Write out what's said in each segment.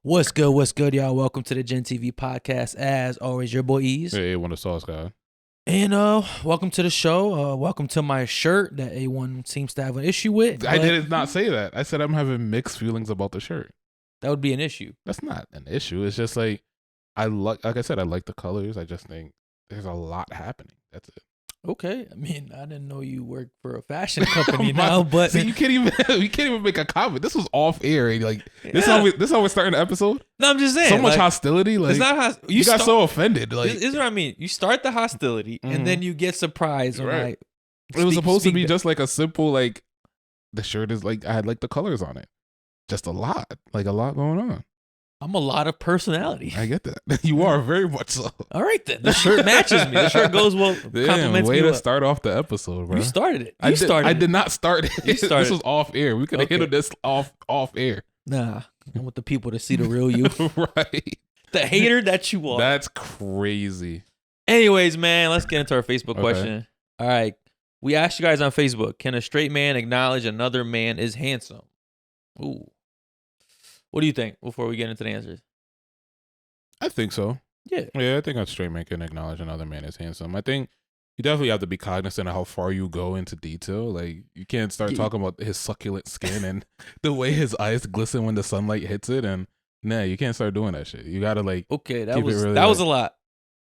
What's good? What's good, y'all? Welcome to the Gen TV podcast. As always, your boy Ease. Hey, A1 the sauce guy. And welcome to the show. Welcome to my shirt that A1 seems to have an issue with. I did not say that. I said I'm having mixed feelings about the shirt. That would be an issue. That's not an issue. It's just like like I said, I like the colors. I just think there's a lot happening. That's it. Okay. I mean, I didn't know you worked for a fashion company now, but see, you can't even make a comment. This was off air. Like this how we're starting the episode. No, I'm just saying. So much hostility. Like it's not you got so offended. Like this is what I mean. You start the hostility and then you get surprised when right. it was supposed to be just like a simple like the shirt is like I had like the colors on it. Just a lot going on. I'm a lot of personality. I get that. You are very much so. All right then. The shirt matches me. The shirt goes well. Compliments way me. to start off the episode, bro. You started it. I did not start it. You started. This was off air. We could have handled this off air. Nah, I want the people to see the real you. Right. The hater that you are. That's crazy. Anyways, man, let's get into our Facebook question. All right. We asked you guys on Facebook, can a straight man acknowledge another man is handsome? Ooh. What do you think before we get into the answers? I think so. Yeah. Yeah, I think a straight man can acknowledge another man is handsome. I think you definitely have to be cognizant of how far you go into detail. Like, you can't start talking about his succulent skin and the way his eyes glisten when the sunlight hits it. And nah, you can't start doing that shit. You gotta like. Okay, that was a lot.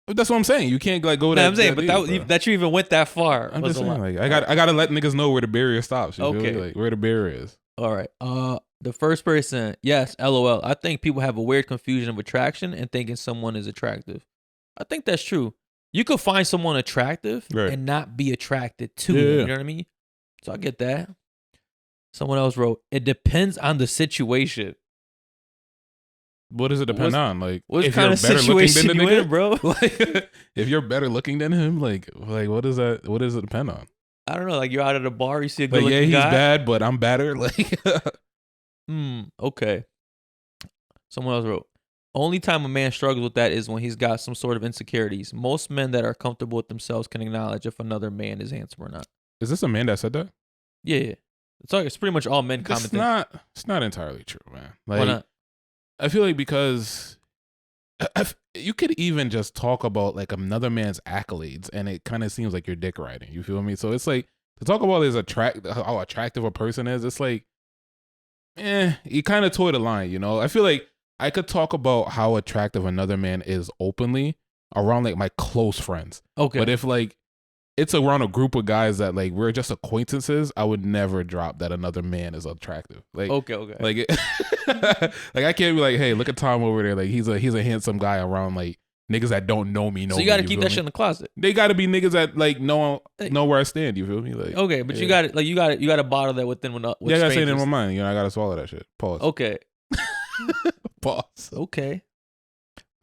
That's what I'm saying. You can't like go. I'm saying, but that you even went that far. I'm just saying, like I gotta let niggas know where the barrier stops. You feel me? Okay, like where the barrier is. All right. The first person, yes, LOL. I think people have a weird confusion of attraction and thinking someone is attractive. I think that's true. You could find someone attractive and not be attracted to them. You know what I mean? So I get that. Someone else wrote, it depends on the situation. What does it depend on? Like, what kind of situation you in, bro? Like, if you're better looking than him, like what is that? What does it depend on? I don't know. Like, you're out at a bar, you see a good looking guy. Yeah, he's guy. bad, but I'm better. Like, okay. Someone else wrote, only time a man struggles with that is when he's got some sort of insecurities. Most men that are comfortable with themselves can acknowledge if another man is handsome or not. Is this a man that said that? Yeah. It's pretty much all men commenting. It's not entirely true, man. Like, why not? I feel like because you could even just talk about like another man's accolades and it kind of seems like you're dick riding. You feel me? So it's like to talk about how attractive a person is, it's like, you kind of toe the line, you know? I feel like I could talk about how attractive another man is openly around like my close friends. Okay. But if like it's around a group of guys that like we're just acquaintances, I would never drop that another man is attractive. Like okay. Like like I can't be like, hey, look at Tom over there. Like he's a handsome guy around like niggas that don't know me. So you got to keep that shit in the closet. They got to be niggas that like know where I stand. You feel me? Like okay, but you got it. Like you got to bottle that with I gotta say it in my mind. You know, I gotta swallow that shit. Pause. Okay. Pause. Okay.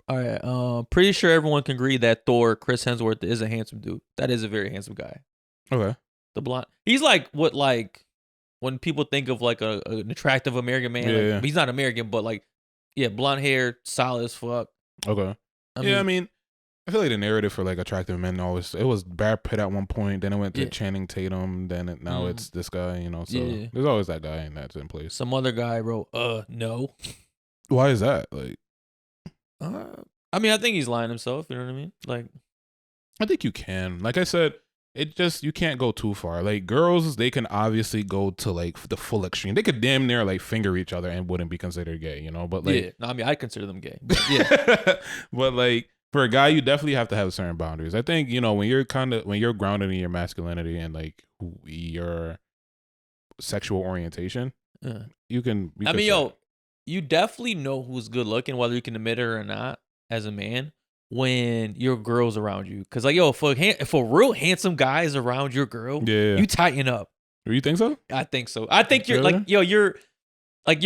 All right. Pretty sure everyone can agree that Thor, Chris Hemsworth, is a handsome dude. That is a very handsome guy. Okay. The blonde. He's like what when people think of like an attractive American man. Yeah, like, he's not American, but like blonde hair, solid as fuck. Okay. I mean, I feel like the narrative for like attractive men it was Brad Pitt at one point, then it went to Channing Tatum, then now it's this guy, you know. So there's always that guy and that's in place. Some other guy wrote, no. Why is that? Like I mean, I think he's lying himself, you know what I mean? Like I think you can. Like I said, you can't go too far. Like girls, they can obviously go to like the full extreme. They could damn near like finger each other and wouldn't be considered gay, you know? But like I mean, I consider them gay. But yeah. But like for a guy, you definitely have to have certain boundaries. I think, you know, when you're grounded in your masculinity and like your sexual orientation, you can you definitely know who's good looking, whether you can admit it or not, as a man, when your girl's around you. Because like, if a real handsome guy is around your girl, you tighten up. You think so? I think so. I think you're like, you're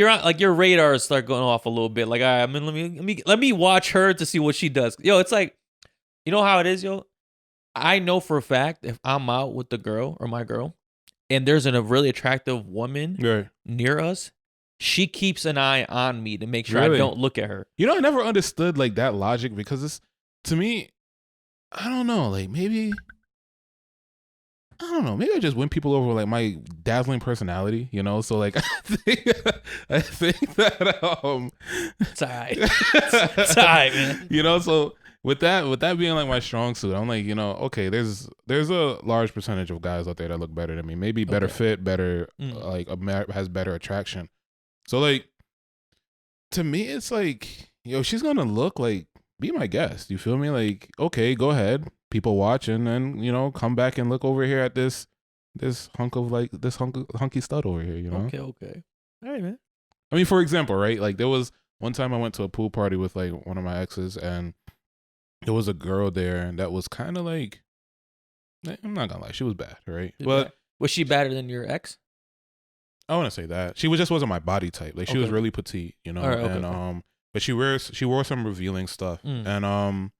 on, like your radars start going off a little bit. Like, I mean, let me watch her to see what she does. It's like, you know how it is, I know for a fact if I'm out with the girl or my girl, and there's a really attractive woman near us, she keeps an eye on me to make sure I don't look at her. You know, I never understood like that logic because it's, to me, I don't know, like maybe I don't know. Maybe I just win people over with, like, my dazzling personality, you know. So like, I think that It's alright. It's alright, man. You know, so with that being like my strong suit, I'm like, you know, okay, there's a large percentage of guys out there that look better than me, maybe better fit, better like has better attraction. So like, to me, it's like, yo, she's gonna look like, be my guest. You feel me? Like, okay, go ahead, people watch, and then, you know, come back and look over here at this hunky stud over here. You know? Okay. All right, man. I mean, for example, right? Like, there was one time I went to a pool party with like one of my exes, and there was a girl there that was kind of like, I'm not gonna lie, she was bad, right? But was she better than your ex? I want to say that she just wasn't my body type. Like, she was really petite, you know, and but she wore some revealing stuff, and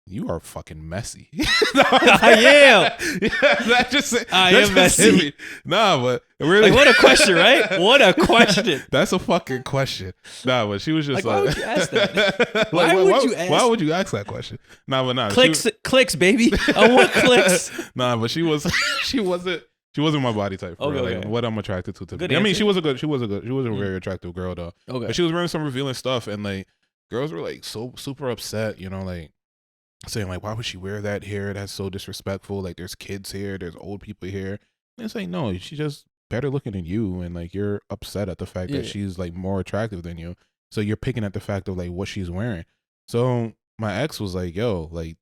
you are fucking messy. I am. Yeah, I am messy. Nah, but really, like, what a question, right? What a question. That's a fucking question. Nah, but she was just like, why would you ask that? Why would you ask that question? Nah, but nah. Clicks, baby. I want clicks. Nah, but she wasn't my body type. Like, what I'm attracted to. I mean, she was a very attractive girl though. Okay. But she was wearing some revealing stuff, and like, girls were like so super upset, you know, like, saying like, why would she wear that here? That's so disrespectful. Like, there's kids here, there's old people here. And it's like, no, she's just better looking than you, and like, you're upset at the fact that she's like more attractive than you. So you're picking at the fact of like what she's wearing. So my ex was like, yo, like,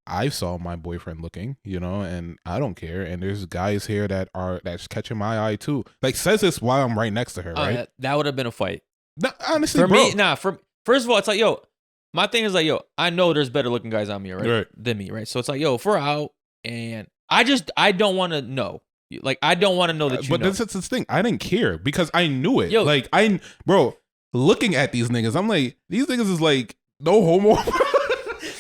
I saw my boyfriend looking, you know, and I don't care. And there's guys here that's catching my eye too. Like, says this while I'm right next to her, right? That would have been a fight. No, honestly, for bro. me, first of all, it's like, yo, my thing is like, yo, I know there's better looking guys on me, right? Than me, right? So it's like, yo, if we're out, and I don't want to know. Like, I don't want to know that you know. But that's the thing. I didn't care because I knew it. Yo, like, bro, looking at these niggas, I'm like, these niggas is like, no homo.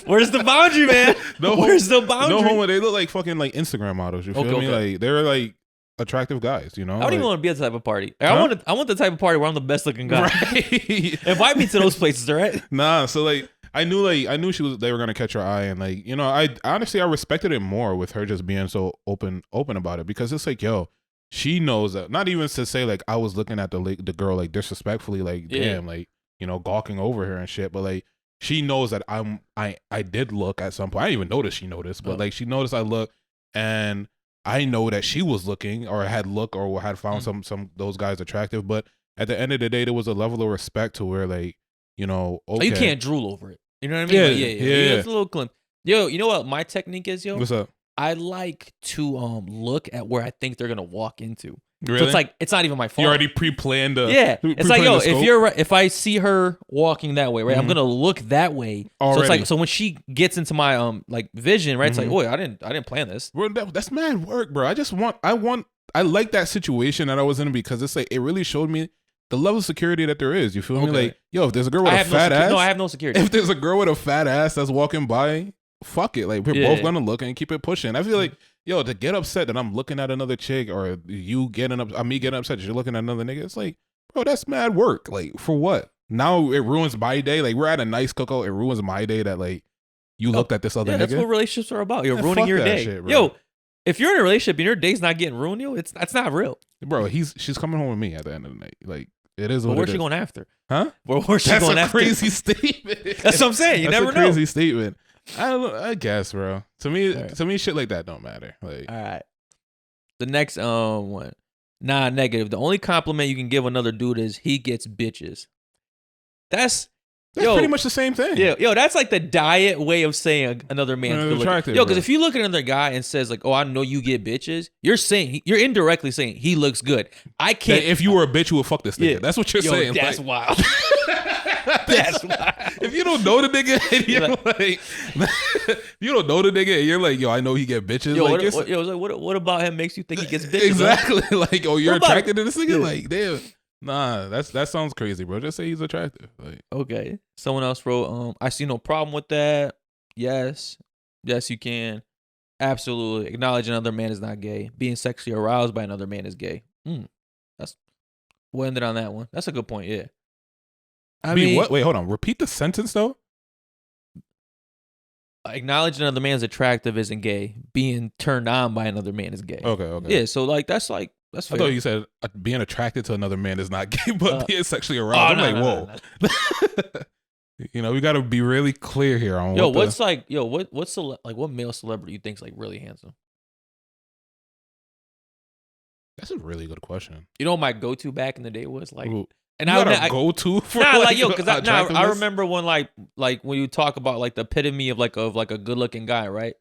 Where's the boundary, man? Where's the boundary? No homo. They look like fucking like Instagram models. You feel me? Like, they're like attractive guys, you know. I don't even want to be at the type of party. I want the type of party where I'm the best looking guy. Right. Invite me to those places, all right? Nah, so like, I knew they were gonna catch her eye, and like, you know, I honestly respected it more with her just being so open about it, because it's like, yo, she knows that, not even to say like I was looking at the girl like disrespectfully, like, damn, like, you know, gawking over her and shit, but like, she knows that I did look at some point. I didn't even notice she noticed, but like, she noticed I looked, and I know that she was looking or had looked or had found some those guys attractive. But at the end of the day, there was a level of respect to where, like, you know, okay, you can't drool over it. You know what I mean? Yeah. It's a little glimpse. Yo, you know what my technique is, yo? What's up? I like to look at where I think they're gonna walk into. Really? So it's like, it's not even my fault. You already pre-planned. It's like, yo, if I see her walking that way, right, I'm gonna look that way. Already. So it's like, so when she gets into my like vision, right, it's like, boy, I didn't plan this. Bro, that's mad work, bro. I like that situation that I was in, because it's like, it really showed me the level of security that there is. You feel me? Like, yo, if there's a girl with a fat ass, no, I have no security. If there's a girl with a fat ass that's walking by, fuck it. Like, we're both gonna look and keep it pushing. I feel like, yo, to get upset that I'm looking at another chick, or you getting me getting upset that you're looking at another nigga, it's like, bro, that's mad work. Like, for what? Now it ruins my day. Like, we're at a nice cookout, it ruins my day that like you looked at this other nigga. That's what relationships are about. You're ruining your day. Shit, yo, if you're in a relationship and your day's not getting ruined, yo, that's not real. Bro, she's coming home with me at the end of the night. Like, it is what it is. Where's she going after? Huh? Where's she going after? That's a crazy statement. That's what I'm saying. You never know. That's a crazy statement. I guess, bro. To me, shit like that don't matter. Like, all right. The next one. Nah, negative. The only compliment you can give another dude is he gets bitches. That's pretty much the same thing. Yeah, yo, that's like the diet way of saying another man's good looking. Yo, because if you look at another guy and says like, "Oh, I know you get bitches," you're indirectly saying he looks good. I can't. If you were a bitch, you would fuck this nigga. That's what you're saying. That's like, wild. That's wild. If you don't know the nigga, and you're like, you don't know the nigga, and you're like, yo, I know he get bitches. Yo, like, what about him makes you think he gets bitches? Exactly. Bro? Like, oh, you're attracted to this nigga? Like, damn. Nah, that sounds crazy, bro. Just say he's attractive. Like, okay. Someone else wrote, I see no problem with that. Yes, you can. Absolutely. Acknowledge another man is not gay. Being sexually aroused by another man is gay. We'll end it on that one. That's a good point. Yeah. I mean, what? Wait, hold on. Repeat the sentence though. acknowledging another man's attractive isn't gay. Being turned on by another man is gay. Okay. Yeah, so that's fair. I thought you said being attracted to another man is not gay, but being sexually aroused. I'm like, whoa. No. We got to be really clear here on what's what male celebrity you think's like really handsome? That's a really good question. You know what my go-to back in the day was like, Ooh. and you got a go-to for because I remember when like when you talk about like the epitome of like a good-looking guy, right?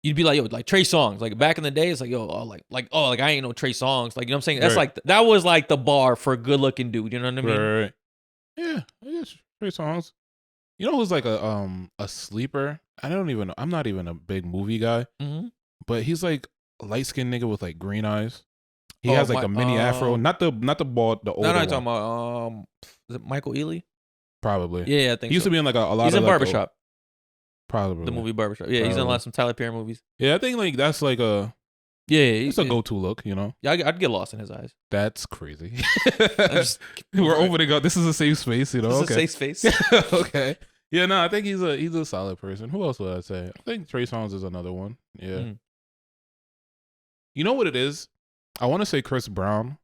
You'd be like, yo, like Trey Songz. Like back in the day, it's like, yo, I ain't no Trey Songz. Like, you know what I'm saying? That's right. like that was like the bar for a good-looking dude. You know what I mean? Right. Yeah, I guess Trey Songz. You know who's like a sleeper? I'm not even a big movie guy, but he's like a light-skinned nigga with like green eyes. He has like a mini afro, not the bald, the older. No, I'm talking about is it Michael Ealy? Probably. Yeah, I think he used to be in like a lot. He's of in like Barbershop. Probably The movie Barbershop. Yeah, he's in some Tyler Perry movies. Yeah, I think like that's like a it's a go-to look. Yeah, I'd get lost in his eyes. That's crazy. We're opening up. This is a safe space. This is a safe space. Okay. Yeah, no, I think he's a solid person. Who else would I say? I think Trey Songz is another one. Yeah. You know what it is? I want to say Chris Brown.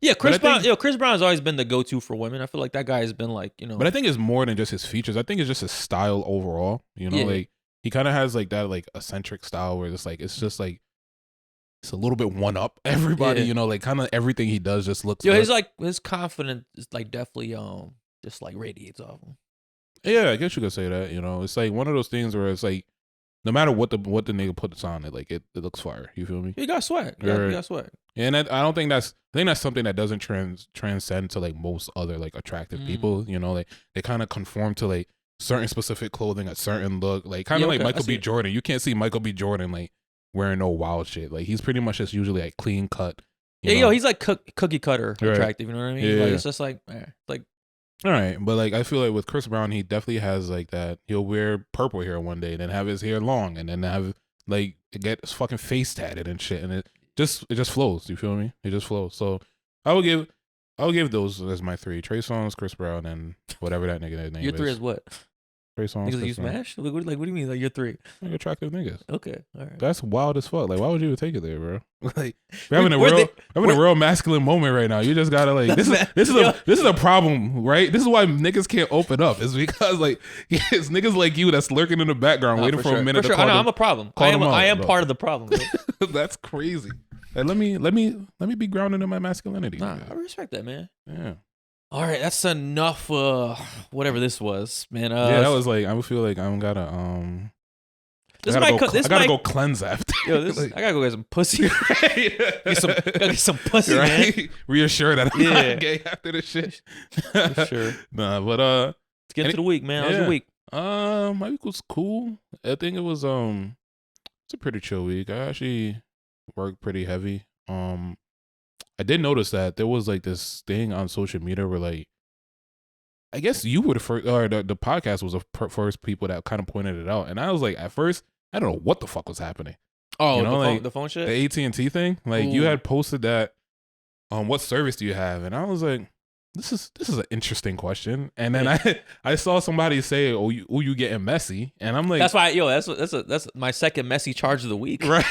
Yeah, Chris Brown. Chris Brown's always been the go-to for women. I feel like that guy has been like, But I think it's more than just his features. I think it's just his style overall. Like he kind of has like that like eccentric style where it's just like it's a little bit one up everybody. Like kind of everything he does just looks. His confidence is like definitely just like radiates off him. Yeah, I guess you could say that. It's like one of those things where it's like no matter what the nigga puts on it, like it looks fire. You feel me? He got swag. He got swag. And I don't think I think that's something that doesn't transcend to like most other like attractive people. Like they kind of conform to like certain specific clothing, a certain look, like kind of like Michael B. Jordan. You can't see Michael B. Jordan like wearing no wild shit. Like he's pretty much just usually like clean cut. He's like cookie cutter attractive. You know what I mean? Yeah. Like, it's just like all right, but like I feel like with Chris Brown, he definitely has like that. He'll wear purple hair one day, and then have his hair long, and then have like get his fucking face tatted and shit, and it just flows. You feel me? It just flows. So I would give those as my three: Trey Songz, Chris Brown, and whatever that nigga name is. Your three is what? Trey Songz. Niggas you smash? Like, what do you mean? Like your three? Like attractive niggas. Okay, all right. That's wild as fuck. Like, why would you even take it there, bro? Like, we're having a real masculine moment right now. You just gotta like this is a problem, right? This is why niggas can't open up. It's because like it's niggas like you that's lurking in the background waiting for a minute. For sure. I'm a problem. I am part of the problem. That's crazy. Like, let me be grounded in my masculinity. Nah, I respect that, man. Yeah. All right, that's enough. Whatever this was, man. Yeah, that was like I feel like I'm gotta I gotta go cleanse after. Yo, I gotta go get some pussy. Get some pussy, right? Man. Reassure that I'm not gay after this shit. For sure. Nah, but let's get into the week, man. How was your week? My week was cool. I think it was it's a pretty chill week. I actually worked pretty heavy. I did notice that there was like this thing on social media where like, I guess you were the first, or the podcast was the first people that kind of pointed it out. And I was like, at first, I don't know what the fuck was happening. Oh, the phone shit? The AT&T thing. Like you had posted that, what service do you have? And I was like, this is an interesting question. And then I saw somebody say, "Oh, you getting messy?" And I'm like, "That's why, that's my second messy charge of the week." Right?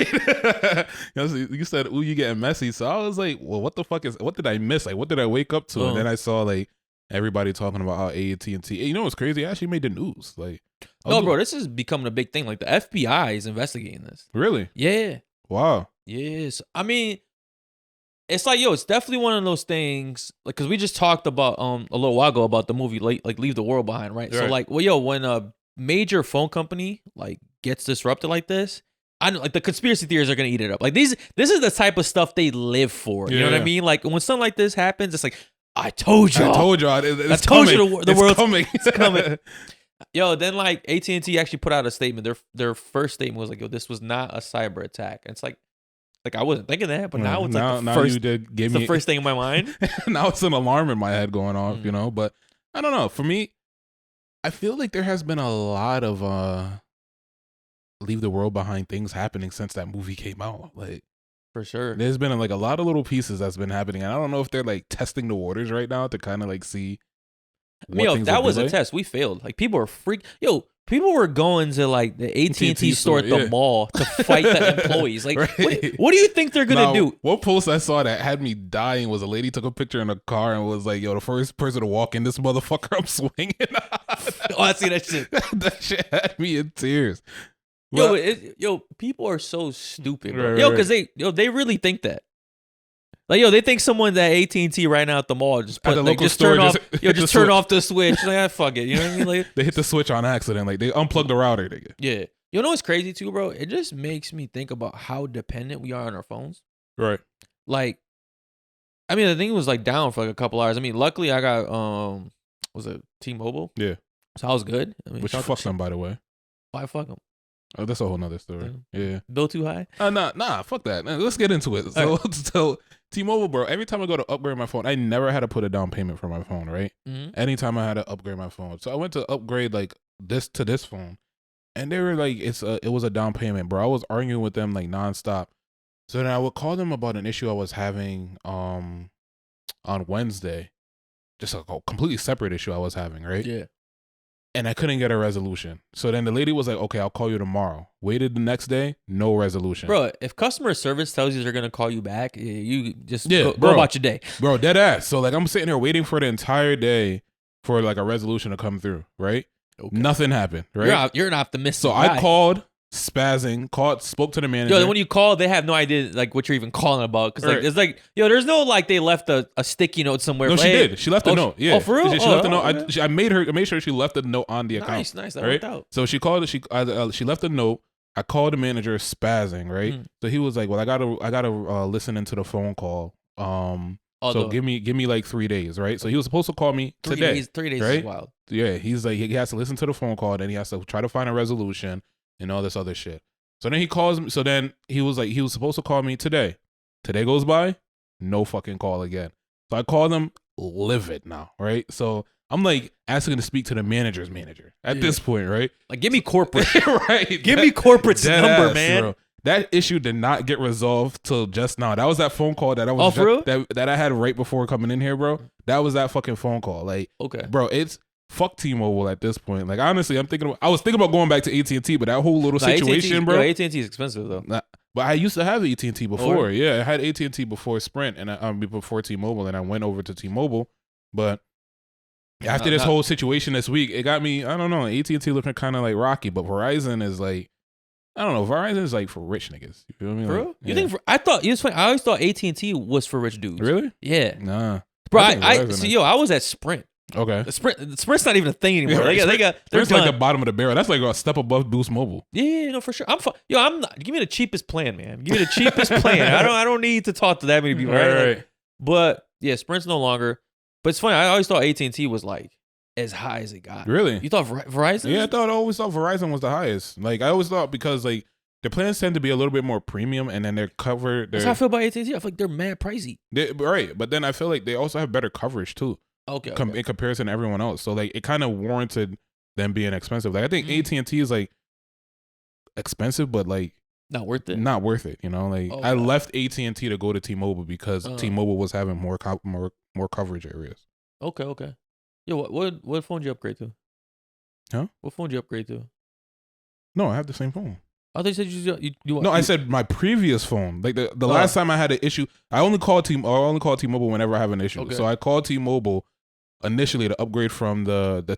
You said, "Oh, you getting messy?" So I was like, "Well, what did I miss? Like, what did I wake up to?" And then I saw like everybody talking about how AT&T. You know what's crazy? I actually made the news. Like, no, bro, this is becoming a big thing. Like the FBI is investigating this. Really? Yeah. Wow. Yes. I mean, it's like, it's definitely one of those things, like, because we just talked about a little while ago about the movie Leave the World Behind, right? So like, when a major phone company like gets disrupted like this, I know like the conspiracy theories are gonna eat it up. Like this is the type of stuff they live for. You know what I mean? Like when something like this happens, it's like, I told y'all. It's coming. The world's coming. It's coming. Then like AT&T actually put out a statement. Their first statement was like, this was not a cyber attack. And it's like I wasn't thinking that, but now it's like the first thing in my mind. Now it's an alarm in my head going off, But I don't know. For me, I feel like there has been a lot of Leave the World Behind things happening since that movie came out. Like, for sure, there's been like a lot of little pieces that's been happening. And I don't know if they're like testing the waters right now to kind of like see. That was a test. We failed. Like people are People were going to like the AT&T store at the mall to fight the employees. Like, right. what do you think they're gonna do? One post I saw that had me dying was a lady took a picture in a car and was like, "Yo, the first person to walk in this motherfucker, I'm swinging." Oh, I see that shit. That shit had me in tears. Yo, people are so stupid, bro. Yo, because they really think that. Like, they think someone's at AT&T right now at the mall just put, like, just turn off, turn off the switch. Like, fuck it. You know what I mean? Like, they hit the switch on accident. Like, they unplugged the router. Nigga. Yeah. You know what's crazy too, bro? It just makes me think about how dependent we are on our phones. Right. Like, I mean, the thing was like down for like a couple hours. I mean, luckily I got was it T-Mobile? Yeah. So I was good. I mean, which fuck them, by the way. Why fuck them? Oh, that's a whole nother story. Yeah. Bill too high? Nah, fuck that. Let's get into it. So T-Mobile, bro, every time I go to upgrade my phone, I never had to put a down payment for my phone, right? Mm-hmm. Anytime I had to upgrade my phone. So I went to upgrade like this to this phone. And they were like, it was a down payment, bro. I was arguing with them like nonstop. So then I would call them about an issue I was having on Wednesday. Just a completely separate issue I was having, right? Yeah. And I couldn't get a resolution. So then the lady was like, okay, I'll call you tomorrow. Waited the next day, no resolution. Bro, if customer service tells you they're going to call you back, you just go about your day. Bro, dead ass. So like I'm sitting there waiting for the entire day for like a resolution to come through, right? Okay. Nothing happened, right? You're an optimistic So guy. I called, spoke to the manager. Yo, when you call, they have no idea like what you're even calling about. Because like, it's like, there's no like they left a sticky note somewhere. No, she did. She left a note. Yeah. Oh, for real? She left a note. Okay. I made sure she left a note on the account. Nice. That worked out. So she called. She left a note. I called the manager, spazzing, right? So he was like, "Well, I gotta listen into the phone call. So give me like 3 days, right? So he was supposed to call me today. 3 days right? is wild. Yeah, he's like he has to listen to the phone call, then he has to try to find a resolution and all this other shit. So then he calls me. So then he was like he was supposed to call me today. Today goes by, no fucking call again. So I called him livid now, right? So I'm like asking to speak to the manager's manager at this point, right? Like give me corporate, right? Give me corporate's number, man. Bro. That issue did not get resolved till just now. That was that phone call that I was that I had right before coming in here, bro. That was that fucking phone call. Like, okay, bro, it's fuck T-Mobile at this point. Like, honestly, I was thinking about going back to AT&T, but that whole little situation, bro. AT&T is expensive though. But I used to have AT&T before. Yeah, I had AT&T before Sprint and before T-Mobile, and I went over to T-Mobile. But after this whole situation this week, it got me. I don't know. AT&T looking kind of like rocky, but Verizon is like. I don't know. Verizon is like for rich niggas. You feel me? For like, real? You think? I thought it was funny. I always thought AT&T was for rich dudes. Really? Yeah. Nah. Bro, I was at Sprint. Okay. Sprint's not even a thing anymore. Yeah, Sprint's like the bottom of the barrel. That's like a step above Boost Mobile. Yeah, no, for sure. I'm not. Give me the cheapest plan, man. Give me the cheapest plan. I don't need to talk to that many people. Right. Like, but yeah, Sprint's no longer. But it's funny. I always thought AT&T was like as high as it got. Really? You thought Verizon? Yeah, I always thought Verizon was the highest. Like I always thought because like. Their plans tend to be a little bit more premium, and then they're covered. That's how I feel about AT&T. I feel like they're mad pricey. Right, but then I feel like they also have better coverage too. Okay. In comparison to everyone else, so like it kind of warranted them being expensive. Like I think AT&T is like expensive, but like not worth it. Not worth it. You know, like I left AT&T to go to T-Mobile because T-Mobile was having more coverage areas. Okay. Yo, what phone did you upgrade to? Huh? What phone did you upgrade to? No, I have the same phone. I thought you said I said my previous phone. Like the last time I had an issue, I only call T-Mobile whenever I have an issue. Okay. So I called T-Mobile initially to upgrade from the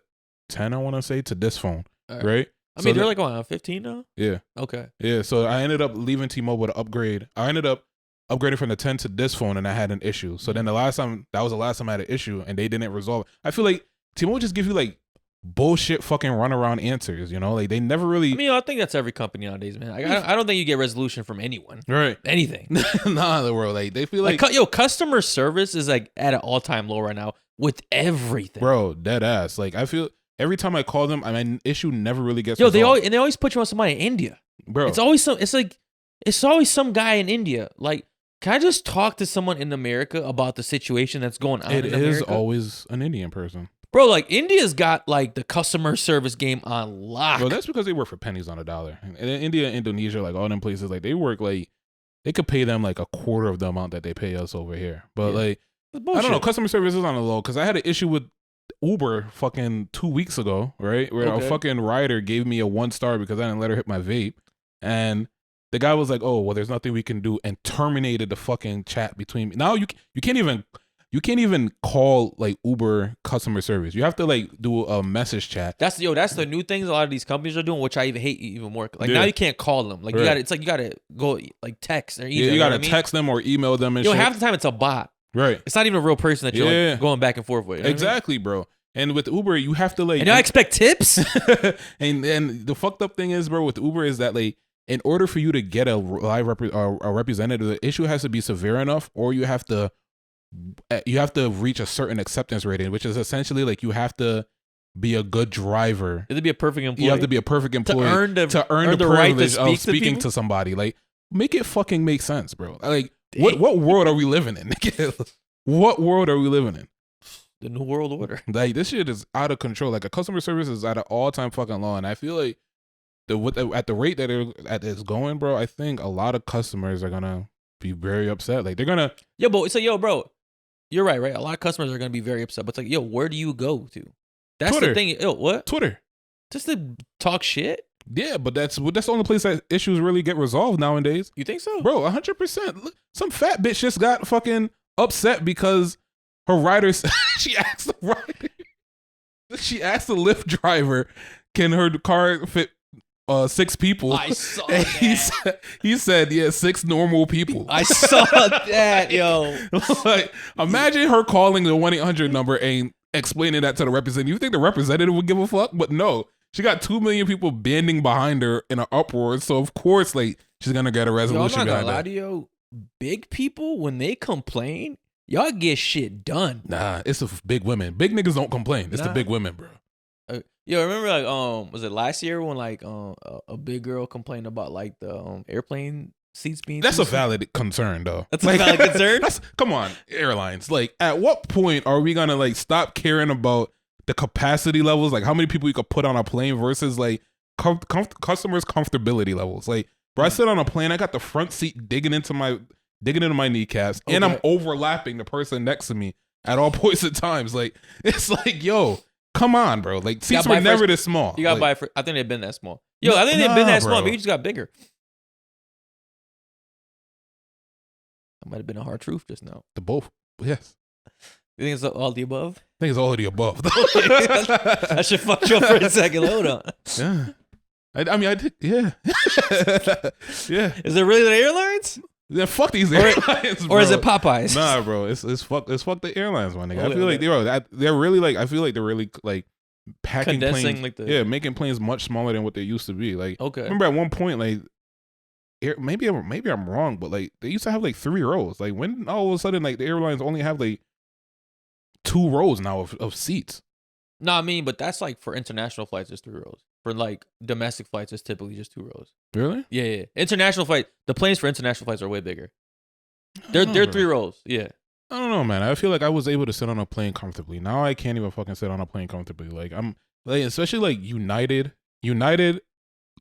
10, I want to say, to this phone, right? I mean, they're like on 15 now? Yeah. Okay. Yeah, so I ended up leaving T-Mobile to upgrade. I ended up upgrading from the 10 to this phone, and I had an issue. So then that was the last time I had an issue, and they didn't resolve it. I feel like T-Mobile just gives you like bullshit fucking runaround answers, you know? Like they never really. I mean, I think that's every company nowadays, man. Like, I don't think you get resolution from anyone. Right. Anything. Nah, the world. Like they feel like customer service is like at an all-time low right now with everything. Bro, dead ass. Like I feel every time I call them, I mean, issue never really gets resolved. They always put you on somebody in India. Bro. It's always some guy in India. Like, can I just talk to someone in America about the situation that's going on in America? It is always an Indian person. Bro, like India's got like the customer service game on lock. Bro, that's because they work for pennies on a dollar. And in India, Indonesia, like all them places, like they work like they could pay them like a quarter of the amount that they pay us over here. But like I don't know, customer service is on the low because I had an issue with Uber fucking 2 weeks ago, right? Where a fucking rider gave me a 1 star because I didn't let her hit my vape. And the guy was like, oh, well, there's nothing we can do, and terminated the fucking chat between me. Now you can't even call like Uber customer service. You have to like do a message chat. That's the new things a lot of these companies are doing, which I even hate even more. Like now you can't call them. Like you gotta go like text or email. Yeah, you gotta text them or email them and shit. Half the time it's a bot. Right. It's not even a real person that you're like going back and forth with. Exactly, bro. And with Uber, you have to like, and I expect tips. and the fucked up thing is, bro, with Uber is that like, in order for you to get a live a representative, the issue has to be severe enough, or you have to reach a certain acceptance rating, which is essentially like you have to be a good driver. You have to be a perfect employee. You have to be a perfect employee to earn the privilege of speaking to somebody. Like, make it fucking make sense, bro. Like, what world are we living in? What world are we living in? The new world order. Like, this shit is out of control. Like, a customer service is at an all-time fucking law, and I feel like at the rate that it's going, bro, I think a lot of customers are gonna be very upset. Like, they're gonna bro, you're right. A lot of customers are gonna be very upset. But it's like, where do you go to? That's Twitter. the thing. What? Twitter. Just to talk shit? Yeah, but that's the only place that issues really get resolved nowadays. You think so? Bro, 100%. Some fat bitch just got fucking upset because her rider, she asked the Lyft driver, can her car fit 6 people? I saw that. He said, yeah, 6 normal people. I saw that, yo. Like, imagine her calling the 1-800 number and explaining that to the representative. You think the representative would give a fuck? But no. She got 2 million people banding behind her in an uproar, so of course, like, she's gonna get a resolution. I'm not gonna lie to you. Big people, when they complain, y'all get shit done. Nah, it's the big women. Big niggas don't complain. It's the big women, bro. Remember like was it last year when like a big girl complained about like the airplane seats being? That's a valid concern, though. That's like, a valid concern. Come on, airlines. Like, at what point are we gonna like stop caring about the capacity levels, like how many people you could put on a plane versus like customers' comfortability levels? Like, bro, I sit on a plane, I got the front seat digging into my kneecaps, and I'm overlapping the person next to me at all points of times. Like, it's like, yo, come on, bro. Like, seats were never this small. You got to buy for. I think they've been that small. Yo, I think they've been that small, but you just got bigger. That might have been a hard truth just now. The both, yes. You think it's all the above? I think it's all of the above. I should fuck you up for a second. Hold on. Yeah. I mean, I did. Yeah. Yeah. Is it really the airlines? Yeah, fuck these airlines, or is it Popeyes? Nah, bro. It's fuck the airlines, my nigga. I feel like they're really like, I feel like they're really like packing condensing planes. Making planes much smaller than what they used to be. Like, okay. Remember at one point, like, maybe I'm wrong, but like they used to have like 3 rows. Like, when all of a sudden like the airlines only have like 2 rows now of seats. No, I mean, but that's like for international flights, it's 3 rows. For like domestic flights, it's typically just 2 rows. Really? Yeah. International flight, the planes for international flights are way bigger. They're 3 rows. Yeah. I don't know, man. I feel like I was able to sit on a plane comfortably. Now I can't even fucking sit on a plane comfortably. Like, I'm like, especially like United,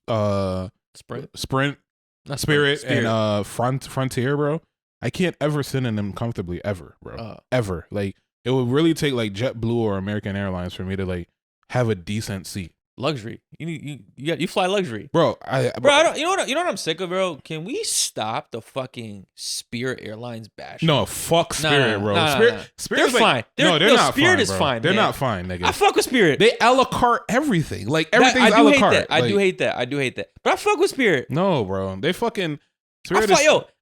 Sprint, Spirit, and Frontier, bro. I can't ever sit in them comfortably ever, bro. Ever. Like, it would really take like JetBlue or American Airlines for me to like have a decent seat. Luxury. You fly luxury, bro. I don't. You know what I'm sick of, bro. Can we stop the fucking Spirit Airlines bash? No, fuck Spirit, bro. Spirit's they're fine. They're not Spirit fine, is bro. fine. They're man. not fine, nigga. I fuck with Spirit. They a la carte everything. Like, everything's a la carte. I do hate that. But I fuck with Spirit. No, bro. They fucking Spirit.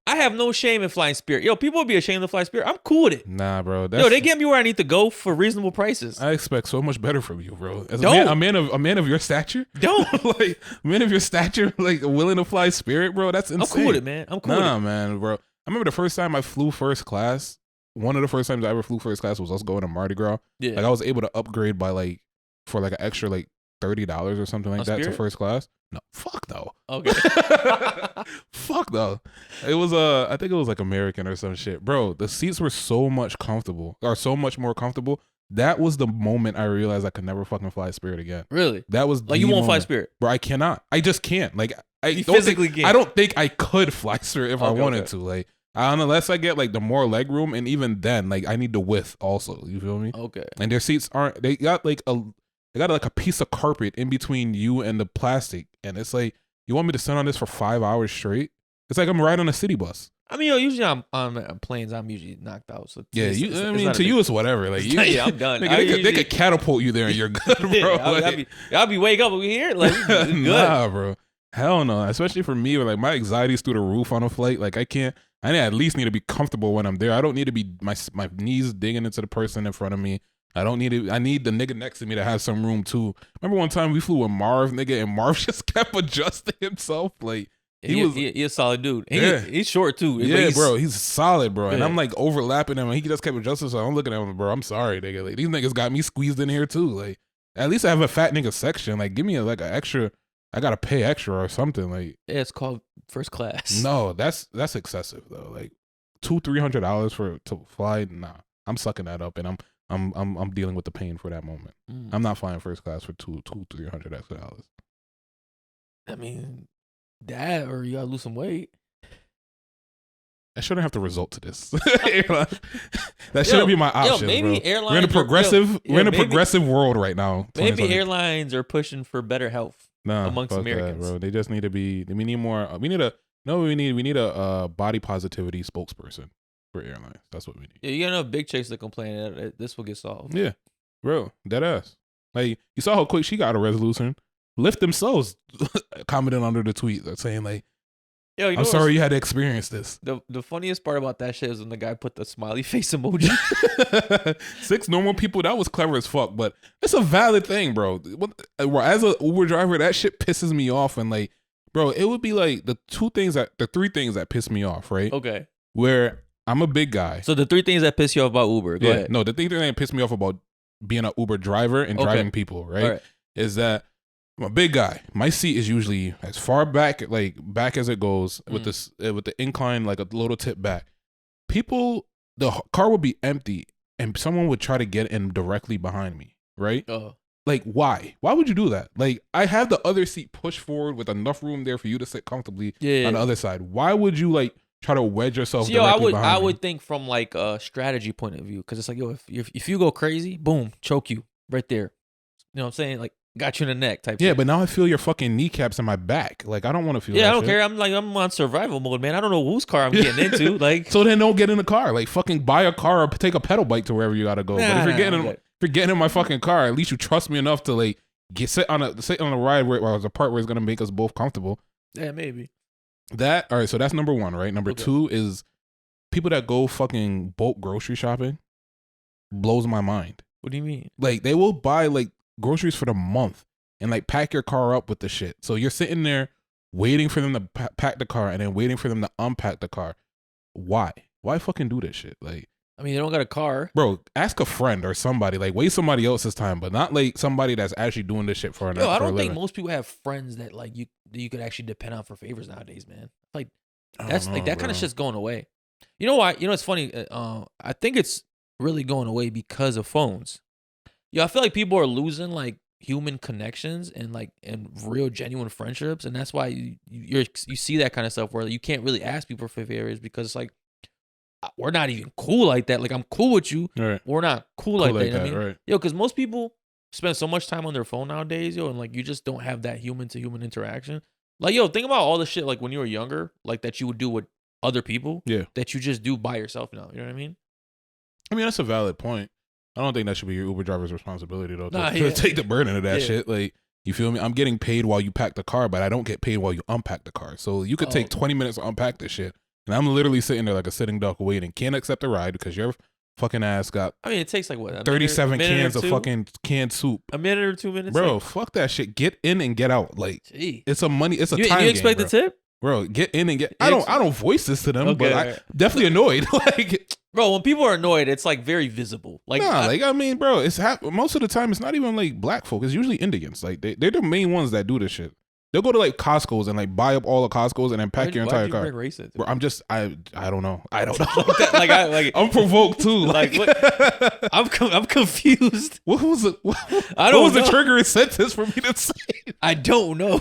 I have no shame in flying Spirit. Yo, people would be ashamed to fly Spirit. I'm cool with it. Nah, bro. They get me where I need to go for reasonable prices. I expect so much better from you, bro. As a man of your stature, like a man of your stature, like willing to fly Spirit, bro. That's insane. I'm cool with it, man. I'm cool with it. Man, bro. I remember the first time I flew first class. One of the first times I ever flew first class was us going to Mardi Gras. Yeah. Like, I was able to upgrade by like for like an extra like $30 or something like that to first class. No, fuck though. Okay. Fuck though. It was I think it was like American or some shit. Bro, the seats were so much more comfortable. That was the moment I realized I could never fucking fly Spirit again. Really? That was like, you won't fly Spirit? Bro, I cannot. I just can't. Like, you physically can't. I don't think I could fly Spirit if I wanted to. Like, Unless I get like the more leg room, and even then, like I need the width also. You feel me? Okay. And their seats aren't. They got like a piece of carpet in between you and the plastic, and it's like you want me to sit on this for 5 hours straight? It's like I'm riding on a city bus. I mean, usually I'm on planes. I'm usually knocked out. So yeah, to you it's whatever. Like yeah, I'm done. They could catapult you there, and you're good, bro. Yeah, I'll be wake up over here like good. Nah, bro. Hell no. Especially for me, where like my anxiety's through the roof on a flight. Like I at least need to be comfortable when I'm there. I don't need to be my knees digging into the person in front of me. I need the nigga next to me to have some room too. Remember one time we flew with Marv, nigga, and Marv just kept adjusting himself. Like he's a solid dude. Yeah. He's short too. Yeah, bro. He's solid, bro. Yeah. And I'm like overlapping him, and he just kept adjusting. So I'm looking at him, bro. I'm sorry, nigga. Like these niggas got me squeezed in here too. Like at least I have a fat nigga section. Like give me like an extra. I gotta pay extra or something. Like yeah, it's called first class. No, that's excessive though. Like $200-$300 to fly. Nah, I'm sucking that up, and I'm dealing with the pain for that moment. I'm not flying first class for $200-$300 extra. I mean, that or you gotta lose some weight. I shouldn't have to resort to this. That shouldn't be my option. Maybe bro. airlines. We're in a progressive world right now. Maybe airlines are pushing for better health amongst Americans. That, bro. They just need to be. We need more. We need a body positivity spokesperson for airlines. That's what we need. Yeah, you got enough big chicks that complain that this will get solved. Yeah, bro, dead ass. Like you saw how quick she got a resolution. Lyft themselves commented under the tweet saying like, "Yo, I'm sorry you had to experience this." The funniest part about that shit is when the guy put the smiley face emoji. 6 normal people. That was clever as fuck, but it's a valid thing, bro. As a Uber driver, that shit pisses me off, and like, bro, it would be like the 3 things that piss me off, right? Okay. Where I'm a big guy. So the 3 things that piss you off about Uber. Go ahead. No, the thing that piss me off about being an Uber driver and driving people, right, is that I'm a big guy. My seat is usually as far back as it goes with the incline, like a little tip back. The car would be empty, and someone would try to get in directly behind me, right? Like, why? Why would you do that? Like, I have the other seat pushed forward with enough room there for you to sit comfortably on the other side. Why would you like try to wedge yourself directly behind me? I would think from like a strategy point of view, because it's like, yo, if you go crazy, boom, choke you right there. You know what I'm saying? Like, got you in the neck type. Yeah, shit. But now I feel your fucking kneecaps in my back. Like I don't want to feel. Yeah, that I don't care. I'm on survival mode, man. I don't know whose car I'm getting into. Like, so then don't get in the car. Like fucking buy a car or take a pedal bike to wherever you gotta go. But if you're getting in my fucking car, at least you trust me enough to like sit on a ride where there's a part where it's gonna make us both comfortable. Yeah, maybe. All right. So that's number 1, right? Number 2 is people that go fucking bulk grocery shopping. Blows my mind. What do you mean? Like they will buy like groceries for the month and like pack your car up with the shit. So you're sitting there waiting for them to pack the car and then waiting for them to unpack the car. Why? Why fucking do this shit? Like, I mean, they don't got a car. Bro, ask a friend or somebody. Like, waste somebody else's time, but not like somebody that's actually doing this shit for I don't think most people have friends that like you could actually depend on for favors nowadays, man. Like that's that kind of shit's going away. You know why? You know it's funny. I think it's really going away because of phones. I feel like people are losing like human connections and real genuine friendships, and that's why you see that kind of stuff where you can't really ask people for favors because it's like we're not even cool like that. Like I'm cool with you, right. We're not cool like that. You know what I mean? Right. Because most people spend so much time on their phone nowadays, and like you just don't have that human to human interaction. Like think about all the shit like when you were younger, like that you would do with other people, that you just do by yourself now. You know what I mean? I mean that's a valid point. I don't think that should be your Uber driver's responsibility though. To take the burden of that shit. Like, you feel me? I'm getting paid while you pack the car, but I don't get paid while you unpack the car. So you could take 20 minutes to unpack this shit. And I'm literally sitting there like a sitting duck waiting. Can't accept a ride because your fucking ass got. I mean, it takes like what? 37 cans of fucking canned soup. A minute or 2 minutes? Bro, fuck that shit. Get in and get out. Like, it's a time game. You expect the tip? Bro, get in and get. I don't voice this to them, but I definitely annoyed. Like, bro, when people are annoyed, it's like very visible. Like, I mean, bro, it's most of the time it's not even like black folk. It's usually Indians. Like they're the main ones that do this shit. They'll go to like Costco's and like buy up all the Costco's and then pack your entire car. Bro, I'm just I don't know. I don't know. I'm provoked too. Like what? I'm confused. What was it? What was the triggering sentence for me to say? I don't know.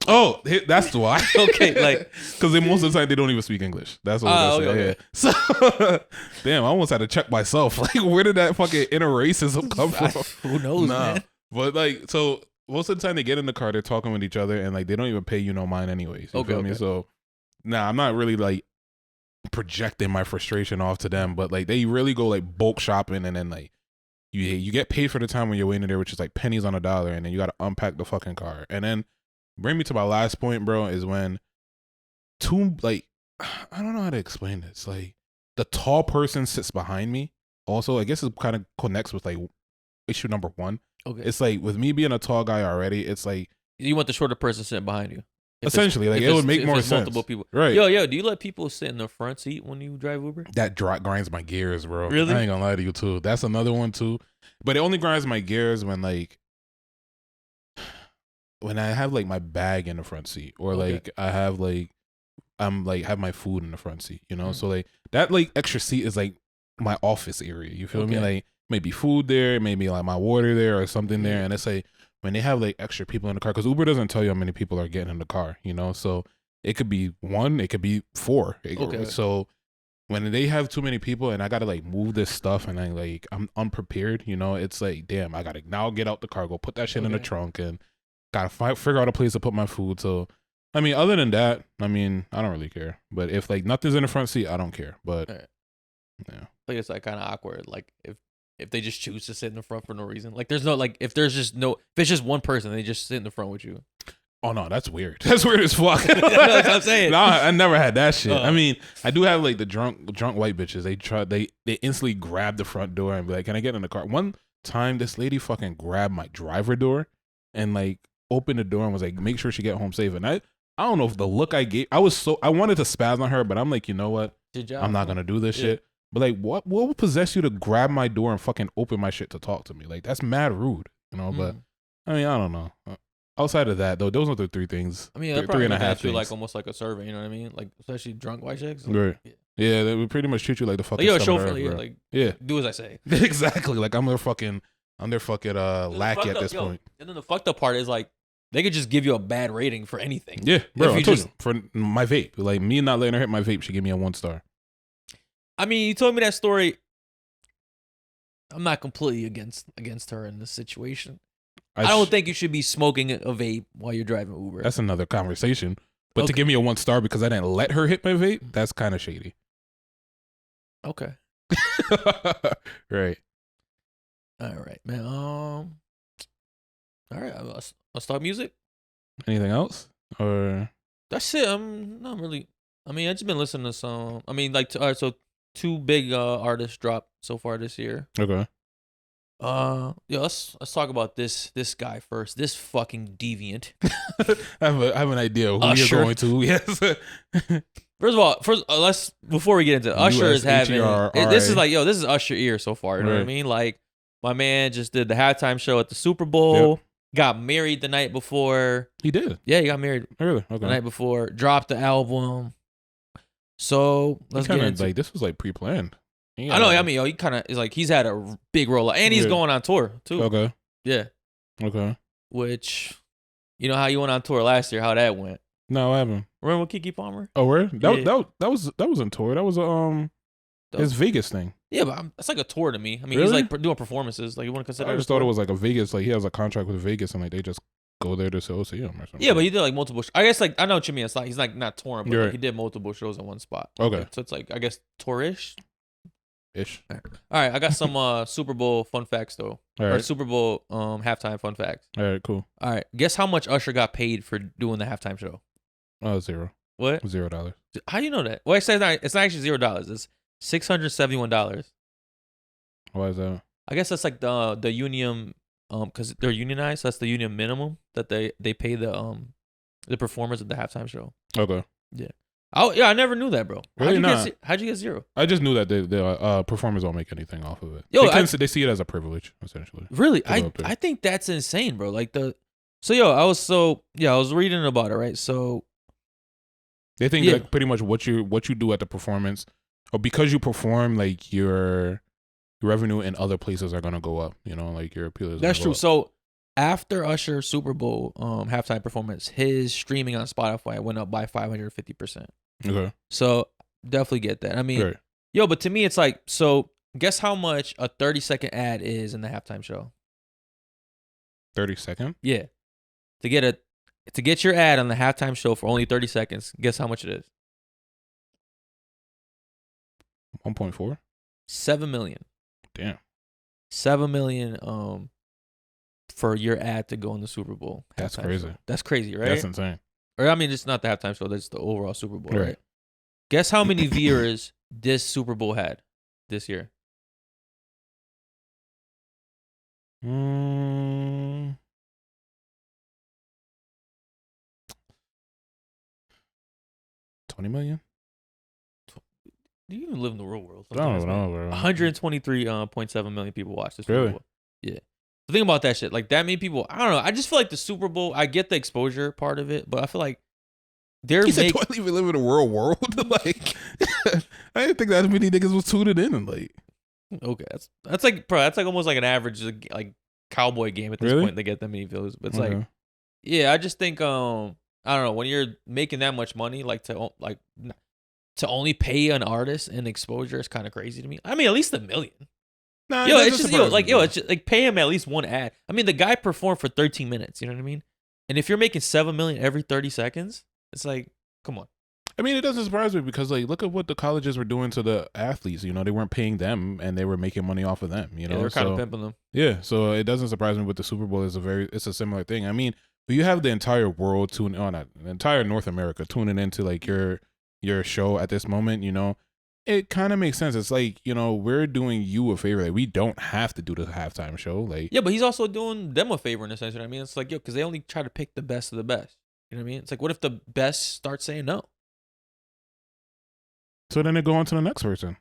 Oh, that's why. Okay, like because most of the time they don't even speak English. That's what I'm saying. okay. Yeah. So, damn, I almost had to check myself. Like, where did that fucking inner racism come from? Who knows, man? But like, so most of the time they get in the car, they're talking with each other, and like they don't even pay you no mind anyways. You feel me? So, I'm not really like projecting my frustration off to them, but like they really go like bulk shopping, and then like you get paid for the time when you're waiting there, which is like pennies on a dollar, and then you got to unpack the fucking car, and then bring me to my last point, bro, is when like I don't know how to explain this. Like the tall person sits behind me. Also, I guess it kind of connects with like issue number 1. Okay, it's like with me being a tall guy already, it's like you want the shorter person sitting behind you. Essentially, like it would make more sense. Multiple people, right? Yo, do you let people sit in the front seat when you drive Uber? That grinds my gears, bro. Really? I ain't gonna lie to you too. That's another one too. But it only grinds my gears when I have like my bag in the front seat, or like I have like have my food in the front seat. You know, so like that like extra seat is like my office area. You feel me? Like maybe food there, maybe like my water there or something there, and it's like. When they have like extra people in the car, because Uber doesn't tell you how many people are getting in the car, you know, so it could be 1, it could be 4. So when they have too many people and I gotta like move this stuff and I'm unprepared, you know, it's like, damn, I gotta now get out the car, go put that shit in the trunk, and gotta figure out a place to put my food. So I mean, other than that, I mean, I don't really care. But if like nothing's in the front seat, I don't care. But yeah, I think it's like kind of awkward, like if they just choose to sit in the front for no reason. Like there's no like if it's just one person, they just sit in the front with you. Oh no, that's weird. That's weird as fuck. That's what I'm saying. No, I never had that shit. I mean, I do have like the drunk white bitches. They instantly grab the front door and be like, "Can I get in the car?" One time, this lady fucking grabbed my driver door and like opened the door and was like, "Make sure she get home safe." And I don't know if the look I gave, I wanted to spaz on her, but I'm like, you know what? I'm not gonna do this shit. But like, what would possess you to grab my door and fucking open my shit to talk to me? Like, that's mad rude, you know. But I mean, I don't know. Outside of that, though, those are the 3 things. I mean, three and a half things. Like almost like a survey, you know what I mean? Like especially drunk white chicks. Right. Yeah, they would pretty much treat you like the fucking. Like, do as I say. Exactly. Like I'm their fucking lackey at this point. And then the fucked up part is like they could just give you a bad rating for anything. Yeah, bro. I told you, for my vape, like me not letting her hit my vape, she gave me a 1 star. I mean, you told me that story. I'm not completely against her in this situation. I don't think you should be smoking a vape while you're driving Uber. That's another conversation. But to give me a 1 star because I didn't let her hit my vape, that's kind of shady. Okay. Right. All right, man. All right, let's talk music. Anything else? Or that's it. I'm not really. I mean, I just been listening to some. I mean, like, all right, so 2 big artists dropped so far this year. Okay. Yeah, let's talk about this guy first. This fucking deviant. I have an idea who Usher. You're going to. Yes. First of all, let's before we get into it, Usher is having this is like this is Usher ear so far. You know what I mean? Like my man just did the halftime show at the Super Bowl. Yep. Got married the night before. He did. Yeah, he got married. Really? Okay. The night before, dropped the album. So let's get into like this was like pre-planned. I know. I mean, he kind of is like he's had a big rollout, and he's going on tour too. Okay. Yeah. Okay. Which, you know how you went on tour last year? How that went? No, I haven't. Remember with Keke Palmer? Oh, where? That was on tour. That was his Vegas thing. Yeah, but that's like a tour to me. I mean, he's like doing performances. Like you want to consider? I just thought it was like a Vegas. Like he has a contract with Vegas, and like they just go there to see him or something. Yeah, but he did like multiple. I guess like I know what you mean. It's like he's like not touring, but like, he did multiple shows in one spot. Okay. Like, so it's like I guess tour-ish. Ish. All right, I got some Super Bowl fun facts though. All right. Or Super Bowl halftime fun facts. All right, cool. All right, guess how much Usher got paid for doing the halftime show? $0. What? $0. How do you know that? Well, it's not actually $0. It's $671. Why is that? I guess that's like the union because they're unionized. So that's the union minimum that they pay the performers at the halftime show. Okay. Yeah. Oh yeah, I never knew that, bro. Really how'd you get 0? I just knew that the performers don't make anything off of it. Yo, they see it as a privilege, essentially. Really, I think that's insane, bro. Like I was reading about it, right? So they think like pretty much what you do at the performance, or because you perform, like your revenue in other places are gonna go up. You know, like your appeal is. That's true. So After Usher's Super Bowl halftime performance, his streaming on Spotify went up by 550%. Okay. So definitely get that. I mean, Right. yo, but to me, it's like, so guess how much a 30-second ad is in the halftime show? 30-second? Yeah. To get your ad on the halftime show for only 30 seconds, guess how much it is? 1.4? 7 million. Damn. 7 million for your ad to go in the Super Bowl. That's halftime crazy. show. That's crazy, right? That's insane. Or I mean, it's not the halftime show, that's the overall Super Bowl, Right. right? Guess how many viewers this Super Bowl had this year? Mm, 20 million? Do you even live in the real world? I don't know, bro. 123.7 million people watched this Super Really? Bowl. Yeah. The thing about that shit, like that many people, I don't know. I just feel like the Super Bowl, I get the exposure part of it, but I feel like they're He said, making. "Do I even live in a real world?" Like, I didn't think that many niggas was tuning in and like. Okay, that's like, bro, that's like almost like an average like cowboy game at this Really? point. They get that many views, but it's Okay. like, yeah, I just think I don't know, when you're making that much money, like to only pay an artist and exposure is kind of crazy to me. I mean, at least $1 million. Nah, Yo, that it's doesn't just surprise me, bro. it's just like pay him at least one ad. I mean, the guy performed for 13 minutes. You know what I mean? And if you're making 7 million every 30 seconds, it's like, come on. I mean, it doesn't surprise me because like, look at what the colleges were doing to the athletes. You know, they weren't paying them and they were making money off of them. You know, Yeah, they're kind of pimping them. Yeah, so it doesn't surprise me with the Super Bowl. It's a similar thing. I mean, when you have the entire world tuning on, the entire North America tuning into like your show at this moment, you know, it kind of makes sense. It's like, you know, we're doing you a favor. Like, we don't have to do the halftime show. Like, Yeah, but he's also doing them a favor in a sense. You know what I mean? It's like, yo, because they only try to pick the best of the best. You know what I mean? It's like, what if the best start saying no? so then they go on to the next person.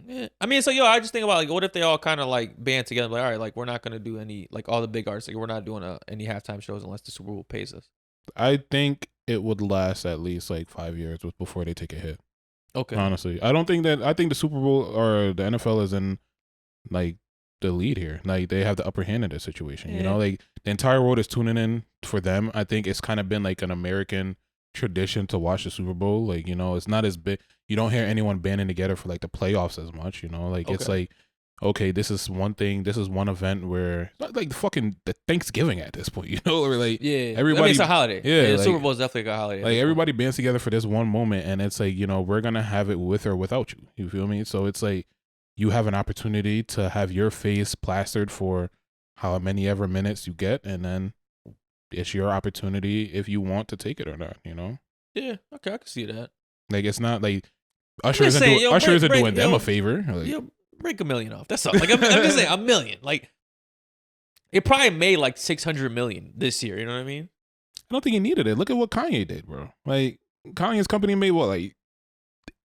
Yeah. I mean, so yo, I just think about like, what if they all kind of like band together? Like, all right, like we're not gonna do any, like all the big artists, like we're not doing any halftime shows unless the Super Bowl pays us. I think it would last at least like 5 years before they take a hit. Okay. Honestly, I think the Super Bowl or the NFL is in like the lead here. Like, they have the upper hand in this situation. You know, like the entire world is tuning in for them. I think it's kind of been like an American tradition to watch the Super Bowl. Like, you know, it's not as big. You don't hear anyone banding together for like the playoffs as much. You know, like it's like, okay, this is one thing. This is one event where like the Thanksgiving at this point. You know, or like everybody. It's a holiday. Yeah, the like, Super Bowl is definitely a holiday. Like, everybody bands together for this one moment, and it's like, you know, we're gonna have it with or without you. You feel me? So it's like you have an opportunity to have your face plastered for how many ever minutes you get, and then it's your opportunity if you want to take it or not. You know? Yeah. Okay, I can see that. Like, it's not like Usher just isn't saying, doing, yo, Usher isn't break- doing them yo, a favor. Like, Yo, break $1 million off. That's all. Like I'm just saying, $1 million. Like it probably made like 600 million this year. You know what I mean? I don't think he needed it. Look at what Kanye did, bro. Like, Kanye's company made what, like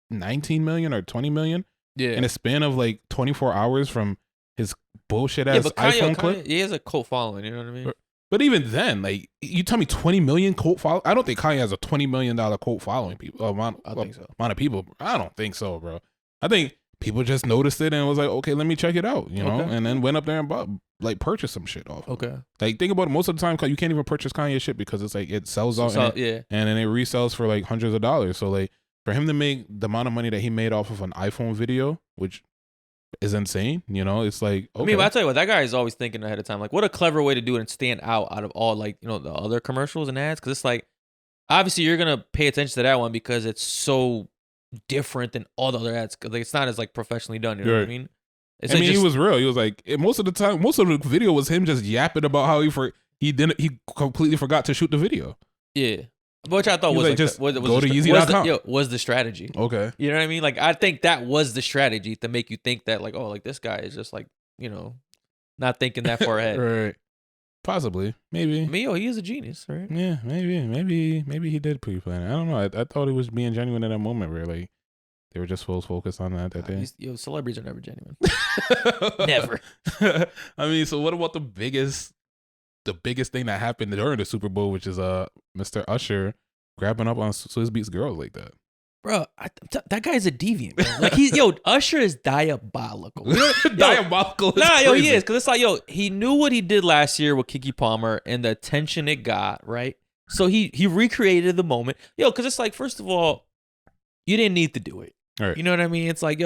19 million or 20 million Yeah. in a span of like 24 hours from his bullshit ass but iPhone clip. he has a cult following. You know what I mean? But even then, like, you tell me 20 million cult follow. I don't think Kanye has a $20 million cult following people. I think so. Amount of people. I don't think so, bro. I think people just noticed it and was like, okay, let me check it out, you know, and then went up there and bought, like, purchased some shit off. Okay. Like, think about it. Most of the time, you can't even purchase Kanye shit because it's like it sells out, and then it resells for like hundreds of dollars. So like, for him to make the amount of money that he made off of an iPhone video, which is insane, you know, it's like, okay. I mean, but I tell you what, that guy is always thinking ahead of time. Like, what a clever way to do it and stand out of all, like, you know, the other commercials and ads. Because it's like, obviously, you're gonna pay attention to that one because it's so different than all the other ads. Cause like, it's not as like professionally done. You know what I mean? It's he was real. He was like, most of the time, most of the video was him just yapping about how he completely forgot to shoot the video. Yeah. Which I thought was like just go to Yeezy.com. Was the strategy. Okay. You know what I mean? Like, I think that was the strategy to make you think that, like, oh, like this guy is just like, you know, not thinking that far ahead. Right. Possibly. Maybe. I mean, yo, he is a genius, right? Yeah, maybe he did pre-plan it. I don't know. I thought he was being genuine in that moment where like they were just full focused on that day. Yo, celebrities are never genuine. Never. I mean, so what about the biggest thing that happened during the Super Bowl, which is Mr. Usher grabbing up on Swizz Beatz girls like that? bro, that guy's a deviant. Bro. Like Usher is diabolical. Diabolical. Nah, he is, because it's like, he knew what he did last year with Keke Palmer and the attention it got, right? So he recreated the moment, because it's like, first of all, you didn't need to do it. Right. You know what I mean? It's like,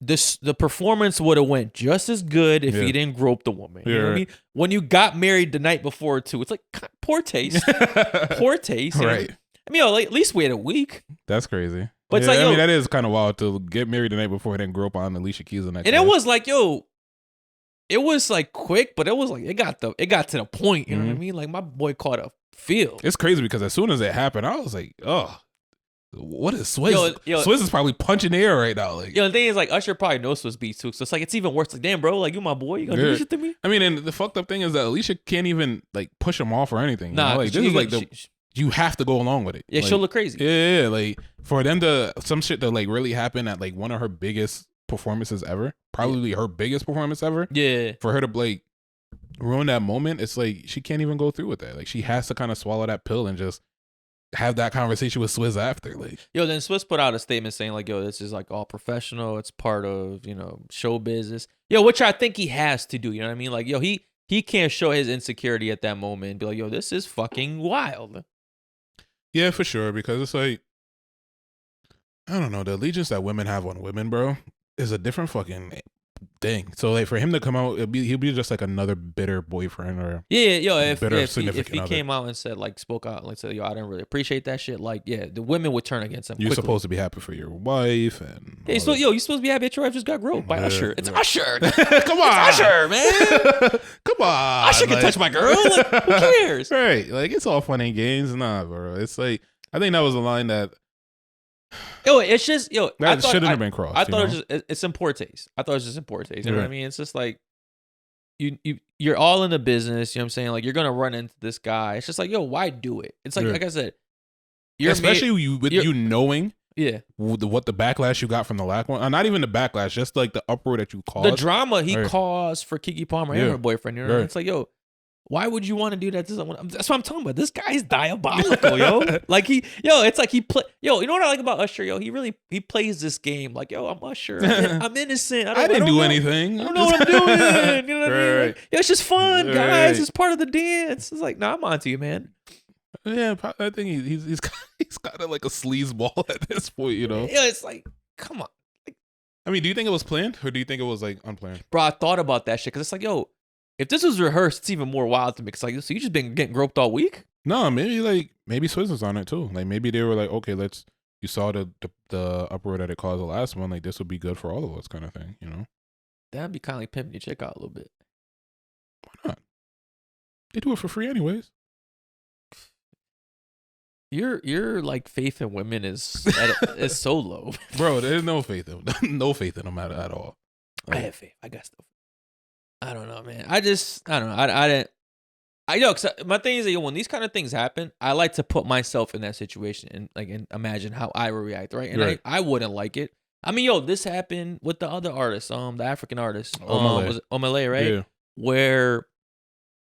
the performance would have went just as good if he didn't grope the woman. You know what I mean? When you got married the night before too, it's like poor taste. Poor taste. Right. I mean, at least wait a week. That's crazy. But it's like, I mean, that is kind of wild to get married the night before and then grope on Alicia Keys the next day. And it was like, it was like quick, but it was like, it got to the point. You know what I mean? Like, my boy caught a feel. It's crazy because as soon as it happened, I was like, oh, what is Swizz? Swizz is probably punching the air right now. Like, the thing is, like, Usher probably knows Swizz beats too. So it's like, it's even worse. Like, damn, bro, like, you my boy. You gonna do this shit to me? I mean, and the fucked up thing is that Alicia can't even like push him off or anything. Nah, like, this is like you have to go along with it. Yeah, like, she'll look crazy. Yeah, like for them to some shit to like really happen at like one of her biggest performances ever, probably her biggest performance ever. Yeah, for her to like ruin that moment, it's like she can't even go through with that. Like she has to kind of swallow that pill and just have that conversation with Swizz after. Like, then Swizz put out a statement saying like, this is like all professional. It's part of show business. Which I think he has to do. You know what I mean? Like, he can't show his insecurity at that moment and be like, this is fucking wild. Yeah, for sure. Because it's like, I don't know, the allegiance that women have on women, bro, is a different fucking thing. So like for him to come out, he'll be just like another bitter boyfriend or if he came out and said like spoke out and like said, I didn't really appreciate that shit. Like, the women would turn against him. You're quickly. supposed to be happy for your wife and you're supposed to be happy that your wife just got groped by Usher. It's Usher. Come on, it's Usher, man. Come on, Usher can touch my girl. Like, who cares? Right? Like, it's all fun and games, nah, bro. It's like, I think that was a line that. It's just that shouldn't have been crossed. I thought it's in poor taste. I thought it was just in poor taste. You know what I mean? It's just like you're all in the business. You know what I'm saying? Like, you're gonna run into this guy. It's just like, why do it? It's like like I said, especially you knowing what the backlash you got from the last one. Not even the backlash, just like the uproar that you caused. The drama he caused for Keke Palmer and her boyfriend. You know what I mean? It's like, why would you want to do that to someone? That's what I'm talking about. This guy's diabolical, Like it's like he play. You know what I like about Usher, he plays this game like, I'm Usher. I'm innocent. I didn't do anything. I don't know what I'm doing. You know what I mean? Like, it's just fun, guys. It's part of the dance. It's like, I'm onto you, man. Yeah, I think he's kind of like a sleazeball at this point, it's like, come on. Like, I mean, do you think it was planned or do you think it was like unplanned? Bro, I thought about that shit because it's like, if this was rehearsed, it's even more wild to me. It's like, so you just been getting groped all week? No, maybe Swizz was on it too. Like, maybe they were like, okay, you saw the uproar that it caused the last one. Like, this would be good for all of us, kind of thing, That'd be kind of like pimping your chick out a little bit. Why not? They do it for free anyways. Your like faith in women is so low, bro. There's no faith in them at all. Like, I have faith. I got stuff. I don't know, man. I don't know. I didn't. Cause my thing is that when these kind of things happen, I like to put myself in that situation and imagine how I would react, right? And I wouldn't like it. I mean, this happened with the other artist, the African artist, Omah Lay, right? Yeah. Where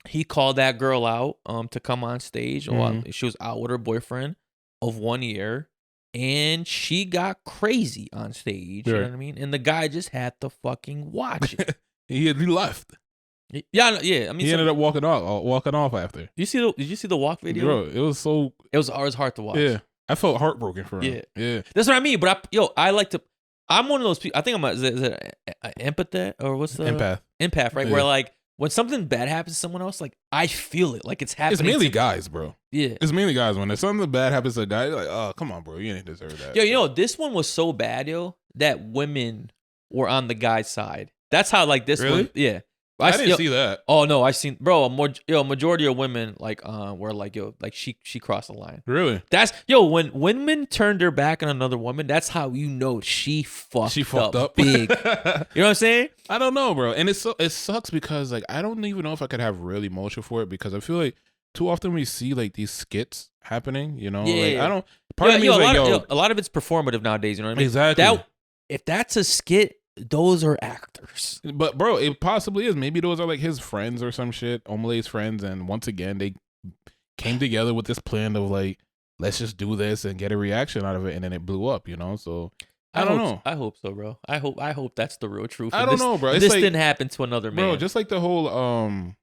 he called that girl out to come on stage. Mm-hmm. She was out with her boyfriend of 1 year, and she got crazy on stage. You know what I mean? And the guy just had to fucking watch it. He left. Yeah. I mean, he ended up walking off after. Did you see the walk video? Bro, it was hard to watch. Yeah, I felt heartbroken for him. Yeah. That's what I mean. But I like to. I'm one of those people. I think I'm is it an empath or what's the empath, right? Yeah. Where like when something bad happens to someone else, like I feel it, like it's happening. It's mainly guys, bro. Yeah, it's mainly guys. When there's something bad happens to a guy, you're like, oh, come on, bro, you didn't deserve that. This one was so bad, that women were on the guy's side. That's how like this one. Yeah. I didn't see that. Oh no, I seen, bro. A majority of women like were like, like she crossed the line. Really? That's when women turned their back on another woman. That's how she fucked up big. You know what I'm saying? I don't know, bro. And it sucks because like I don't even know if I could have real emotion for it because I feel like too often we see like these skits happening. Like I don't. Part of me is like, a lot of it's performative nowadays. You know what I mean? Exactly. If that's a skit. Those are actors. But bro, it possibly is. Maybe those are like his friends or some shit, Omah Lay's friends, and once again they came together with this plan of like, let's just do this and get a reaction out of it, and then it blew up, So I don't know. I hope so, bro. I hope that's the real truth. I don't know, bro. It's this didn't happen to another man, bro. Just like the whole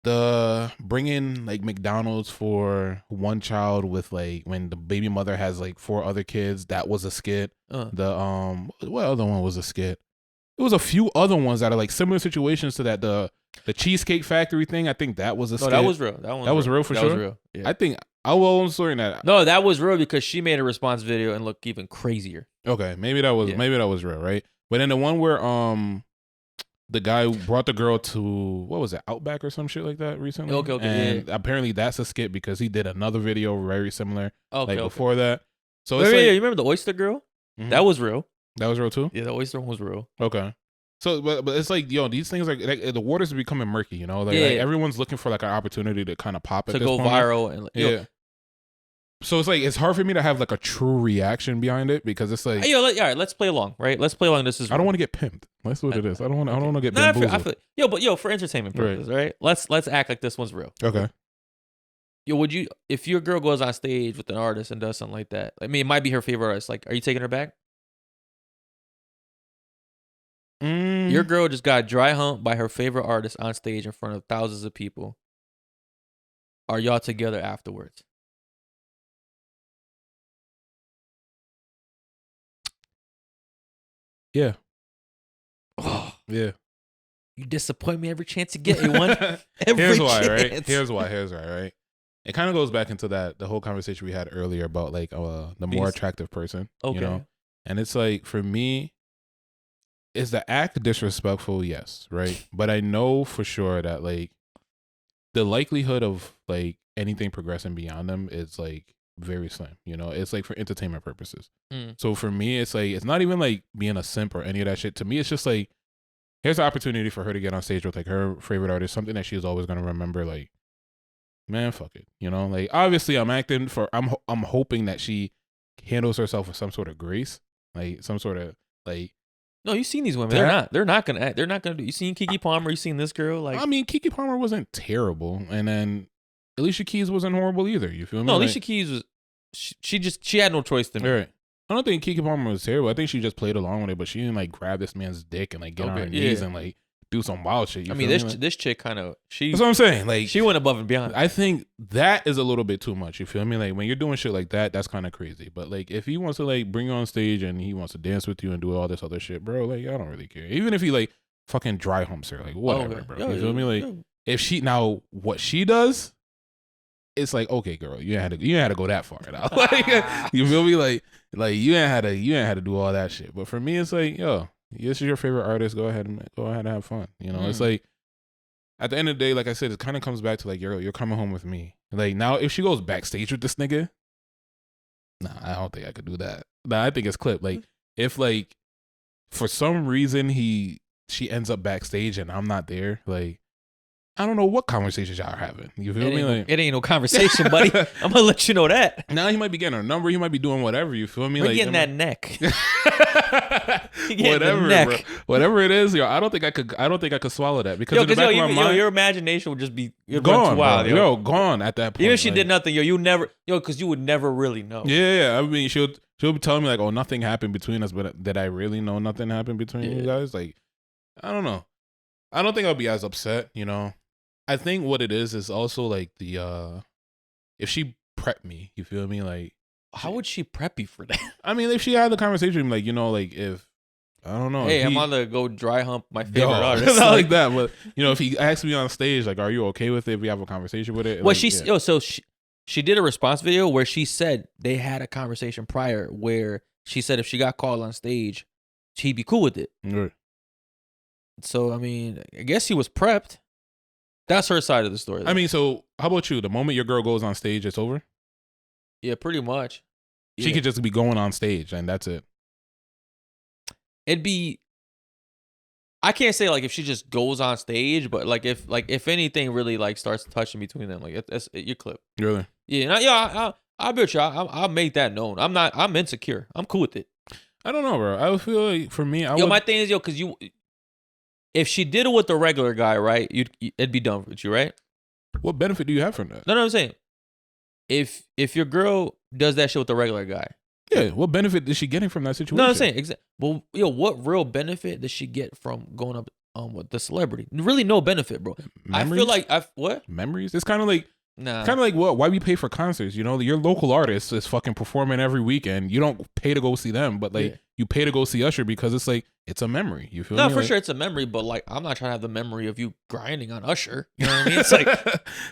the bringing like McDonald's for one child with like when the baby mother has like 4 other kids, that was a skit. The what other one was a skit? It was a few other ones that are like similar situations to that. The Cheesecake Factory thing, I think that was a skit. No, that was real. That was real for sure. That was real. Yeah. I think I'm sorry that. No, that was real because she made a response video and looked even crazier. Okay, maybe that was real, right? But then the one where the guy brought the girl to what was it, Outback or some shit like that recently. Okay, and apparently that's a skit because he did another video very similar before that. So you remember the oyster girl? Mm-hmm. That was real. That was real too? Yeah, the oyster one was real. Okay. So, but it's like, these things like the waters are becoming murky, like everyone's looking for like an opportunity to kind of pop at this point. To go viral. And yeah. So it's like, it's hard for me to have like a true reaction behind it because it's like, all right, let's play along, right? Let's play along. I don't want to get pimped. That's what it is. I don't want to get bamboozled. But for entertainment purposes, right? Let's act like this one's real. Okay. Would you, if your girl goes on stage with an artist and does something like that? I mean, it might be her favorite artist. Like, are you taking her back? Your girl just got dry humped by her favorite artist on stage in front of thousands of people. Are y'all together afterwards? Yeah. Oh, yeah. You disappoint me every chance you get, A1. Here's why, right? Here's why, right? It kind of goes back into the whole conversation we had earlier about like the more attractive person. Okay. And it's like, for me, is the act disrespectful? Yes, right? But I know for sure that like the likelihood of like anything progressing beyond them is like very slim. It's like for entertainment purposes. So for me, it's like, it's not even like being a simp or any of that shit. To me, it's just like, here's an opportunity for her to get on stage with like her favorite artist, something that she's always gonna remember. Like, man, fuck it. Like, obviously I'm hoping that she handles herself with some sort of grace, like some sort of like. No, you've seen these women. They're not gonna act. They're not gonna do. You seen Keke Palmer? You seen this girl? Like, I mean, Keke Palmer wasn't terrible, and then Alicia Keys wasn't horrible either. You feel me? No, Alicia Keys was. She had no choice to make. Right. I don't think Keke Palmer was terrible. I think she just played along with it, but she didn't like grab this man's dick and like get on her knees and like do some wild shit. I mean, this chick kind of That's what I'm saying. Like, she went above and beyond. I think that is a little bit too much. You feel me? Like, when you're doing shit like that, that's kind of crazy. But like, if he wants to like bring you on stage and he wants to dance with you and do all this other shit, bro, like, I don't really care. Even if he like fucking dry humps her, like whatever, bro. You feel me? Like, if she now what she does, it's like, okay, girl, you ain't had to go that far. Like, you feel me? Like you ain't had to do all that shit. But for me, it's like, yo, this is your favorite artist. Go ahead and have fun. It's like, at the end of the day, like I said, it kind of comes back to like, you're coming home with me. Like, now, if she goes backstage with this nigga, nah, I don't think I could do that. Nah, I think it's clip. Like, if like for some reason she ends up backstage and I'm not there, like, I don't know what conversations y'all are having. You feel me? Like, it ain't no conversation, buddy. I'm gonna let you know that. Now he might be getting a number. He might be doing whatever. You feel me? We're getting that neck. Whatever, neck. Bro. Whatever it is, yo. I don't think I could swallow that because in the back of my mind, your imagination would just be gone. Wild, yo, gone at that point. Even if she did nothing, because you would never really know. Yeah. I mean, she'll be telling me like, oh, nothing happened between us, but did I really know nothing happened between you guys? Like, I don't know. I don't think I'll be as upset. I think what it is also like the if she prepped me, you feel me? Like, how would she prep you for that? I mean, if she had the conversation, like, like if I don't know, hey, I'm on to go dry hump my favorite artist, not like that, but if he asks me on stage, like, are you okay with it? If we have a conversation with it, well, like, so she did a response video where she said they had a conversation prior where she said if she got called on stage, she'd be cool with it. Right. So I mean, I guess he was prepped. That's her side of the story, though. I mean, so how about you? The moment your girl goes on stage, it's over? Yeah, pretty much. She could just be going on stage and that's it. It'd be, I can't say like if she just goes on stage, but like if anything really like starts touching between them, like that's your clip. Really? Yeah, I bet you I'll make that known. I'm insecure. I'm cool with it. I don't know, bro. I would feel like for me, my thing is, because if she did it with the regular guy, right, it'd be done with you, right? What benefit do you have from that? No, I'm saying, if your girl does that shit with a regular guy. Yeah, what benefit is she getting from that situation? No, I'm saying well, what real benefit does she get from going up with the celebrity? Really, no benefit, bro. Memories? I feel like what memories? It's kind of like nah. Kind of like what? Why we pay for concerts? You know, your local artist is fucking performing every weekend. You don't pay to go see them, but like you pay to go see Usher because it's like it's a memory. You feel me? No, for sure it's a memory, but like I'm not trying to have the memory of you grinding on Usher. You know what I mean? It's like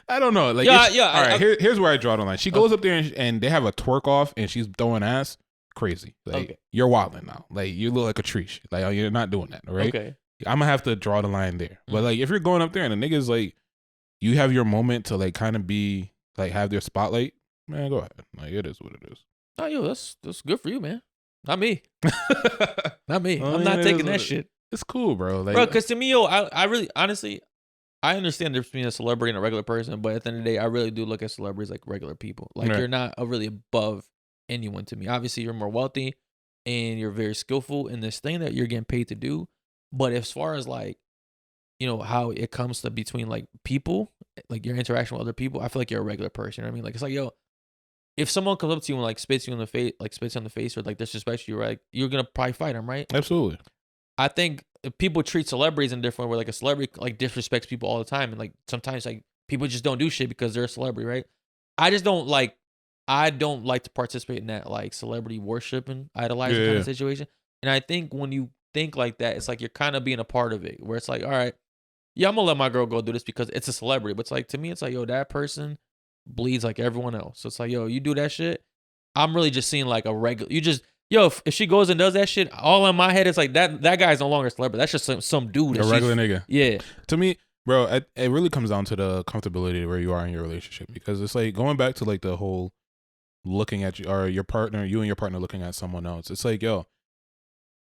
I don't know. Like yeah. All right, here's where I draw the line. She goes up there and they have a twerk off and she's throwing ass. Crazy. Like you're wilding now. Like you look like a tree. Like you're not doing that. Right? Okay. I'm gonna have to draw the line there. But like if you're going up there and the nigga's like, you have your moment to like kind of be. Like have their spotlight, man. Go ahead. Like it is what it is. Oh, yo, that's good for you, man. Not me. Not me. I'm not taking that shit. It's cool, bro. Like, bro, because to me, yo, I really, honestly, I understand the difference between a celebrity and a regular person, but at the end of the day, I really do look at celebrities like regular people. Like you're not really above anyone to me. Obviously, you're more wealthy and you're very skillful in this thing that you're getting paid to do. But as far as like, you know, how it comes to between like people, like your interaction with other people, I feel like you're a regular person. You know what I mean? Like it's like, yo, if someone comes up to you and like spits you in the face, like spits on the face or like disrespects you, right? You're gonna probably fight them, right? Absolutely. I think if people treat celebrities in different where like a celebrity like disrespects people all the time, and like sometimes like people just don't do shit because they're a celebrity, right? I don't like to participate in that like celebrity worshiping, idolizing kind of situation. And I think when you think like that, it's like you're kind of being a part of it, where it's like, all right. Yeah, I'm gonna let my girl go do this because it's a celebrity. But it's like to me, it's like, yo, that person bleeds like everyone else. So it's like, yo, you do that shit. I'm really just seeing like a regular. You just, yo, if she goes and does that shit, all in my head, it's like that guy's no longer a celebrity. That's just some dude. A regular nigga. Yeah. To me, bro, it really comes down to the comfortability where you are in your relationship, because it's like going back to like the whole looking at you or your partner, you and your partner looking at someone else. It's like, yo,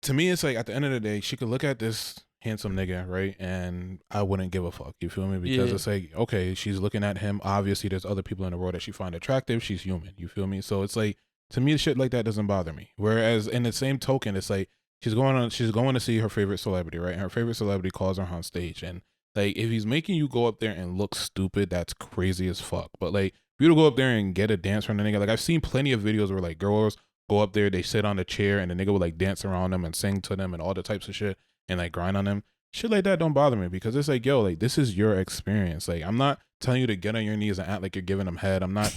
to me, it's like at the end of the day, she could look at this handsome nigga, right? And I wouldn't give a fuck. You feel me? Because it's like, okay, she's looking at him. Obviously, there's other people in the world that she find attractive. She's human. You feel me? So it's like, to me, shit like that doesn't bother me. Whereas in the same token, it's like she's going to see her favorite celebrity, right? And her favorite celebrity calls her on stage, and like if he's making you go up there and look stupid, that's crazy as fuck. But like for you to go up there and get a dance from the nigga, like I've seen plenty of videos where like girls go up there, they sit on the chair, and the nigga will like dance around them and sing to them and all the types of shit. And like grind on them. Shit like that don't bother me, because it's like, yo, like this is your experience. Like I'm not telling you to get on your knees and act like you're giving them head. I'm not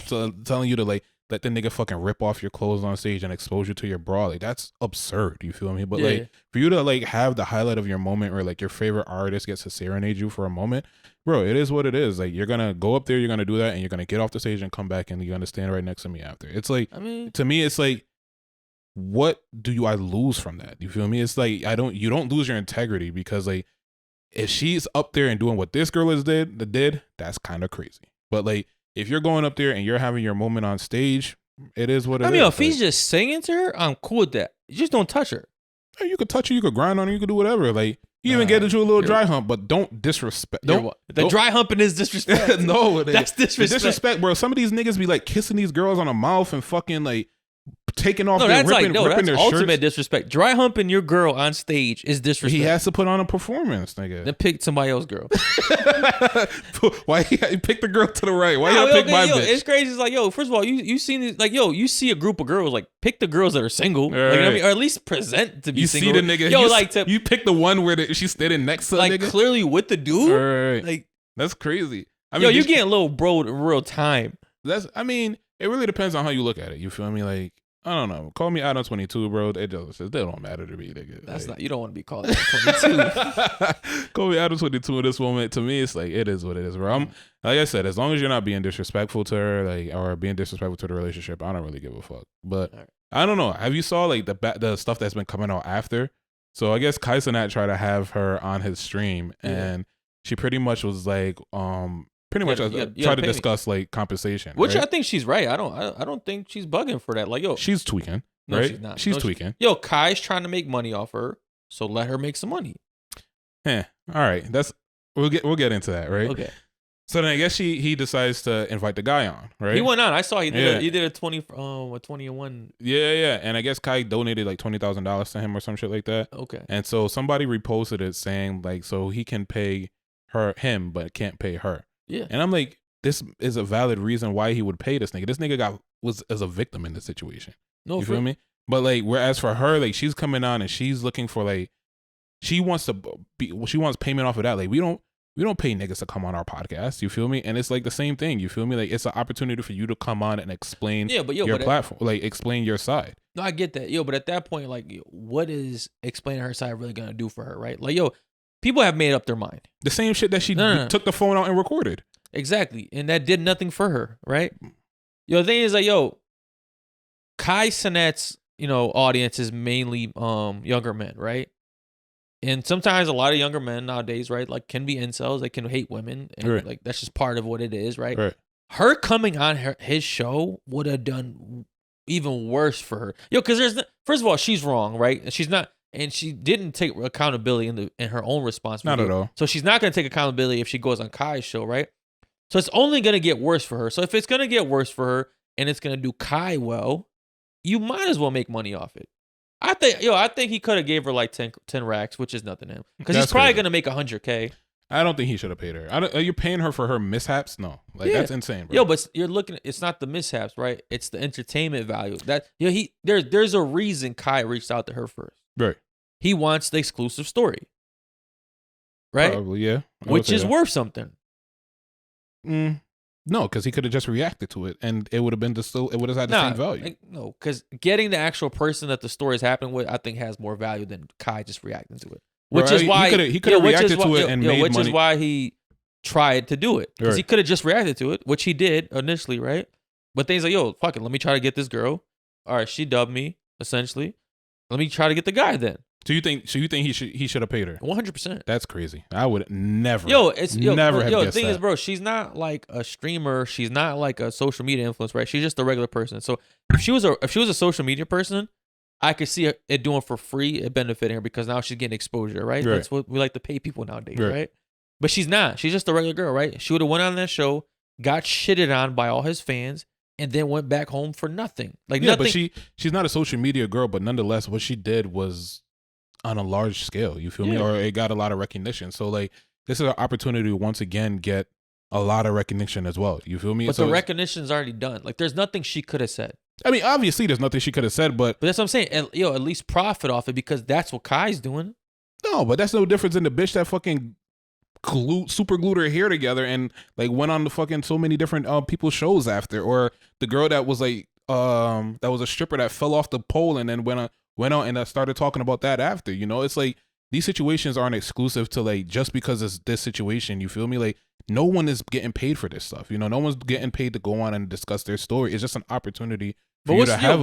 telling you to like let the nigga fucking rip off your clothes on stage and expose you to your bra. Like that's absurd. You feel me? But like for you to like have the highlight of your moment where like your favorite artist gets to serenade you for a moment, bro, it is what it is. Like you're gonna go up there, you're gonna do that, and you're gonna get off the stage and come back and you're gonna stand right next to me after. It's like, I mean, to me, it's like, what do I lose from that? You feel me? It's like you don't lose your integrity, because like if she's up there and doing what this girl did, that's kind of crazy. But like if you're going up there and you're having your moment on stage, it is what it is. I mean, if he's just singing to her, I'm cool with that. You just don't touch her. You could touch her, you could grind on her, you could do whatever. Like you even get into a little dry hump, but don't disrespect. The dry humping is disrespect. No, that's disrespect. Disrespect, bro. Some of these niggas be like kissing these girls on the mouth and fucking like taking off their ripping that's their ultimate shirts. Disrespect. Dry humping your girl on stage is disrespect. He has to put on a performance, nigga. Then pick somebody else's girl. Why he pick the girl to the right? Why you pick my bitch? It's crazy. It's like, yo, first of all, you seen this, like, yo, you see a group of girls, like pick the girls that are single, like, you know what I mean? Or at least present to be single. You see the nigga, yo, you pick the one where she's standing next to like the nigga, clearly with the dude. Right. Like that's crazy. I mean, yo, you getting a little bro in real time. I mean, it really depends on how you look at it. You feel me? Like, I don't know. Call me Adam 22, bro. It don't matter to me, nigga. That's like, not. You don't want to be called Adam 22. Call me Adam 22 in this moment. To me, it's like it is what it is, bro. Like I said, as long as you're not being disrespectful to her, like, or being disrespectful to the relationship, I don't really give a fuck. But I don't know. Have you saw like the stuff that's been coming out after? So I guess Kai Cenat tried to have her on his stream, and she pretty much was like, try to discuss like compensation, which right? I think she's right. I don't think she's bugging for that. Like, yo, she's tweaking, no, right? She's not. She's tweaking. Yo, Kai's trying to make money off her, so let her make some money. All right, we'll get into that, right? Okay. So then I guess he decides to invite the guy on, right? He went on. I saw he did a 20 and 1. Yeah. And I guess Kai donated like $20,000 to him or some shit like that. Okay. And so somebody reposted it saying like, so he can pay him but can't pay her. Yeah. And I'm like, this is a valid reason why he would pay this nigga. This nigga was as a victim in this situation. No, you feel me? But like, whereas for her, like she's coming on and she's looking for like, she wants payment off of that. Like we don't pay niggas to come on our podcast. You feel me? And it's like the same thing. You feel me? Like it's an opportunity for you to come on and explain your platform, like explain your side. No, I get that. But at that point, like, what is explaining her side really gonna do for her, right? Like, people have made up their mind. The same shit that she took the phone out and recorded. Exactly. And that did nothing for her, right? The thing is like, Kai Cenat's, audience is mainly younger men, right? And sometimes a lot of younger men nowadays, right, like can be incels, they can hate women, and like that's just part of what it is, right? Her coming on his show would have done even worse for her. Because first of all, she's wrong, right? She's not, and she didn't take accountability in her own response. Not at all. So she's not going to take accountability if she goes on Kai's show, right? So it's only going to get worse for her. So if it's going to get worse for her and it's going to do Kai well, you might as well make money off it. I think he could have gave her like 10 racks, which is nothing to him. Because he's probably going to make $100K. I don't think he should have paid her. Are you paying her for her mishaps? No. That's insane, bro. But you're looking, it's not the mishaps, right? It's the entertainment value. That there's a reason Kai reached out to her first. Right. He wants the exclusive story. Right? Probably, yeah. Which is worth something. No, because he could have just reacted to it, and it would have been it would have had the same value. No, because getting the actual person that the story is happening with, I think, has more value than Kai just reacting to it. Which is why he could have reacted to it and made money. Which is why he tried to do it, because he could have just reacted to it, which he did initially, right? But then he's like, fuck it, let me try to get this girl. All right, she dubbed me essentially. Let me try to get the guy then. So you think he should have paid her? 100%. That's crazy. I would never. Never have guessed the thing that. is, bro, she's not like a streamer. She's not like a social media influencer, right? She's just a regular person. So if she was a social media person, I could see it doing for free, it benefiting her because now she's getting exposure, right? That's what we like to pay people nowadays, right? But she's not. She's just a regular girl, right? She would have went on that show, got shitted on by all his fans, and then went back home for nothing. Nothing. But she's not a social media girl, but nonetheless, what she did was on a large scale, you feel me? Or it got a lot of recognition. So like this is an opportunity to once again get a lot of recognition as well. You feel me? But the recognition's already done. Like there's nothing she could have said. I mean, obviously there's nothing she could have said, but that's what I'm saying. And at least profit off it because that's what Kai's doing. No, but that's no difference in the bitch that fucking super glued her hair together and like went on the fucking so many different people's shows after, or the girl that was like that was a stripper that fell off the pole and then went out and started talking about that after. It's like these situations aren't exclusive to like just because it's this situation. You feel me? Like no one is getting paid for this stuff. No one's getting paid to go on and discuss their story. It's just an opportunity for you to have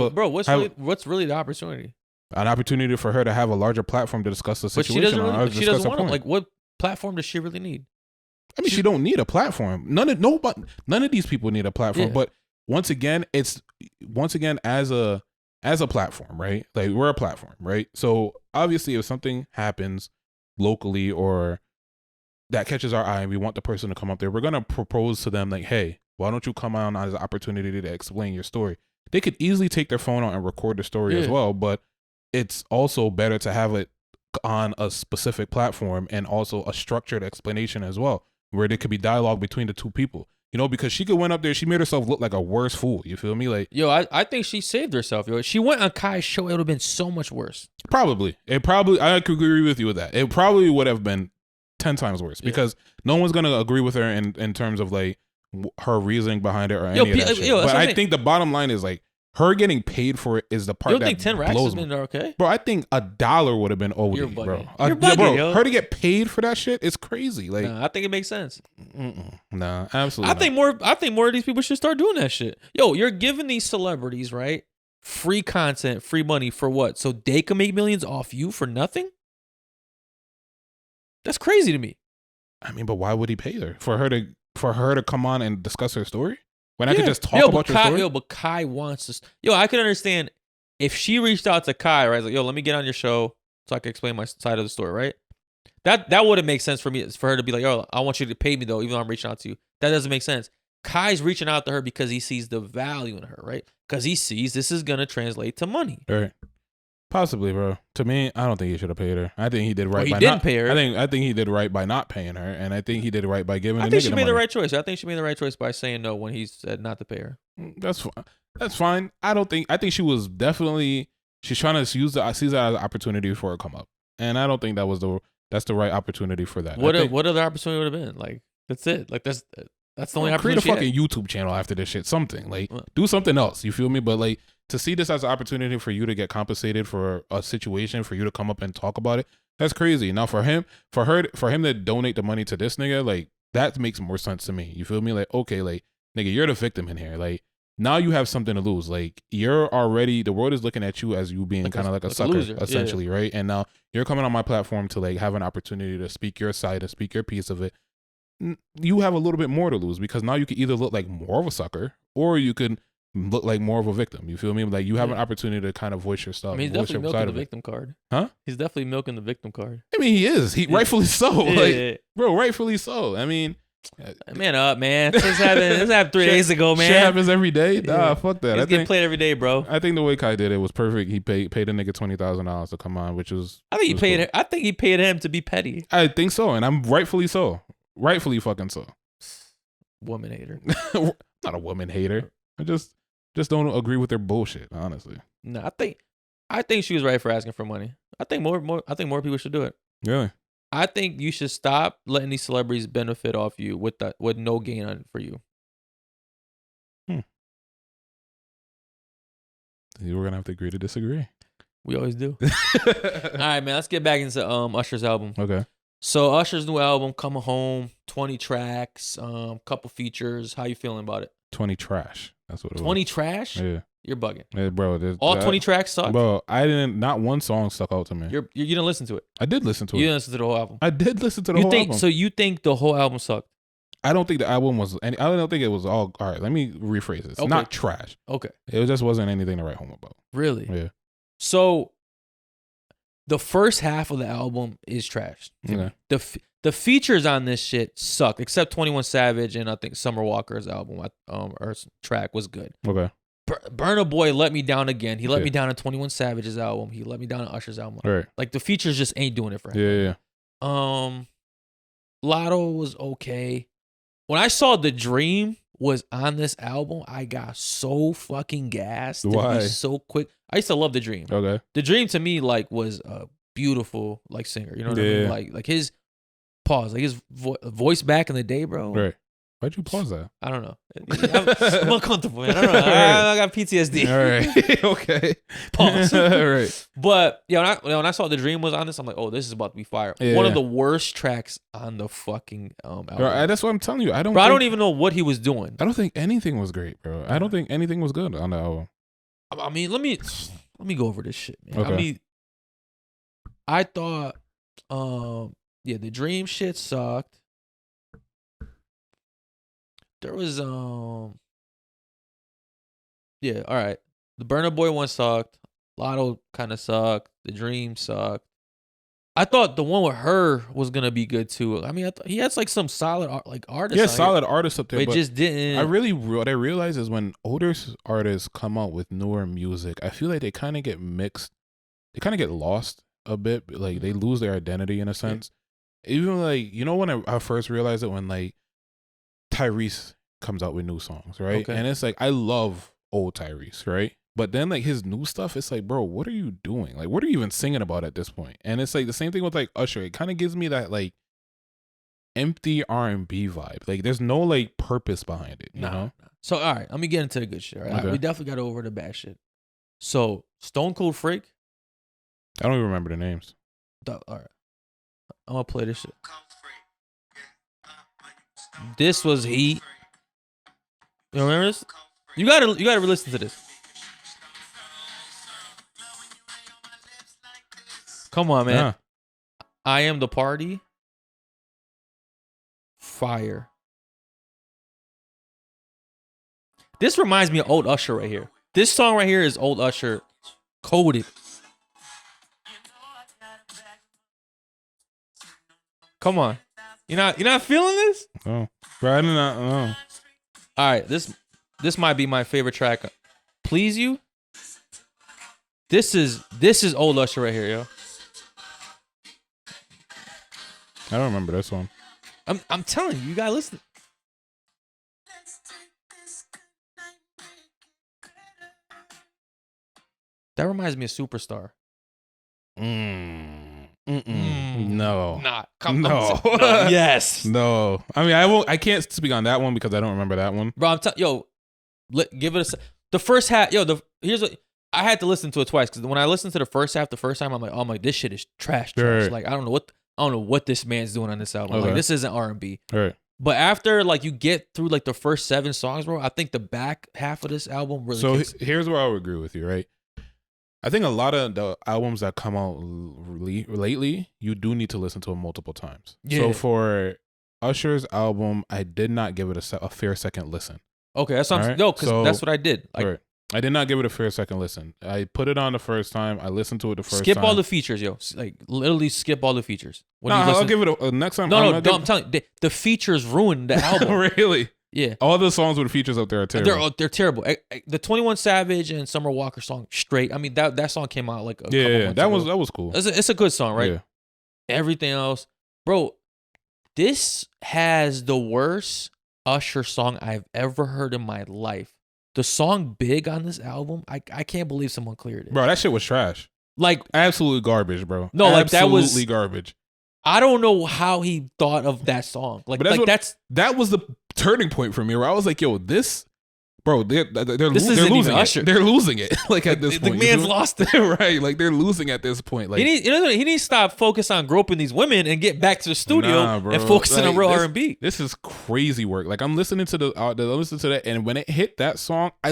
what's really the opportunity? An opportunity for her to have a larger platform to discuss the situation. But she doesn't want to. Like what platform does she really need? I mean, she don't need a platform. None of these people need a platform. Yeah. But once again, as a platform, right? Like we're a platform, right? So obviously if something happens locally or that catches our eye and we want the person to come up there, we're going to propose to them like, hey, why don't you come on as an opportunity to explain your story? They could easily take their phone out and record the story as well, but it's also better to have it on a specific platform and also a structured explanation as well, where there could be dialogue between the two people. Because she could went up there, she made herself look like a worse fool. You feel me? Like, I think she saved herself. She went on Kai's show, it would have been so much worse. I could agree with you with that. It probably would have been 10 times worse because no one's gonna agree with her in terms of like her reasoning behind it or any of that shit. But I think the bottom line is like her getting paid for it is the part that blows me. You don't think 10 racks has been okay? Bro, I think $1 would have been OD, bro. You're bugging, yo. Her to get paid for that shit is crazy. Like, I think it makes sense. Nah, absolutely. I think more of these people should start doing that shit. You're giving these celebrities, right, free content, free money for what? So they can make millions off you for nothing? That's crazy to me. I mean, but why would he pay her for her to come on and discuss her story? When I could just talk about your story? But Kai wants this. I could understand if she reached out to Kai, right? Like, let me get on your show so I can explain my side of the story, right? That wouldn't make sense for me, for her to be like, I want you to pay me though, even though I'm reaching out to you. That doesn't make sense. Kai's reaching out to her because he sees the value in her, right? Because he sees this is going to translate to money. Right. Possibly, bro. To me, I don't think he should have paid her. I think he did right. Well, he by didn't not, pay her. I think he did right by not paying her, and I think he did right by giving. I think she made the right choice. I think she made the right choice by saying no when he said not to pay her. That's fine. That's fine. I think she was definitely she's trying to seize that as an opportunity for it come up, and I don't think that's the right opportunity for that. What other opportunity would have been? Like that's it. Like that's the only opportunity. Create a fucking YouTube channel after this shit. Something like do something else. You feel me? But like to see this as an opportunity for you to get compensated for a situation, for you to come up and talk about it, that's crazy. Now for him to donate the money to this nigga, like that makes more sense to me. You feel me? Like okay, like nigga, you're the victim in here. Like now you have something to lose. Like you're already the world is looking at you as you being kind of like a sucker, essentially, right? And now you're coming on my platform to like have an opportunity to speak your side and speak your piece of it. You have a little bit more to lose because now you can either look like more of a sucker or you can look like more of a victim. You feel me? Like you have an opportunity to kind of voice your stuff. I mean, he's definitely milking the victim card. Huh? He's definitely milking the victim card. I mean, he is. He rightfully so. Like, bro, rightfully so. I mean, man up, man. This happened 3 days ago, man. Shit happens every day. Nah, fuck that. It's getting played every day, bro. I think the way Kai did it was perfect. He paid a nigga $20,000 to come on, which was. I think he paid him to be petty. I think so, and I'm rightfully so. Rightfully fucking so. Woman hater. Not a woman hater. I just don't agree with their bullshit, honestly. No, I think she was right for asking for money. I think more people should do it. Really? I think you should stop letting these celebrities benefit off you with no gain on for you. We're gonna have to agree to disagree. We always do. All right, man. Let's get back into Usher's album. Okay. So Usher's new album, Coming Home, 20 tracks, couple features. How you feeling about it? 20 trash. That's what it 20 was. trash? Yeah. You're bugging. Yeah, bro. All 20 tracks suck? Bro, not one song stuck out to me. You didn't listen to it? I did listen to it. You didn't listen to the whole album? I did listen to the whole album. So you think the whole album sucked? I don't think the album was I don't think it was all right. Let me rephrase this. Okay. Not trash. Okay. It just wasn't anything to write home about. Really? Yeah. So the first half of the album is trash. Okay. The features on this shit sucked, except 21 Savage and I think Summer Walker's album or track was good. Okay. Burna Boy let me down again. He let me down on 21 Savage's album. He let me down on Usher's album. Right. Like the features just ain't doing it for him. Yeah. Lotto was okay. When I saw The Dream was on this album, I got so fucking gassed. Why? So quick. I used to love The Dream. Okay. The Dream to me like was a beautiful like singer. You know what I mean? Like his pause, like his voice back in the day, bro. Right. Why'd you pause that? I don't know. I'm uncomfortable, man. I don't know. I got PTSD. All right. Okay. Pause. All right. But yeah, when I saw The Dream was on this, I'm like, oh, this is about to be fire. Yeah, One of the worst tracks on the fucking album. Bro, that's what I'm telling you. I don't even know what he was doing. I don't think anything was great, bro. I don't think anything was good on the album. I mean, let me go over this shit, man. Okay. I mean, I thought, The Dream shit sucked. There was all right. The Burna Boy one sucked. Lotto kind of sucked. The Dream sucked. I thought the one with her was gonna be good too. I mean, I thought he has like some solid artists. Yeah, solid artists up there. But it just didn't. What I realize is when older artists come out with newer music, I feel like they kind of get mixed. They kind of get lost a bit. Like they lose their identity in a sense. Yeah. Even like when I first realized it when like Tyrese comes out with new songs, right? Okay. And it's like I love old Tyrese, right? But then like his new stuff, it's like, bro, what are you doing? Like, what are you even singing about at this point? And it's like the same thing with like Usher. It kind of gives me that like empty R&B vibe. Like there's no like purpose behind it, you know? So all right, let me get into the good shit. Right? Okay. We definitely got over the bad shit. So Stone Cold Freak. I don't even remember the names. All right, I'm gonna play this shit. This was heat. You remember this? You gotta listen to this. Come on, man. Yeah. I Am the Party. Fire. This reminds me of old Usher right here. This song right here is old Usher coded. Come on. You're not feeling this? Oh. Bro, I do not know. All right, this might be my favorite track. Please You. This is old Usher right here, yo. I don't remember this one. I'm telling you, you gotta listen. That reminds me of Superstar. No. Nah. No. Yes. No. I mean, I can't speak on that one because I don't remember that one. Bro, I'm telling give it the first half. Here's what I had to listen to it twice because when I listened to the first half the first time, I'm like, this shit is trash. Right. Like I don't know what this man's doing on this album. Okay. Like this isn't R&B. Right. But after like you get through like the first 7 songs, bro, I think the back half of this album really. So here's where I would agree with you, right? I think a lot of the albums that come out lately, you do need to listen to them multiple times. Yeah. So for Usher's album, I did not give it a fair second listen. Okay, that's what because that's what I did. Like, right. I did not give it a fair second listen. I put it on the first time. I listened to it the first time. Skip all the features, yo. Like literally skip all the features. I'll give it a next time. No, I'm telling you, the features ruined the album. Really? Yeah. All the songs with features up there are terrible. They're terrible. The 21 Savage and Summer Walker song, straight. I mean, that song came out like a couple months ago. That was cool. It's a good song, right? Yeah. Everything else, bro. This has the worst Usher song I've ever heard in my life. The song "Big" on this album, I can't believe someone cleared it. Bro, that shit was trash. Like absolute garbage, bro. No, like that was absolutely garbage. I don't know how he thought of that song. Like, that was the turning point for me where I was like, yo, this, bro, they're losing Usher. They're losing it. Like at this point, the man's lost it. Right? Like they're losing at this point. Like he needs to stop focus on groping these women and get back to the studio and focusing on real R&B. This is crazy work. Like I'm listening to that, and when it hit that song, I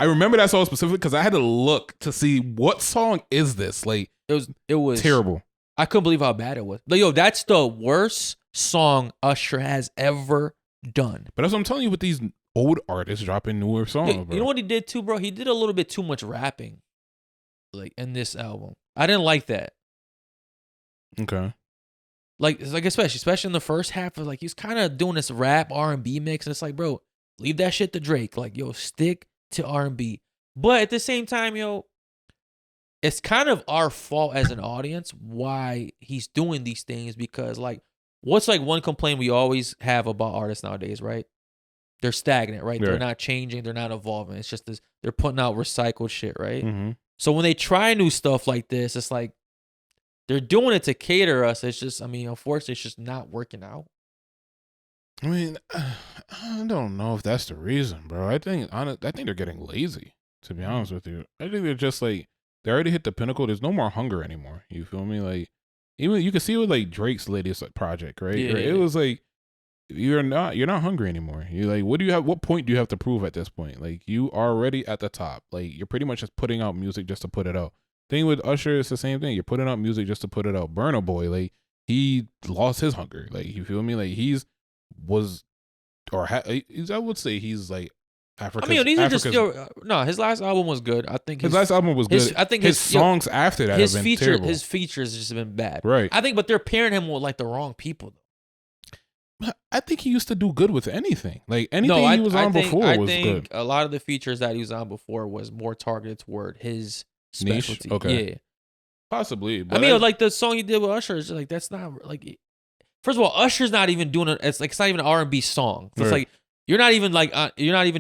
remember that song specifically because I had to look to see what song is this. Like it was terrible. I couldn't believe how bad it was. Like, yo, that's the worst song Usher has ever done. But that's what I'm telling you with these old artists dropping newer songs, bro. You know what he did too, bro? He did a little bit too much rapping, like in this album. I didn't like that. Okay. Like especially in the first half of like he's kind of doing this rap R&B mix, and it's like, bro, leave that shit to Drake. Like, yo, stick to R&B. But at the same time, yo, it's kind of our fault as an audience why he's doing these things because like what's like one complaint we always have about artists nowadays, right? They're stagnant, right? They're not changing, they're not evolving. It's just this, they're putting out recycled shit, right? Mm-hmm. So when they try new stuff like this, it's like they're doing it to cater us. It's just, I mean, unfortunately, it's just not working out. I mean, I don't know if that's the reason, bro. I think they're getting lazy, to be honest with you. I think they're just like, they already hit the pinnacle. There's no more hunger anymore. You feel me? Like, even you can see it with like Drake's latest project, right? Yeah. It was like, you're not hungry anymore. You're like, what point do you have to prove at this point? Like, you are already at the top. Like, you're pretty much just putting out music just to put it out. Thing with Usher, it's the same thing. You're putting out music just to put it out. Burna Boy, like, he lost his hunger. Like, you feel me? Like, I would say he's like Africa's. I mean, these are just his last album was good. I think his last album was good. I think his songs after that have been terrible. His features just been bad. Right. I think, but they're pairing him with like the wrong people. I think he used to do good with anything. Like anything he was on before was good. I think a lot of the features that he was on before was more targeted toward his specialty. Niche? Okay. Yeah. Possibly. But I mean, like the song he did with Usher is like that's not like. First of all, Usher's not even doing it. It's not even an R&B song. So it's like you're not even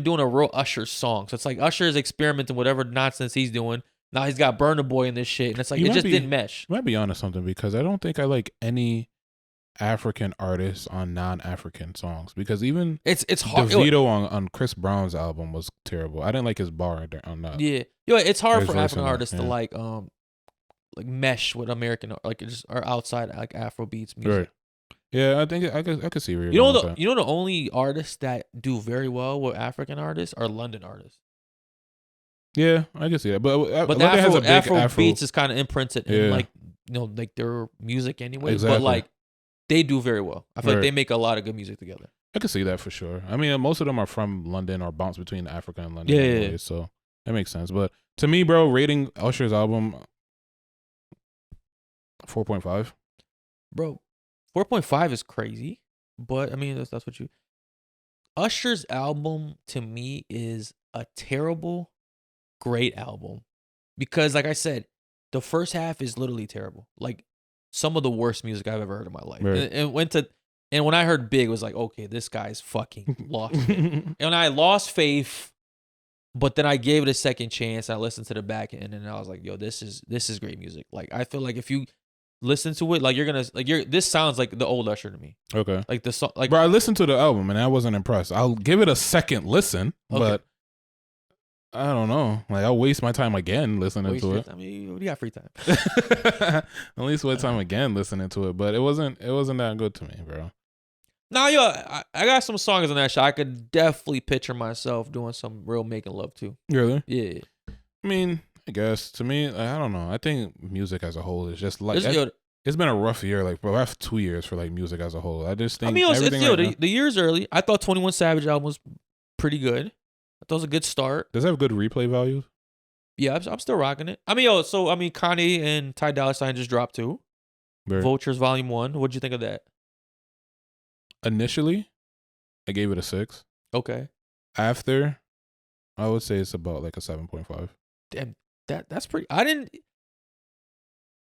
doing a real Usher song. So it's like Usher is experimenting whatever nonsense he's doing. Now he's got Burna Boy in this shit, and it's like it just didn't mesh. You might be onto something because I don't think I like any African artists on non-African songs because even it's hard. Davido on Chris Brown's album was terrible. I didn't like his bar on that. Yeah, it's hard for African artists to like mesh with American just or outside like Afrobeats music. Right. Yeah, I think I could see where you're going with that. You know the only artists that do very well with African artists are London artists. Yeah, I can see that. But the Afrobeats is kind of imprinted in like their music anyway. Exactly. But like they do very well. I feel like they make a lot of good music together. I can see that for sure. I mean, most of them are from London or bounce between Africa and London. Yeah. So that makes sense. But to me, bro, rating Usher's album 4.5. Bro, 4.5 is crazy. But I mean, that's what you. Usher's album to me is a terrible, great album. because like I said, the first half is literally terrible. Like some of the worst music I've ever heard in my life. Right. And when I heard Big, it was like, okay, this guy's fucking lost it. And I lost faith, but then I gave it a second chance. I listened to the back end, and I was like, yo, this is great music. Like I feel like if you listen to it, like this sounds like the old Usher to me. Okay. Like the song, like, bro, I listened to the album and I wasn't impressed. I'll give it a second listen, but I don't know. Like I'll waste my time again listening to it. I mean, you got free time. At least waste time again listening to it, but it wasn't that good to me, bro. Nah, yo, I got some songs on that shit. I could definitely picture myself doing some real making love too. Really? Yeah. I mean, I guess to me, I don't know. I think music as a whole is just like it's been a rough year, like for the last 2 years for like music as a whole. I just think. I mean, the year's early. I thought 21 Savage album was pretty good. I thought it was a good start. Does it have good replay values? Yeah, I'm still rocking it. I mean, Kanye and Ty Dolla $ign just dropped too. Right. Vultures Volume 1. What'd you think of that? Initially, I gave it a 6. Okay. After, I would say it's about like a 7.5. Damn, that's pretty. I didn't.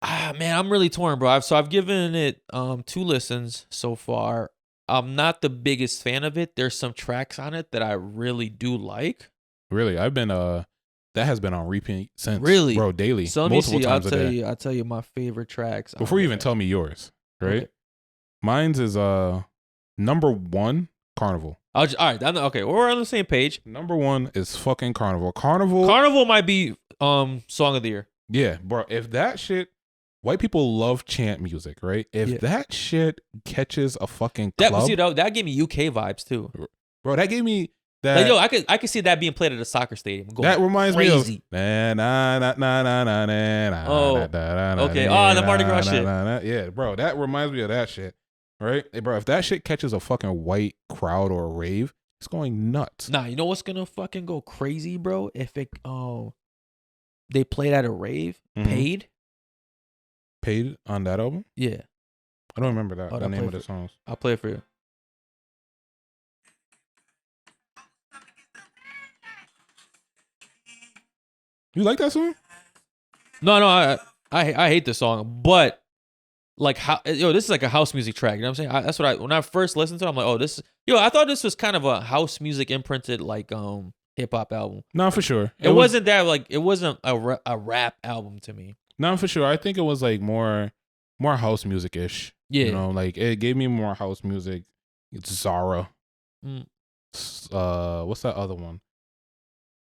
Man, I'm really torn, bro. I've given it 2 listens so far. I'm not the biggest fan of it. There's some tracks on it that I really do like. Really, I've been that has been on repeat since. Really, bro, daily. So multiple times a day. I'll tell you my favorite tracks. Before you even tell me yours, right? Okay. Mine's is number 1, Carnival. All right, okay, we're on the same page. Number 1 is fucking Carnival. Carnival might be song of the year. Yeah, bro. If that shit, white people love chant music, right? If that shit catches a fucking club, that gave me UK vibes too, bro. That gave me that. Like, yo, I could see that being played at a soccer stadium. That reminds crazy. me of okay. Oh, the Mardi Gras shit. Yeah, bro. That reminds me of that shit, right? Hey, bro, if that shit catches a fucking white crowd or a rave, it's going nuts. Nah, you know what's gonna fucking go crazy, bro? If it they played at a rave, Paid on that album? Yeah. I don't remember that. The name of the songs. I'll play it for you. You like that song? No, I hate this song, but like this is like a house music track. You know what I'm saying? That's what when I first listened to it, I'm like, oh, this is, I thought this was kind of a house music imprinted like hip hop album. No, for sure. It wasn't that like it wasn't a rap album to me. No, for sure. I think it was like more house music ish. Yeah, you know, like it gave me more house music. It's Zara. What's that other one?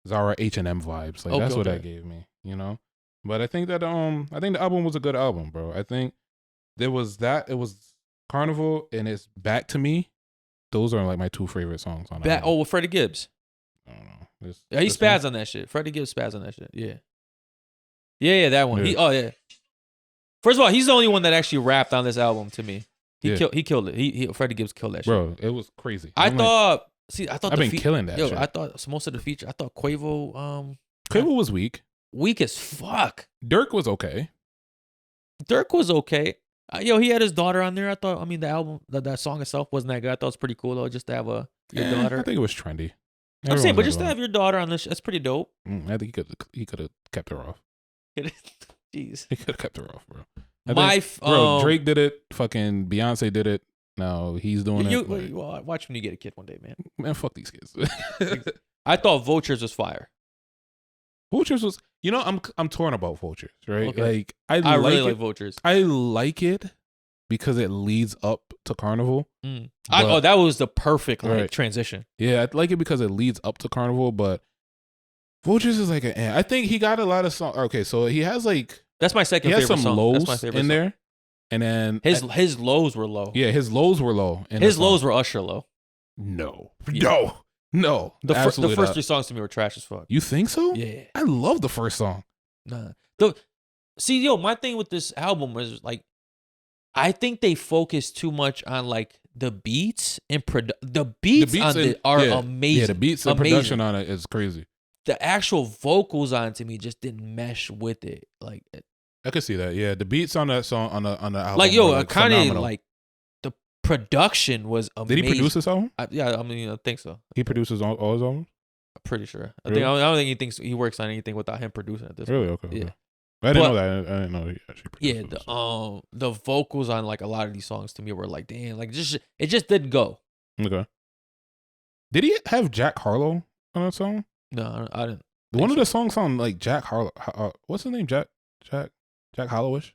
Zara H&M vibes. Like that's what that gave me. You know, but I think that I think the album was a good album, bro. I think there was that. It was Carnival and it's Back to Me. Those are like my 2 favorite songs on that. Oh, with Freddie Gibbs. I don't know. He spazzed on that shit. Freddie Gibbs spazzed on that shit. Yeah. Yeah, that one. Yeah. First of all, he's the only one that actually rapped on this album to me. He killed it. Freddie Gibbs killed that shit. Bro, it was crazy. I thought I've been killing that shit. I thought most of the feature. I thought Quavo was weak. Weak as fuck. Dirk was okay. He had his daughter on there. The album, that song itself wasn't that good. I thought it was pretty cool though, just to have your daughter. I think it was trendy. I'm saying, but just to have your daughter on this, that's pretty dope. I think he could have kept her off. Jeez, he could have kept her off, bro. Drake did it. Fucking Beyonce did it. Now he's doing it. Well, watch when you get a kid one day, man. Man, fuck these kids. I thought Vultures was fire. Vultures was, I'm torn about Vultures, right? Okay. Like I really like Vultures. I like it because it leads up to Carnival. That was the perfect transition. Yeah, I like it because it leads up to Carnival, but Vultures is like I think he got a lot of songs. Okay, so he has like that's my second favorite song. He has some lows in there, and then his lows were low. Yeah, his lows were low. His lows were Usher low. No. The first 3 songs to me were trash as fuck. You think so? Yeah, I love the first song. Nah. My thing with this album was like, I think they focus too much on like the beats and the beats on it are amazing. Yeah, the beats and production on it is crazy. The actual vocals on to me just didn't mesh with it. Like I could see that. Yeah, the beats on that song on the album. Like Kanye, like the production was amazing. Did he produce this album? I think so. He produces all his albums. I'm pretty sure. Really? I don't think he thinks he works on anything without him producing at this Really? point. Okay. Yeah. I didn't know that. I didn't know he actually produced Yeah, it. the vocals on like a lot of these songs to me were like, damn, like it just didn't go. Okay. Did he have Jack Harlow on that song? No, I didn't. One of the songs sound like Jack Harlow. What's his name? Jack Harlowish?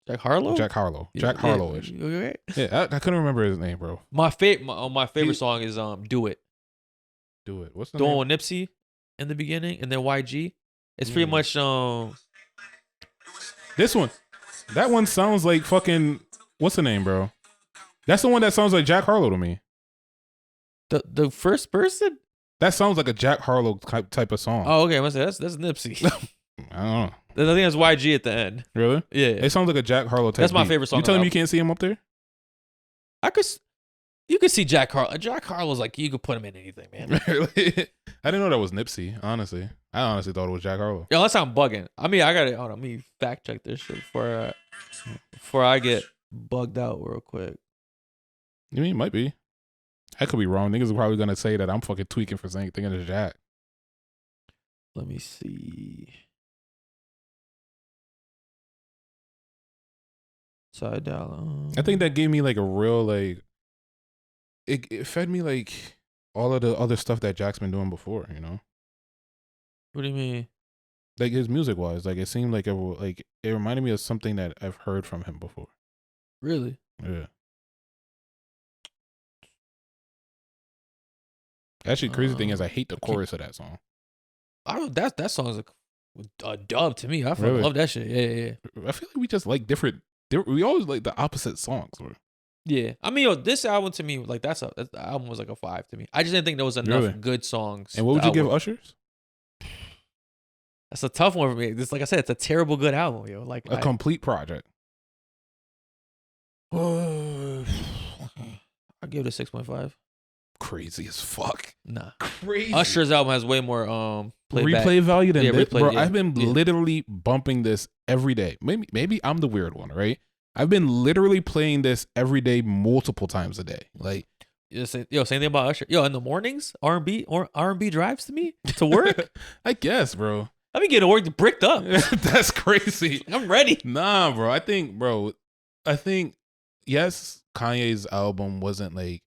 Jack Harlow? Jack Harlow. Yeah, Jack Harlowish. You okay? Yeah, I couldn't remember his name, bro. My favorite song is Do It. Do it. What's the The name? one with Nipsey in the beginning, and then YG. It's pretty much This one. That one sounds like fucking. What's the name, bro? That's the one that sounds like Jack Harlow to me. the first person. That sounds like a Jack Harlow type of song. Oh, okay. I must say that's Nipsey. I don't know. I think that's YG at the end. Really? Yeah. It sounds like a Jack Harlow type. That's my beat. favorite song. You telling me you can't see him up there? You could see Jack Harlow. Jack Harlow's like, you could put him in anything, man. Really? I didn't know that was Nipsey. Honestly, I honestly thought it was Jack Harlow. Yo, that's how I'm bugging. I mean, I gotta hold on. Let me fact check this shit before I get bugged out real quick. You mean it might be? I could be wrong. Niggas are probably gonna say that I'm fucking tweaking for thinking it's Jack. Let me see. Side down. I think that gave me like a real like. It fed me like all of the other stuff that Jack's been doing before. You know. What do you mean? Like his music wise, like it seemed like it reminded me of something that I've heard from him before. Really? Yeah. Actually, crazy thing is I hate the chorus of that song. I don't. That song's a dub to me. I fucking Really? love that shit. Yeah. I feel like we just like different. We always like the opposite songs. Bro. Yeah. I mean, yo, this album to me, like the album was like a 5 to me. I just didn't think there was enough Really? good songs. And what would you give Usher's? That's a tough one for me. This, like I said, it's a terrible good album, yo. Like A complete project. I'll give it a 6.5. Crazy as fuck. Nah. Crazy. Usher's album has way more replay value than this. replay, Bro, yeah. I've been literally bumping this every day. Maybe I'm the weird one, right? I've been literally playing this every day multiple times a day. Like, same thing about Usher. Yo, in the mornings, R&B drives to me to work. I guess, bro. I be getting work bricked up. That's crazy. I'm ready. Nah, bro. I think yes, Kanye's album wasn't like,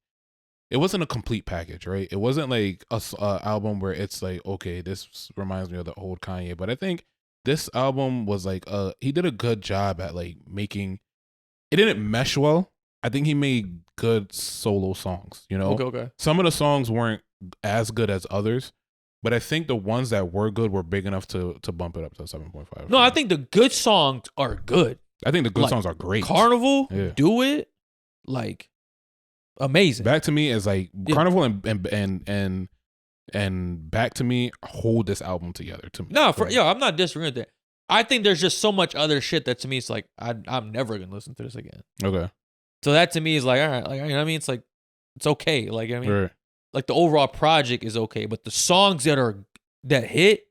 it wasn't a complete package, right? It wasn't like a album where it's like, okay, this reminds me of the old Kanye. But I think this album was like, he did a good job at like making, it didn't mesh well. I think he made good solo songs, you know? Okay. Some of the songs weren't as good as others, but I think the ones that were good were big enough to bump it up to 7.5. No, I think the good songs are good. I think the good songs are great. Carnival, Yeah. Do It, like amazing. Back to Me is like Carnival and Back to Me hold this album together to me. No, I'm not disagreeing with that. I think there's just so much other shit that to me it's like I'm never gonna listen to this again. Okay. So that to me is like, all right, like, you know what I mean? It's like, it's okay. Like, I mean, Right. like the overall project is okay, but the songs that hit.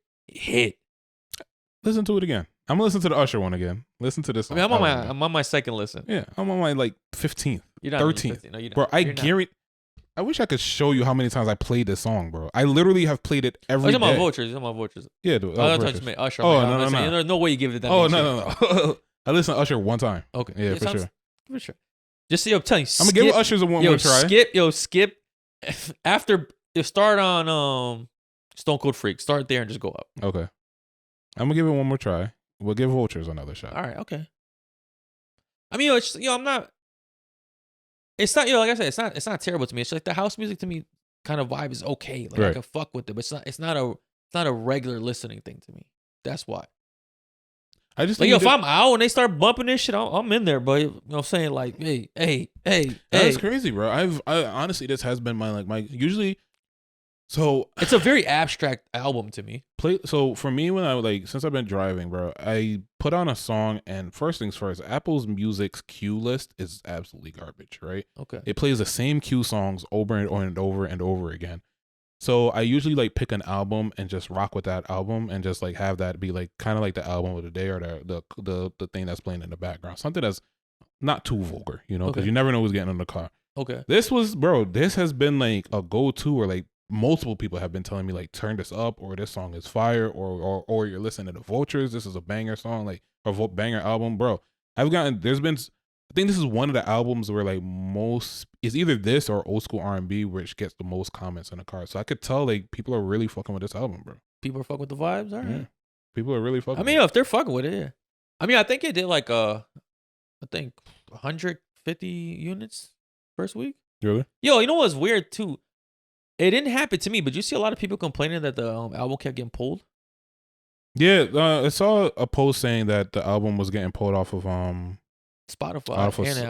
Listen to it again. I'm gonna listen to the Usher one again. Listen to this. I mean, I'm on my second listen. Yeah, I'm on my like 15th. You're not 13th. No, you're not. Bro, I guarantee. I wish I could show you how many times I played this song, bro. I literally have played it every day. You're talking about Vultures. Yeah, dude. I'm talking about Usher. Oh, like, no. There's no way you give it that. Oh, no. I listened to Usher one time. Okay. Yeah, for sure. Just see, I'm telling you. I'm gonna give Usher's a one more try. Skip. After you start on Stone Cold Freak, start there and just go up. Okay. I'm gonna give it one more try. We'll give Vultures another shot. All right. Okay. I mean, I'm not. It's not, like I said, it's not terrible to me. It's like the house music to me kind of vibe is okay. Like I can fuck with it, but it's not a regular listening thing to me. That's why. I just like, if I'm out and they start bumping this shit, I'm in there, but you know what I'm saying? Like, hey. That's crazy, bro. I honestly, this has been my usually. So it's a very abstract album to me. So for me, when I since I've been driving, bro, I put on a song, and first things first, Apple's Music's queue list is absolutely garbage, right? Okay. It plays the same queue songs over and over and over again. So I usually pick an album and just rock with that album and just have that be kind of like the album of the day or the thing that's playing in the background. Something that's not too vulgar, because you never know who's getting in the car. Okay. This has been a go-to or multiple people have been telling me like turn this up, or this song is fire, or you're listening to Vultures, this is a banger song, like a banger album, bro. There's been, I think this is one of the albums where like most is either this or old school R&B, which gets the most comments in the car. So I could tell like people are really fucking with this album, bro. People are fucking with the vibes. All right. Yeah. People are really fucking. I mean, if they're fucking with it, yeah. I mean, I think it did like I think 150 units first week. Really? Yo, you know what's weird too? It didn't happen to me, but you see a lot of people complaining that the album kept getting pulled. Yeah, I saw a post saying that the album was getting pulled off of Spotify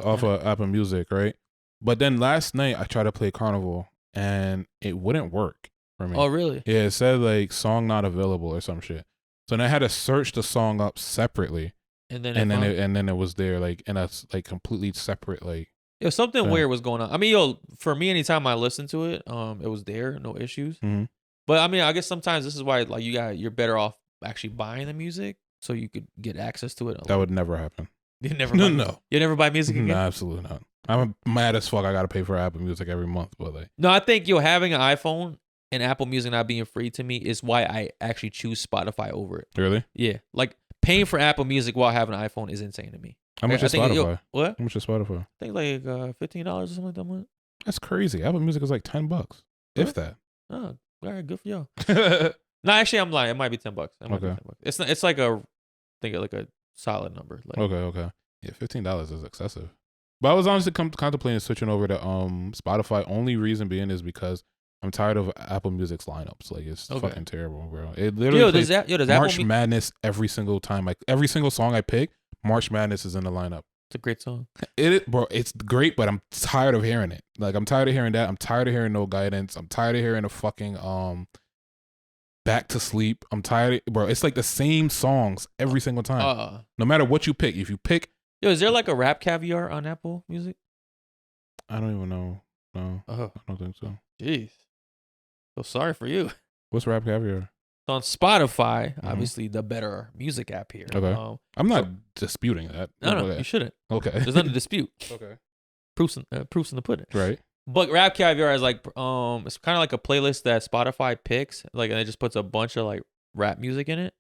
off of Apple Music, right? But then last night I tried to play Carnival and it wouldn't work for me. Oh, really? Yeah, it said like song not available or some shit. So then I had to search the song up separately, and then it was there like in a like completely separate like. Yo, something weird was going on. I mean, yo, for me, anytime I listened to it, it was there, no issues. Mm-hmm. But I mean, I guess sometimes this is why like you're better off actually buying the music so you could get access to it. That would never happen. You never No. You never buy music again? No, absolutely not. I'm mad as fuck. I gotta pay for Apple Music every month, but like. No, I think having an iPhone and Apple Music not being free to me is why I actually choose Spotify over it. Really? Yeah, like paying for Apple Music while having an iPhone is insane to me. How much is Spotify? What? How much is Spotify? I think like $15 or something like that month. That's crazy. Apple Music is like $10, if that. Oh, all right, good for y'all. No, actually, I'm lying. It might be $10. It might be $10. It's not. It's like I think like a solid number. Like, okay. Yeah, $15 is excessive. But I was honestly contemplating switching over to Spotify. Only reason being is because I'm tired of Apple Music's lineups. Like it's fucking terrible, bro. It literally does March Madness every single time. Like every single song I pick, March Madness is in the lineup. It's a great song. Bro, it's great, but I'm tired of hearing it. Like I'm tired of hearing that. I'm tired of hearing No Guidance. I'm tired of hearing the fucking Back to Sleep. I'm tired bro. It's like the same songs every single time. No matter what you pick. If you pick is there like a Rap Caviar on Apple Music? I don't even know. No. I don't think so. Jeez. So sorry for you. What's Rap Caviar? On Spotify, obviously the better music app here. Okay. I'm not disputing that. No, you shouldn't. Okay. There's nothing to dispute. Okay. Proofs in the pudding. Right. But Rap Caviar is like it's kind of like a playlist that Spotify picks, like, and it just puts a bunch of like rap music in it.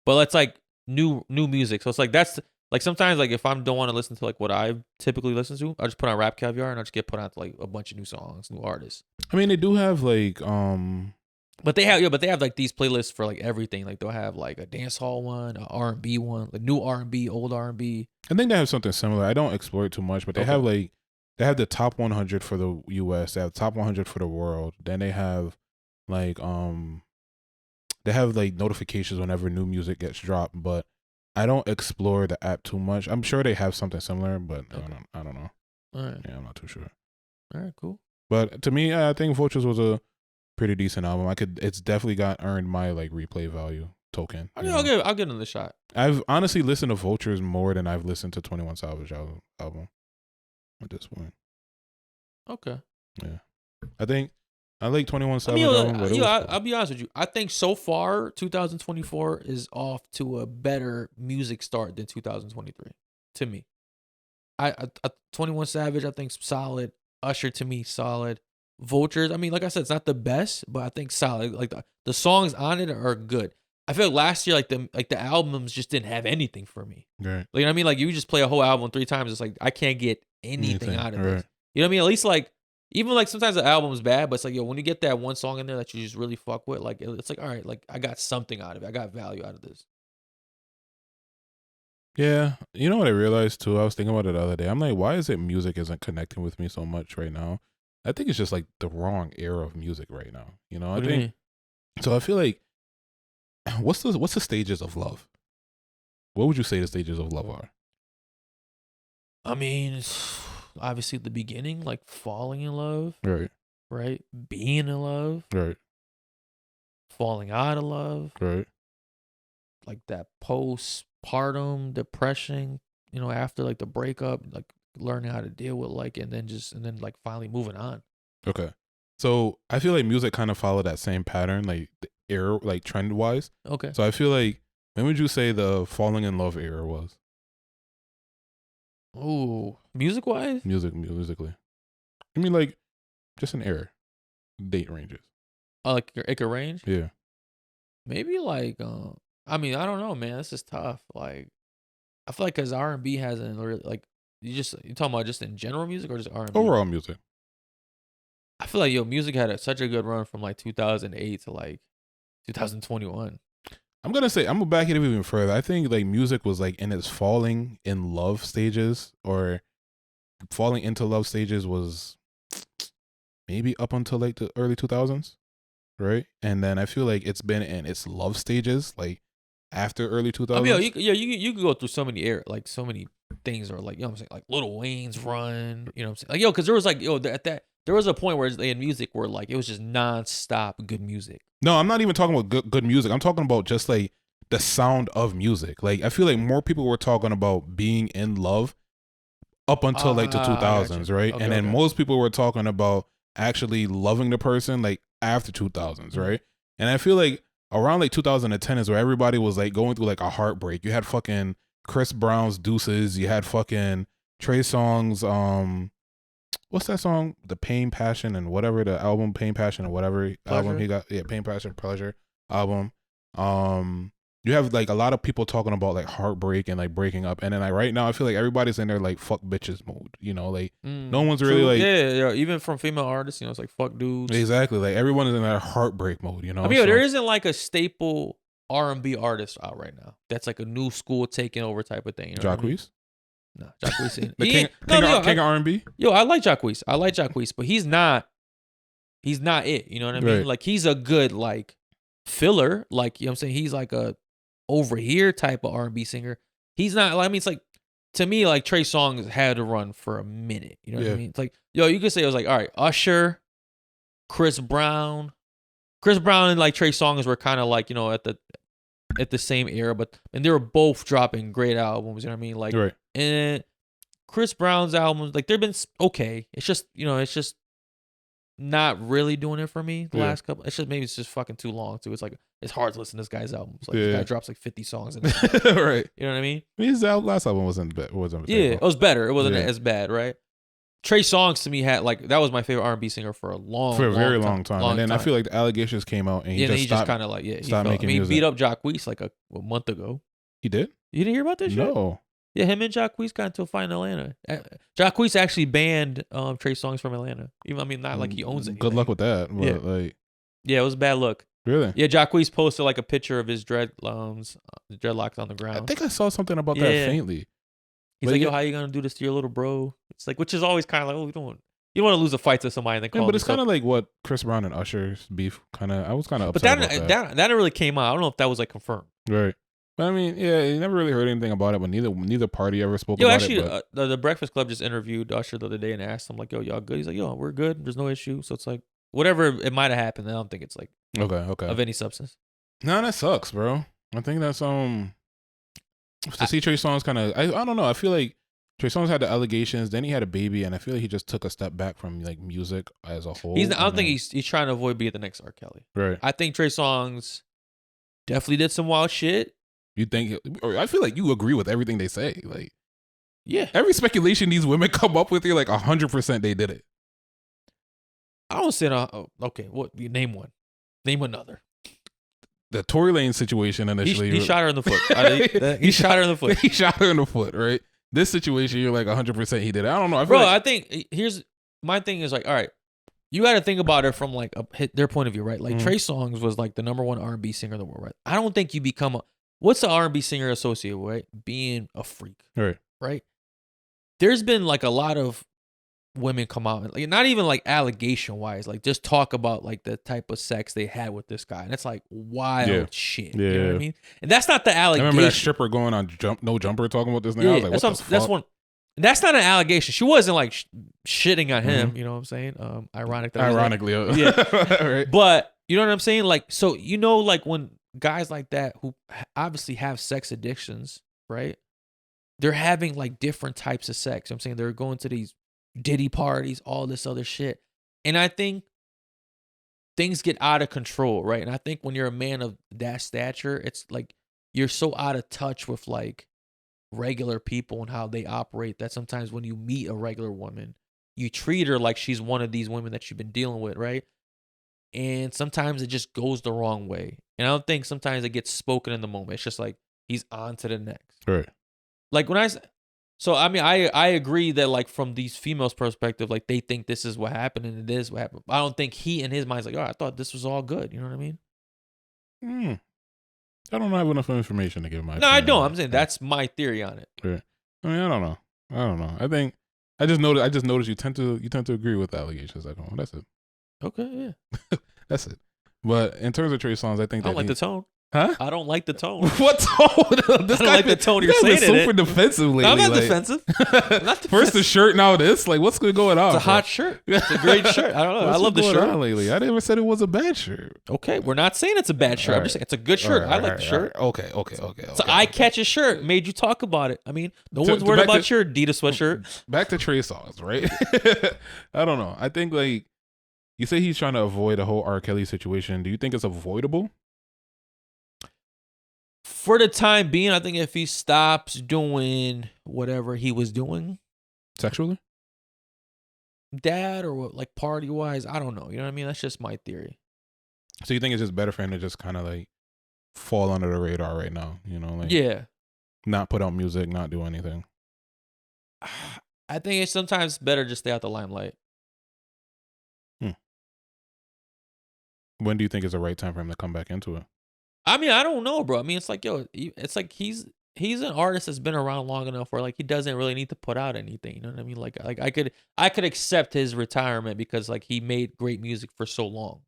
But it's like new music. So it's like that's like sometimes like if I don't want to listen to like what I typically listen to, I just put on Rap Caviar and I just get put on to like a bunch of new songs, new artists. I mean, they do have like But they have like these playlists for like everything. Like they'll have like a dance hall one, a R&B one, like new R&B, old R&B. I think they have something similar. I don't explore it too much, but they have like they have the top 100 for the US. They have top 100 for the world. Then they have like notifications whenever new music gets dropped. But I don't explore the app too much. I'm sure they have something similar, but I don't know. All right. Yeah, I'm not too sure. All right, cool. But to me, I think Vultures was a pretty decent album. It's definitely earned my like replay value token. I'll give it another shot. I've honestly listened to Vultures more than I've listened to 21 Savage album at this point. Okay. Yeah. I think I like 21 Savage album. But I'll be honest with you. I think so far 2024 is off to a better music start than 2023 to me. I 21 Savage I think solid. Usher to me solid. Vultures, I mean, like I said, it's not the best, but I think solid. Like the songs on it are good. I feel like last year, like the albums just didn't have anything for me. Right. Like, you know what I mean? Like you just play a whole album 3 times, it's like I can't get anything out of this. You know what I mean? At least like even like sometimes the album's bad, but it's like when you get that one song in there that you just really fuck with, like it's like all right, like I got something out of it. I got value out of this. Yeah, you know what I realized too? I was thinking about it the other day. I'm like, why is it music isn't connecting with me so much right now? I think it's just like the wrong era of music right now. You know, so. I feel like what's the stages of love? What would you say the stages of love are? I mean, it's obviously the beginning, like falling in love, right? Being in love, falling out of love, like that postpartum depression. You know, after like the breakup, like learning how to deal with like and then like finally moving on. Okay. So I feel like music kind of followed that same pattern, like the era, like trend wise. Okay. So I feel like when would you say the falling in love era was? Oh, music wise? Musically. I mean like just an era. Date ranges. like it could range. Yeah. Maybe like I mean, I don't know, man. This is tough. Like I feel like because R&B hasn't really like you talking about just in general music or just R&B? Overall music. I feel like music had such a good run from like 2008 to like 2021. I'm gonna back it up even further. I think like music was like in its falling in love stages or falling into love stages was maybe up until like the early 2000s, right? And then I feel like it's been in its love stages like after early 2000s. I mean, you could go through so many like so many things, or like you know what I'm saying, like Lil Wayne's run, you know what I'm saying, like because there was like at that there was a point where in music where like it was just nonstop good music. No, I'm not even talking about good music. I'm talking about just like the sound of music. Like I feel like more people were talking about being in love up until like the 2000s, right? Okay, and then most people were talking about actually loving the person like after 2000s, right? And I feel like around like 2010 is where everybody was like going through like a heartbreak. You had fucking Chris Brown's Deuces. You had fucking Trey Songz, what's that song? The Pain, Passion, and whatever, the album Pain, Passion, and whatever album he got. Yeah, Pain, Passion, Pleasure album. You have like a lot of people talking about like heartbreak and like breaking up, and then like right now I feel like everybody's in their like fuck bitches mode. You know, like no one's really like yeah, even from female artists, you know, it's like fuck dudes. Exactly, like everyone is in their heartbreak mode. You know, I mean, there isn't like a staple R&B artist out right now that's like a new school taking over type of thing. You know Jacquees? No, Jacquees. The king of R&B. Yo, I like Jacquees, but he's not it. You know what I mean? Right. Like he's a good like filler. Like you know what I'm saying, he's like a over here type of R&B singer. He's not. I mean, it's like to me, like Trey Songz had to run for a minute. You know what I mean? It's like you could say it was like all right, Usher, Chris Brown and like Trey Songz were kind of like at the same era, and they were both dropping great albums. You know what I mean? Like right. And Chris Brown's albums, like they've been okay. It's just not really doing it for me the last couple. It's just maybe it's just fucking too long too. It's like it's hard to listen to this guy's albums. Like this guy drops like 50 songs in it. Right. You know what I mean? His last album wasn't bad. It was better. It wasn't as bad, right? Trey Songz to me had like that was my favorite R&B singer for a very long time. And then I feel like the allegations came out and he just kind of like stopped making music. He beat up Jacquees like a month ago. He did? You didn't hear about this shit? No. Yeah, him and Jacquees got into a fight in Atlanta. Jacquees actually banned Trey Songz from Atlanta. Even I mean, not like he owns it. Good luck with that. But yeah, it was a bad look. Really? Yeah, Jacquees posted like a picture of his dreadlocks on the ground. I think I saw something about that faintly. He's like, yo, how you gonna do this to your little bro? It's like, which is always kind of like, oh, you don't want to lose a fight to somebody and then call. But it's kind of like what Chris Brown and Usher's beef. I was kind of upset about that never really came out. I don't know if that was like confirmed. Right. But I mean, yeah, you never really heard anything about it, but neither party ever spoke about actually, it. The Breakfast Club just interviewed Usher the other day and asked him like, yo, y'all good? He's like, yo, we're good. There's no issue. So it's like, whatever it might have happened, I don't think it's like okay of any substance. No, that sucks, bro. I think that's to see Trey Songz kind of I don't know. I feel like Trey Songz had the allegations, then he had a baby, and I feel like he just took a step back from like music as a whole. I don't think he's trying to avoid being the next R. Kelly. Right. I think Trey Songz definitely did some wild shit. You think? I feel like you agree with everything they say. Like, yeah, every speculation these women come up with, you're like 100% they did it. I don't say okay. What? Name one. Name another. The Tory Lanez situation initially. He shot her in the foot. He shot her in the foot. He shot her in the foot. Right. This situation, you're like 100% he did it. I don't know. I think here's my thing is like, all right, you got to think about it from like their point of view, right? Like Trey Songz was like the number one R&B singer in the world, right? I don't think you become what's the R&B singer associated with, right? Being a freak, right? There's been like a lot of women come out and like not even like allegation wise, like just talk about like the type of sex they had with this guy, and it's like wild shit. Yeah. You know what I mean? And that's not the allegation. I remember that stripper going on No Jumper talking about this nigga. I was like, that's one. That's not an allegation. She wasn't like shitting on him. You know what I'm saying? Ironically, right. But you know what I'm saying? Like, so like when guys like that who obviously have sex addictions, right? They're having like different types of sex. You know what I'm saying they're going to these Diddy parties, all this other shit. And I think things get out of control, right? And I think when you're a man of that stature, it's like you're so out of touch with like regular people and how they operate that sometimes when you meet a regular woman, you treat her like she's one of these women that you've been dealing with, right? and sometimes it just goes the wrong way. And I don't think sometimes it gets spoken in the moment. It's just like he's on to the next. Right. Like so I mean I agree that like from these females' perspective, like they think this is what happened and it is what happened. I don't think he in his mind's like, oh, I thought this was all good. You know what I mean? I don't have enough information to give my. No, I don't. I'm saying that's my theory on it. Right. I mean, I don't know. I think I just noticed you tend to agree with the allegations. Like, oh, that's it. Okay, yeah. That's it. But in terms of Trey Songz, I think I don't like the tone. Huh? I don't like the tone. What tone? This I don't like the tone you're saying. Super defensive lately. No, I'm not defensive. I'm not defensive. First the shirt, now this. Like, what's going on? It's a hot shirt. It's a great shirt. I don't know. I love the shirt. Lately, I never said it was a bad shirt. Okay, we're not saying it's a bad shirt. I'm just saying it's a good shirt. I like the shirt. Okay. It's an eye-catching shirt. Made you talk about it. I mean, no one's worried about your Adidas sweatshirt. Back to Trey Songz, right? I don't know. I think like you say he's trying to avoid the whole R. Kelly situation. Do you think it's avoidable? For the time being, I think if he stops doing whatever he was doing, sexually, dad or what, like party wise, I don't know. You know what I mean? That's just my theory. So you think it's just better for him to just kind of like fall under the radar right now? You know, like not put out music, not do anything. I think it's sometimes better just stay out the limelight. When do you think is the right time for him to come back into it? I mean, I don't know, bro. I mean, it's like, it's like he's an artist that's been around long enough where like he doesn't really need to put out anything. You know what I mean? Like I could accept his retirement because like he made great music for so long.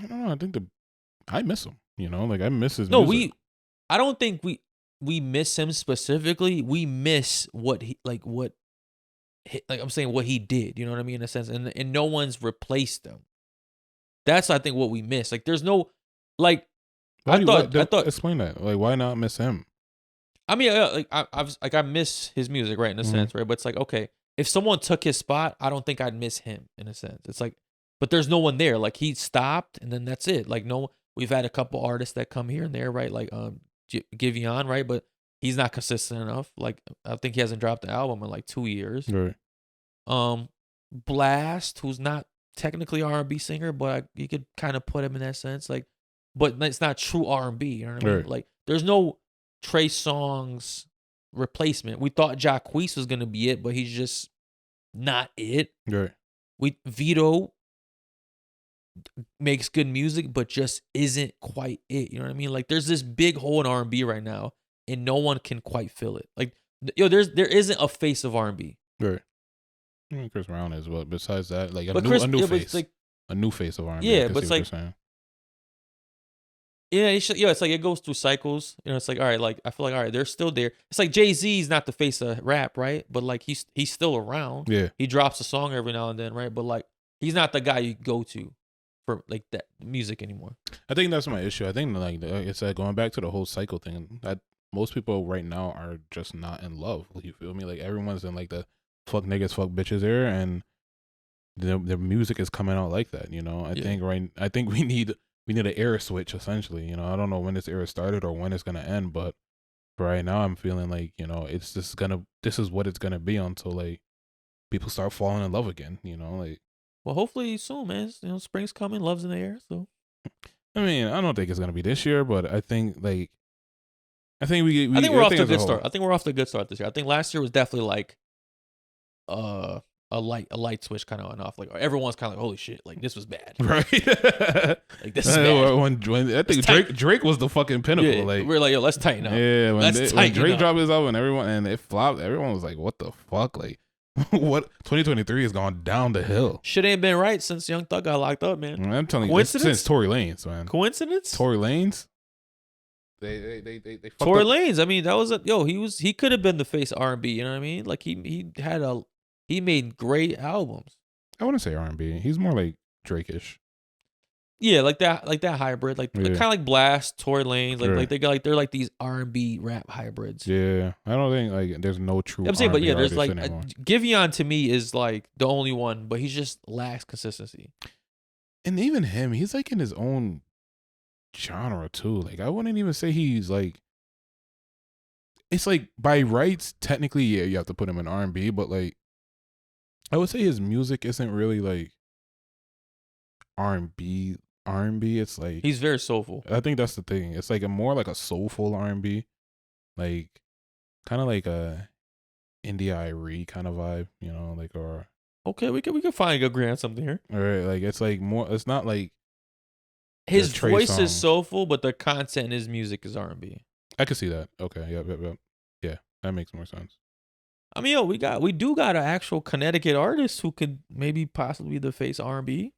I don't know. I think I miss him. You know, like I miss his music. I don't think we miss him specifically. We miss what I'm saying what he did. You know what I mean? In a sense, and no one's replaced him. That's I think what we miss. Like there's no like. I thought explain that. Like, why not miss him? I mean, I miss his music, right? In a sense, right? But it's like, okay, if someone took his spot, I don't think I'd miss him. In a sense, it's like, but there's no one there. Like he stopped, and then that's it. Like we've had a couple artists that come here and there, right? Like Giveon, right? But he's not consistent enough. Like I think he hasn't dropped an album in like 2 years. Right. Blast, who's not technically R&B singer, but you could kind of put him in that sense, like. But it's not true R&B, you know what I mean? Right. Like, there's no Trey Songz replacement. We thought Jacquees was gonna be it, but he's just not it. Right. Vito makes good music, but just isn't quite it. You know what I mean? Like, there's this big hole in R&B right now, and no one can quite fill it. Like, there isn't a face of R&B. Right. I mean, Chris Brown is, but besides that, like a new face, like, a new face of R&B. Yeah, but it's like. Yeah, it's like it goes through cycles. You know, it's like, all right, like I feel like, all right, they're still there. It's like Jay-Z's not the face of rap, right? But like he's still around. Yeah. He drops a song every now and then, right? But like he's not the guy you go to for like that music anymore. I think that's my issue. I think like it's like going back to the whole cycle thing. That most people right now are just not in love. You feel me? Like everyone's in like the fuck niggas, fuck bitches era, and their music is coming out like that. You know, I think we need an era switch essentially. You know, I don't know when this era started or when it's gonna end, but for right now, I'm feeling like, you know, this is what it's gonna be until like people start falling in love again. You know, like. Well, hopefully soon, man. You know, spring's coming, love's in the air. So, I mean, I don't think it's gonna be this year, but I think we're off to a good start. I think we're off to a good start this year. I think last year was definitely like, a light switch kind of went off. Like everyone's kind of like, holy shit, like this was bad, right? Like this is bad. When I think Drake was the fucking pinnacle. Yeah, like we're like, yo, let's tighten up. Yeah, when Drake dropped his album and it flopped, everyone was like, what the fuck, like. What 2023 has gone down the hill. Shit ain't been right since Young Thug got locked up, man. I'm telling you, since Tory Lanez, man. Coincidence? Tory Lanez. They Tory Lanez. I mean, that was he could have been the face of R&B. You know what I mean? Like he made great albums. I wouldn't say R&B. He's more like Drake-ish. Yeah, like that hybrid, like kind of like Blast, Tory Lanez, they're like these R&B rap hybrids. Yeah, I don't think like there's no true. I'm saying, R&B but yeah, there's like Giveon to me is like the only one, but he just lacks consistency. And even him, he's like in his own genre too. Like I wouldn't even say he's like. It's like by rights, technically, yeah, you have to put him in R&B, but like, I would say his music isn't really like R&B. It's like He's very soulful. I think that's the thing. It's like a more like a soulful R&B, like kind of like a Indie Irie kind of vibe, you know, like or okay, we can finally agree on something here. All right, like it's like more. It's not like his voice is soulful, but the content in his music is R&B. I can see that. Okay, yep. Yeah, that makes more sense. I mean, yo, we do got an actual Connecticut artist who could maybe possibly be the face R&B.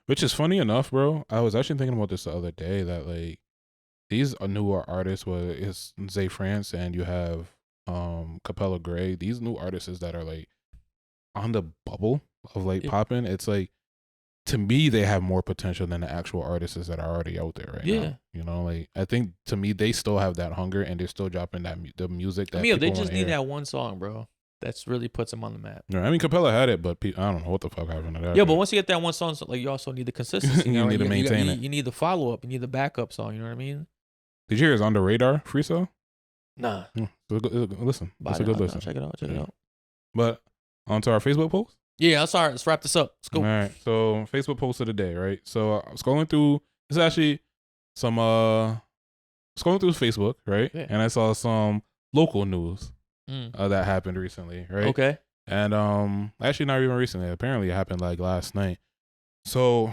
Which is funny enough, bro. I was actually thinking about this the other day that like these newer artists, whether it's Zay France and you have Capella Gray, these new artists that are like on the bubble of like popping, it's like to me they have more potential than the actual artists that are already out there right now. You know, like I think to me they still have that hunger and they're still dropping the music that they just need that one song, bro. That's really puts them on the map. No, I mean Capella had it, but I don't know what the fuck happened to that. Yeah, but once you get that one song, like you also need the consistency. You need to maintain it. You need the follow up. You need the backup song. You know what I mean? Did you hear his On the Radar freestyle? Nah. Listen, it's a good listen. Check it out. But onto our Facebook post. Yeah, I'm sorry. Let's wrap this up. Let's go. All right. So Facebook post of the day, right? So I was scrolling through. This is actually some scrolling through Facebook, right? Yeah. And I saw some local news that happened recently, right? Okay. And actually not even recently. Apparently it happened like last night. So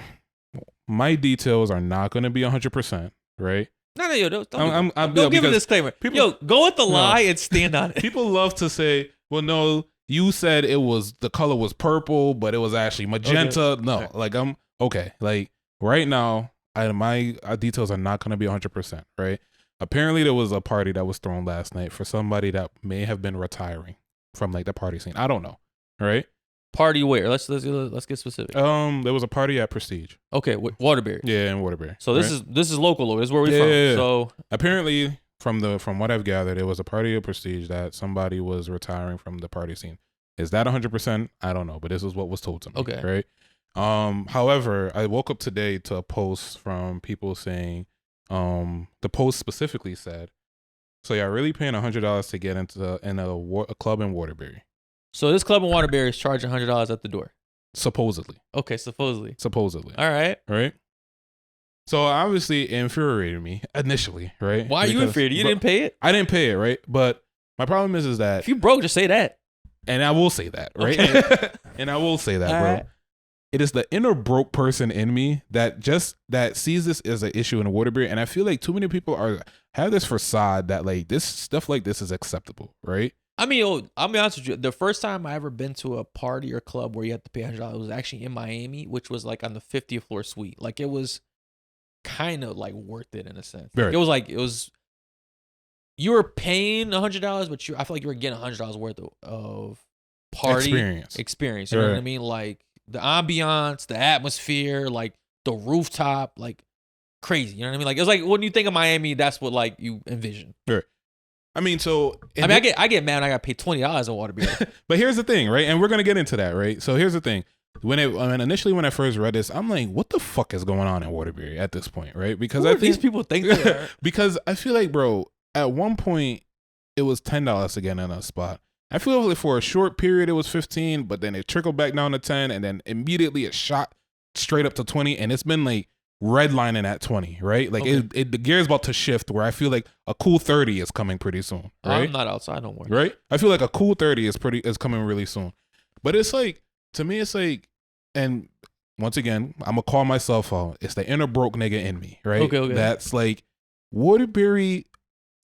my details are not going to be 100%, right? No, yo, don't give a disclaimer. Yo, go with the lie and stand on it. People love to say, well, no, you said the color was purple, but it was actually magenta. Okay. No, like I'm okay. Like right now, my details are not going to be 100%, right? Apparently there was a party that was thrown last night for somebody that may have been retiring from like the party scene. I don't know, right? Party where? Let's get specific. There was a party at Prestige. Okay, Waterbury. Yeah, in Waterbury. So this is local. This is where we're from. Yeah. So apparently, from what I've gathered, it was a party at Prestige that somebody was retiring from the party scene. Is that 100%? I don't know, but this is what was told to me. Okay. Right. However, I woke up today to a post from people saying, the post specifically said, "So y'all really paying $100 to get into a club in Waterbury?" So this club in Waterbury is charging $100 at the door. Supposedly. Okay, supposedly. All right. Right. So obviously it infuriated me initially, right? Why are you infuriated? You didn't pay it? I didn't pay it, right? But my problem is that if you broke, just say that. And I will say that, right? Okay. And I will say that, bro. Right. It is the inner broke person in me that sees this as an issue in Waterbury, and I feel like too many people have this facade that like this stuff like this is acceptable, right? I mean, I'll be honest with you. The first time I ever been to a party or club where you had to pay $100 was actually in Miami, which was like on the 50th floor suite. Like it was kind of like worth it in a sense. Very. It was. You were paying $100, but I feel like you were getting $100 worth of party experience. You know what I mean? Like the ambiance, the atmosphere, like the rooftop, like crazy. You know what I mean? Like it's like when you think of Miami, that's what like you envision. Right. I mean, I get mad when I got paid $20 in Waterbury. But here's the thing, right? And we're gonna get into that, right? So here's the thing. Initially when I first read this, I'm like, what the fuck is going on in Waterbury at this point, right? Because these people think they are? Because I feel like, bro, at one point it was $10 to get in a spot. I feel like for a short period it was $15, but then it trickled back down to 10, and then immediately it shot straight up to 20, and it's been like redlining at 20, right? Like the gear's about to shift where I feel like a cool 30 is coming pretty soon. Right? I'm not outside no more. Right? I feel like a cool 30 is coming really soon. But it's like, to me, it's like, and once again, I'm gonna call myself out. It's the inner broke nigga in me, right? Okay. That's like Waterbury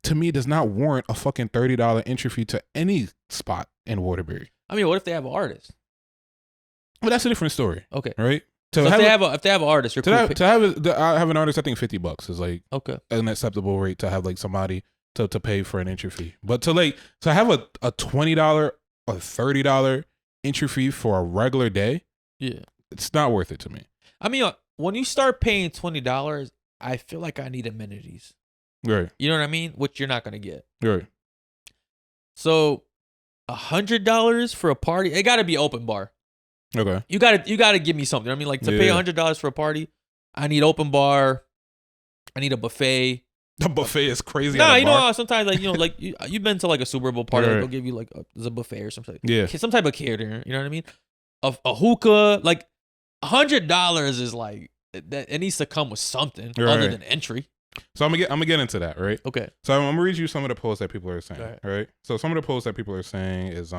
to me does not warrant a fucking $30 entry fee to any spot in Waterbury. I mean, what if they have an artist? Well, that's a different story. Okay. Right? So if they have an artist, you're cool. To have an artist, I think $50 is like an acceptable rate to have like somebody to pay for an entry fee. But to have a $20 or $30 entry fee for a regular day, yeah, it's not worth it to me. I mean, when you start paying $20, I feel like I need amenities. Right. You know what I mean? Which you're not gonna get. Right. So $100 for a party, it gotta be open bar. Okay. You gotta give me something. I mean, like to pay $100 for a party, I need open bar. I need a buffet. The buffet is crazy. Nah, you know how sometimes like like you've been to like a Super Bowl party, like, they'll give you like there's a buffet or something. Yeah. Some type of catering. You know what I mean? A hookah, like $100 is like it needs to come with something Right. other than entry. So I'm gonna get into that, right? Okay. So I'm gonna read you some of the posts that people are saying, Right. right? So some of the posts that people are saying is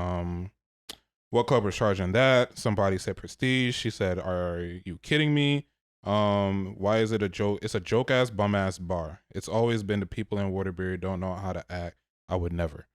what club was charging that? Somebody said Prestige. She said, "Are you kidding me? Why is it a joke? It's a joke ass bum ass bar. It's always been the people in Waterbury don't know how to act. I would never."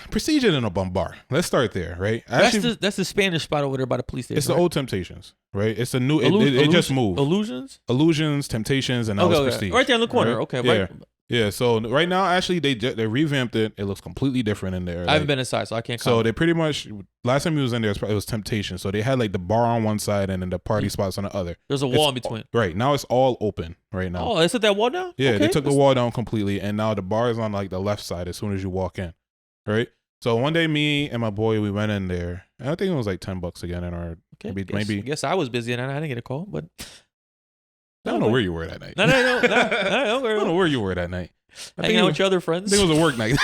Prestige isn't a bum bar. Let's start there, right? That's the Spanish spot over there by the police station. It's the old Temptations, right? It's a new. It just moved. Illusions, Temptations, and now it's Prestige. Right there in the corner. Right? Okay, yeah. right. Yeah, so right now, actually, they revamped it. It looks completely different in there. I haven't been inside, so I can't comment. So they pretty much, last time he was in there, it was Temptation. So they had like the bar on one side and then the party spots on the other. There's a wall in between. Right, now it's all open right now. Oh, is it that wall now? Yeah, okay. They took the wall down completely, and now the bar is on like the left side as soon as you walk in, right? So one day, me and my boy, we went in there, and I think it was like $10 again, in our maybe. Guess I was busy and I didn't get a call, but I don't know where you were that night. No. I don't know where you were that night. Hanging out with your other friends. I think it was a work night.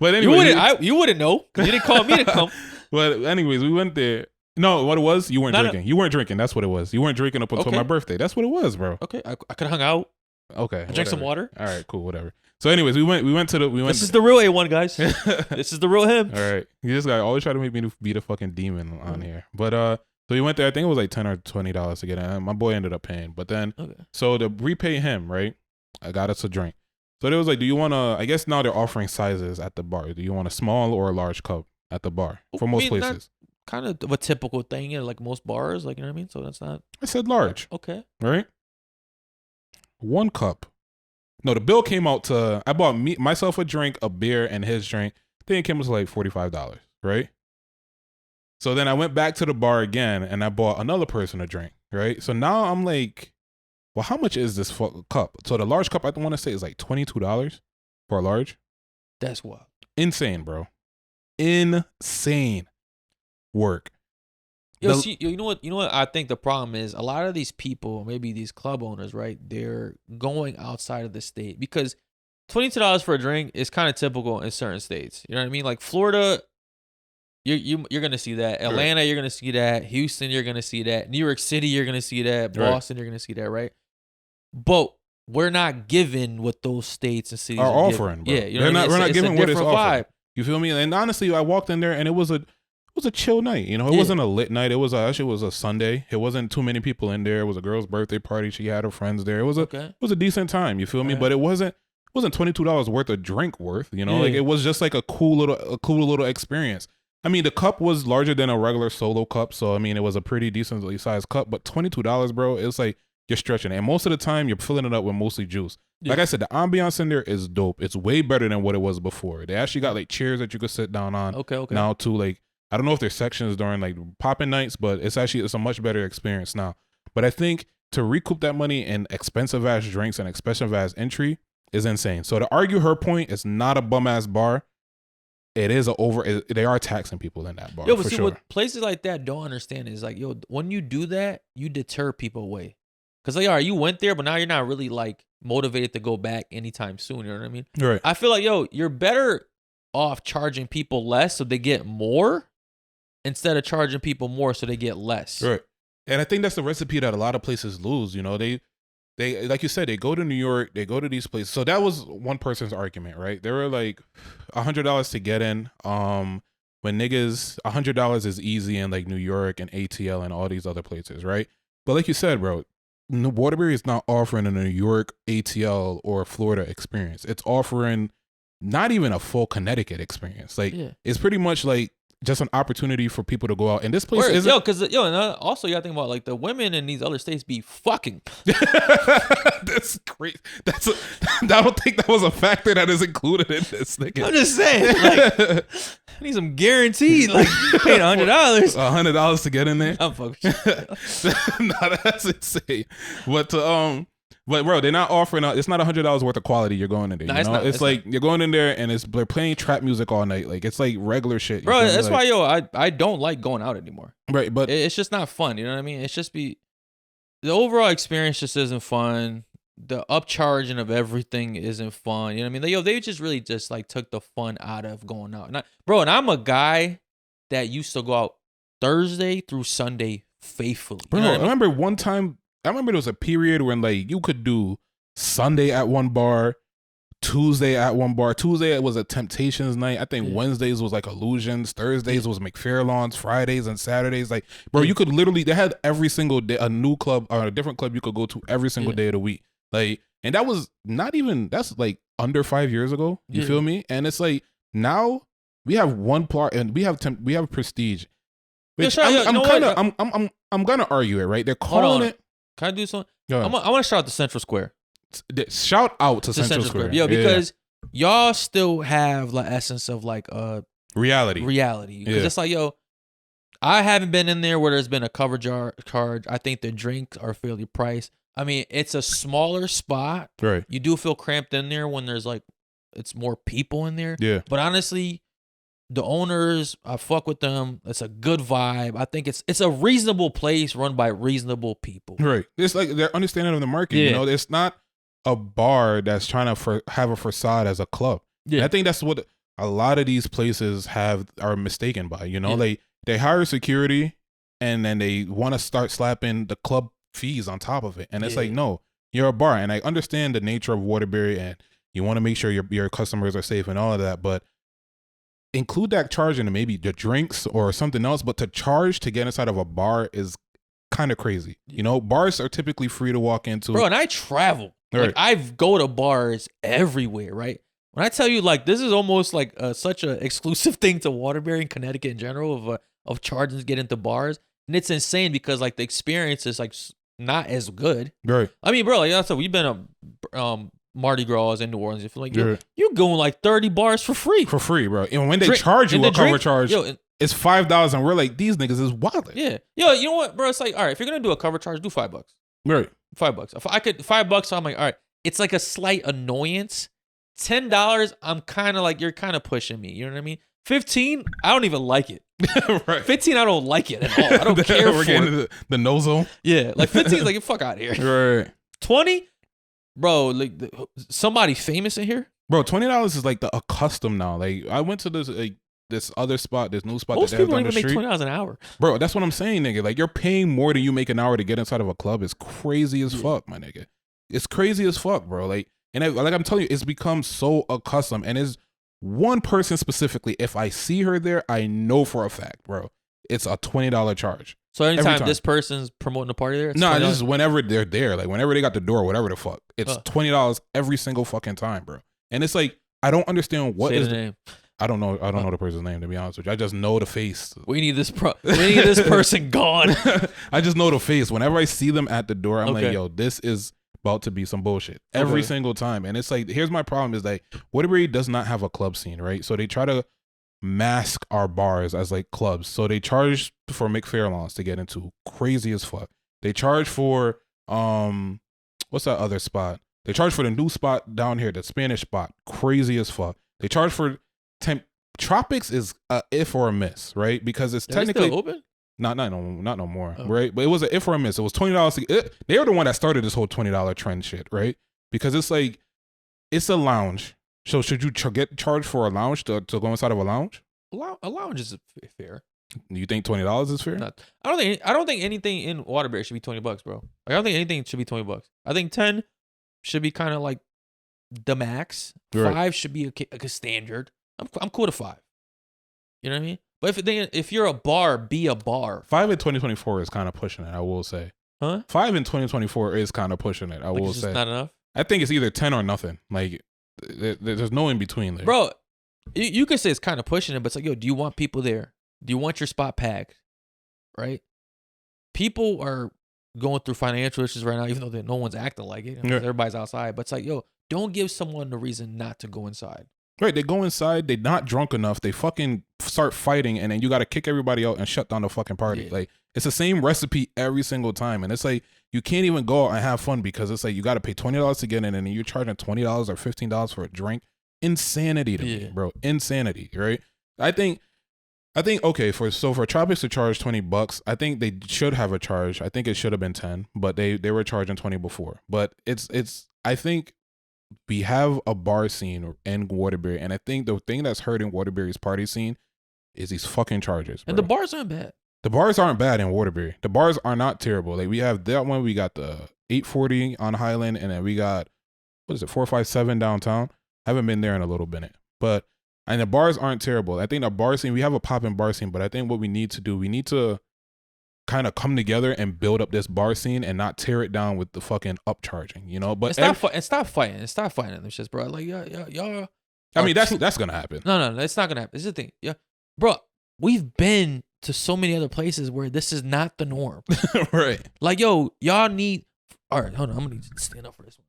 But anyway, you wouldn't know because you didn't call me to come. But anyways, we went there. No, what it was, you weren't drinking. You weren't drinking. That's what it was. You weren't drinking up until my birthday. That's what it was, bro. Okay, I could have hung out. Okay, I drank some water. All right, cool, whatever. So, anyways, we went. This is the real A1, guys. This is the real him. All right, this guy always try to make me be the fucking demon on here. But so we went there. I think it was like $10 or $20 to get in. My boy ended up paying. But then, so to repay him, right? I got us a drink. So they was like, do you want to, I guess now they're offering sizes at the bar. Do you want a small or a large cup at the bar for most places? Kind of a typical thing, like most bars, like, you know what I mean? So that's not. I said large. Okay. Right? 1 cup. No, the bill came out to, I bought myself a drink, a beer, and his drink. I think it came to like $45, right? So then I went back to the bar again and I bought another person a drink, right? So now I'm like, well, how much is this cup? So the large cup, I want to say, is like $22 for a large. That's wild. Insane, bro. Insane work. Yo, you know what? I think the problem is a lot of these people, maybe these club owners, right? They're going outside of the state because $22 for a drink is kind of typical in certain states. You know what I mean? Like Florida, you're gonna see that. Atlanta, you're gonna see that. Houston, you're gonna see that. New York City, you're gonna see that. Boston, you're gonna see that, right? But we're not given what those states and cities are offering. Bro. Yeah, you know we're not giving what it's offering. Vibe. You feel me? And honestly, I walked in there and it was a chill night. You know, it wasn't a lit night. It was actually was a Sunday. It wasn't too many people in there. It was a girl's birthday party. She had her friends there. It was a decent time. You feel me? But it wasn't $22 worth of drink worth. You know, like it was just like a cool little experience. I mean, the cup was larger than a regular solo cup, so I mean, it was a pretty decently sized cup. But $22, bro, it's like you're stretching it. And most of the time, you're filling it up with mostly juice. Like I said, the ambiance in there is dope. It's way better than what it was before. They actually got like chairs that you could sit down on. Okay. Now too, like I don't know if there's sections during like popping nights, but it's a much better experience now. But I think to recoup that money in expensive ass drinks and expensive ass entry is insane. So to argue her point, it's not a bum ass bar. It is they are taxing people in that bar. Yo, but see, what places like that don't understand is like, yo, when you do that, you deter people away. Cause like, all right, you went there, but now you're not really like motivated to go back anytime soon. You know what I mean? Right. I feel like, yo, you're better off charging people less so they get more instead of charging people more so they get less. Right. And I think that's the recipe that a lot of places lose. You know, they like you said, they go to New York, they go to these places. So that was one person's argument, right? They were like $100 to get in. When niggas, $100 is easy in like New York and ATL and all these other places, right? But like you said, bro, Waterbury is not offering a New York, ATL, or Florida experience. It's offering not even a full Connecticut experience. Like it's pretty much like just an opportunity for people to go out. And this place is and also you gotta think about like the women in these other states be fucking. That's great. I don't think that was a factor that is included in this. Nigga. I'm just saying, like, I need some guaranteed. Like, you paid $100. $100 to get in there. I'm fucking. Nah, that's insane. But bro, they're not offering. It's not $100 worth of quality. You're going in there. You know? It's like you're going in there and they're playing trap music all night. Like it's like regular shit. Bro, that's why I don't like going out anymore. Right, but it's just not fun. You know what I mean? It's just the overall experience just isn't fun. The upcharging of everything isn't fun. You know what I mean? They just really just like took the fun out of going out. And I'm a guy that used to go out Thursday through Sunday faithfully. Bro, You know what I remember one time. I remember there was a period when like you could do Sunday at one bar, Tuesday at one bar. Tuesday it was a Temptations night. I think Wednesdays was like Illusions. Thursdays was McFarlane's. Fridays and Saturdays, like bro, you could literally they had every single day a new club or a different club you could go to every single day of the week. Like, and that was not even that's like under 5 years ago. You feel me? And it's like now we have one part and we have Prestige. Which I'm gonna argue it, right? They're calling it. Can I do something? I want to shout out to Central Square. Shout out to Central Square. Yo, because y'all still have the essence of like reality. Because it's like, yo, I haven't been in there where there's been a cover charge. I think the drinks are fairly priced. I mean, it's a smaller spot. Right. You do feel cramped in there when there's like it's more people in there. Yeah. But honestly, the owners, I fuck with them. It's a good vibe. I think it's a reasonable place run by reasonable people. Right. It's like their understanding of the market. You know, it's not a bar that's trying to have a facade as a club. Yeah. And I think that's what a lot of these places are mistaken by. You know, they hire security and then they want to start slapping the club fees on top of it. And it's like, no, you're a bar. And I understand the nature of Waterbury and you want to make sure your customers are safe and all of that, but include that charge in maybe the drinks or something else. But to charge to get inside of a bar is kind of crazy. You know, bars are typically free to walk into. Bro, and I travel. Right. Like I go to bars everywhere, right? When I tell you, like, this is almost like such an exclusive thing to Waterbury and Connecticut in general of charging to get into bars. And it's insane because, like, the experience is, like, not as good. Right. I mean, bro, like I said, we've been Mardi Gras in New Orleans. You feel like you're going like 30 bars for free. For free, bro. And when they charge you a cover charge, it's $5 and we're like, these niggas is wild. Yeah. Yo, you know what, bro? It's like, all right, if you're gonna do a cover charge, do $5. Right. $5. If I could $5, I'm like, all right. It's like a slight annoyance. $10, I'm kind of like, you're kind of pushing me. You know what I mean? 15, I don't even like it. Right. 15, I don't like it at all. I don't care for it. The no zone. Yeah, like 15 is like, get fuck out of here. Right. 20, bro, like somebody famous in here? Bro, $20 is like a custom now. Like I went to this other spot, this new spot. Most people don't even make $20 an hour. Bro, that's what I'm saying, nigga. Like you're paying more than you make an hour to get inside of a club. It's crazy as fuck, my nigga. It's crazy as fuck, bro. Like, and like I'm telling you, it's become so accustomed. And it's one person specifically. If I see her there, I know for a fact, bro, it's a $20 charge. So anytime this person's promoting a party there? No, this is whenever they're there. Like whenever they got the door, whatever the fuck. It's $20 every single fucking time, bro. And it's like, I don't understand what is the name. I don't know the person's name, to be honest with you. I just know the face. We need this person gone. I just know the face. Whenever I see them at the door, I'm like, yo, this is about to be some bullshit every single time. And it's like, here's my problem is like Waterbury does not have a club scene, right? So they try to mask our bars as like clubs. So they charge for McFarlane's to get into, crazy as fuck. They charge for what's that other spot? They charge for the new spot down here, the Spanish spot, crazy as fuck. They charge for Tropics is a if or a miss, right? Because it's technically still open. Not no more, right? But it was an if or a miss. It was $20. They were the one that started this whole $20 trend shit, right? Because it's like it's a lounge. So should you get charged for a lounge to go inside of a lounge? A lounge is fair. You think $20 is fair? I don't think anything in Waterbury should be $20, bro. Like, I don't think anything should be $20. I think 10 should be kind of like the max. Right. 5 should be a standard. I'm cool to 5. You know what I mean? But if you're a bar, be a bar. 5 in 2024 is kind of pushing it, I will say. Huh? 5 in 2024 is kind of pushing it, I will say. Not enough? I think it's either 10 or nothing. Like, there's no in between there. Bro, you could say it's kind of pushing it, but it's like, yo, do you want people there? Do you want your spot packed? Right? People are going through financial issues right now, even though no one's acting like it. Everybody's outside. But it's like, yo, don't give someone the reason not to go inside. Right, they go inside, they're not drunk enough, they fucking start fighting, and then you got to kick everybody out and shut down the fucking party. Yeah. Like, it's the same recipe every single time, and it's like, you can't even go out and have fun because it's like, you got to pay $20 to get in, and then you're charging $20 or $15 for a drink. Insanity to me, bro. Insanity, right? I think, okay, for Tropics to charge $20, I think they should have a charge. I think it should have been 10, but they were charging 20 before. But I think we have a bar scene in Waterbury, and I think the thing that's hurting Waterbury's party scene is these fucking charges, bro. And the bars aren't bad. The bars aren't bad in Waterbury. The bars are not terrible. Like we have that one. We got the 840 on Highland, and then we got what is it 457 downtown. I haven't been there in a little minute, but and the bars aren't terrible. I think the bar scene, we have a poppin' bar scene, but I think what we need to do, we need to kind of come together and build up this bar scene and not tear it down with the fucking upcharging, you know. But stop fighting them shits, bro. Like y'all. I mean, that's gonna happen. No, it's not gonna happen. This is the thing, yeah, bro. We've been to so many other places where this is not the norm, right? Like, yo, y'all need. All right, hold on. I'm gonna need to stand up for this one.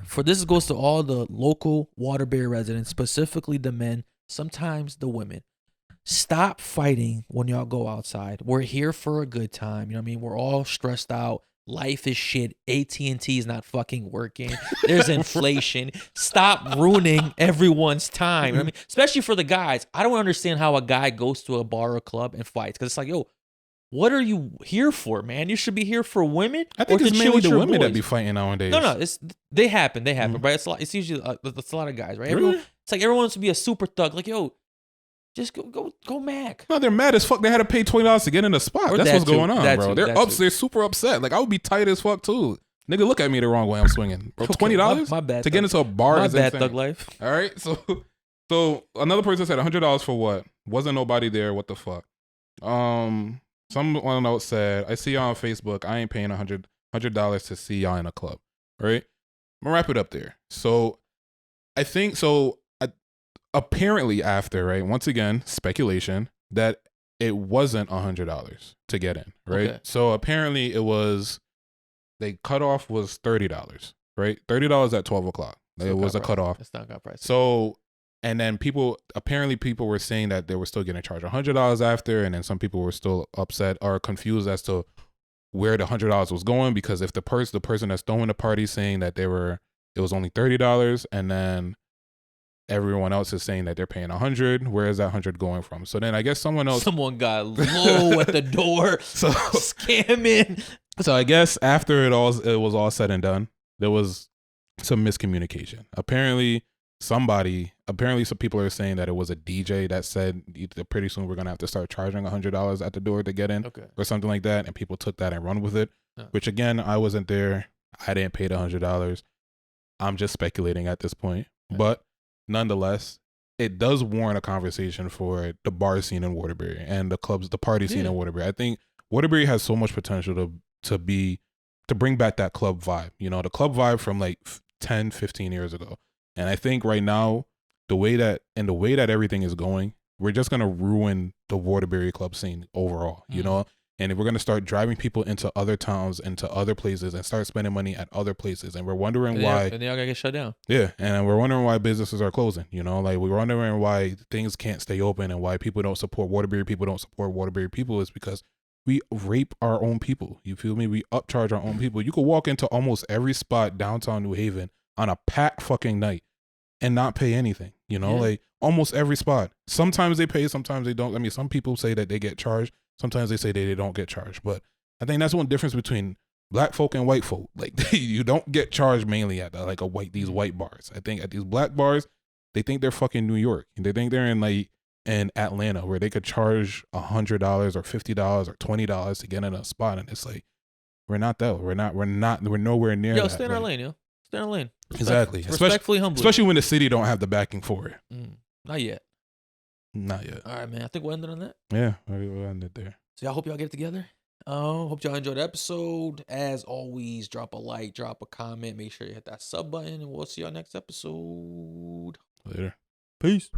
For this goes to all the local Waterbury residents, specifically the men, sometimes the women. Stop fighting when y'all go outside. We're here for a good time. You know what I mean? We're all stressed out. Life is shit. AT&T is not fucking working. There's inflation. Stop ruining everyone's time. You know what I mean? Especially for the guys. I don't understand how a guy goes to a bar or club and fights. Because it's like, yo, what are you here for, man? You should be here for women. I think it's mainly the women that be fighting nowadays. No, they happen, right? It's usually it's a lot of guys, right? Really? It's like everyone wants to be a super thug. Like, yo, just go Mac. No, they're mad as fuck. They had to pay $20 to get in the spot. That's what's going on, bro. They're super upset. Like I would be tight as fuck too. Nigga, look at me the wrong way. I'm swinging, bro. $20 my bad to get into a bar. My is bad, insane. thug life. All right, so another person said $100 for what? Wasn't nobody there. What the fuck? Someone else said, I see y'all on Facebook. I ain't paying $100 to see y'all in a club. All right, I'm gonna wrap it up there. So I think so. Apparently after, right, once again, speculation that it wasn't $100 to get in, right? Okay. So apparently it was, they cutoff was $30, right? $30 at 12 o'clock. It was a cutoff. It's not got price. So, and then people were saying that they were still getting charged $100 after, and then some people were still upset or confused as to where the $100 was going, because if the person that's throwing the party saying that it was only $30, and then everyone else is saying that they're paying $100. Where is that $100 going from? So then I guess someone got low at the door, so scamming. So I guess after it was all said and done, there was some miscommunication. Apparently some people are saying that it was a DJ that said pretty soon we're gonna have to start charging $100 at the door to get in, or something like that, and people took that and run with it. Which again, I wasn't there. I didn't pay the $100. I'm just speculating at this point, but nonetheless, it does warrant a conversation for the bar scene in Waterbury and the party scene in Waterbury. I think Waterbury has so much potential to bring back that club vibe, you know, the club vibe from like 10, 15 years ago. And I think right now, the way that everything is going, we're just going to ruin the Waterbury club scene overall, you know? And if we're going to start driving people into other towns, into other places, and start spending money at other places, and we're wondering why. And they all got to get shut down. Yeah, and we're wondering why businesses are closing, you know? Like, we're wondering why things can't stay open and why people don't support Waterbury people is because we rape our own people. You feel me? We upcharge our own people. You could walk into almost every spot downtown New Haven on a packed fucking night and not pay anything, you know? Like, almost every spot. Sometimes they pay, sometimes they don't. I mean, some people say that they get charged. Sometimes they say they don't get charged, but I think that's one difference between black folk and white folk. Like you don't get charged mainly at these white bars. I think at these black bars, they think they're fucking New York, and they think they're in Atlanta where they could charge $100 or $50 or $20 to get in a spot, and it's like we're not that. We're nowhere near. Yo, stay in our lane, yo. Stay in our lane. Exactly. Respectfully, humbly. Especially when the city don't have the backing for it. Not yet. Not yet. All right, man. I think we'll end it on that. Yeah, we'll end it there. So I hope y'all get it together. Hope y'all enjoyed the episode. As always, drop a like, drop a comment. Make sure you hit that sub button, and we'll see y'all next episode. Later. Peace.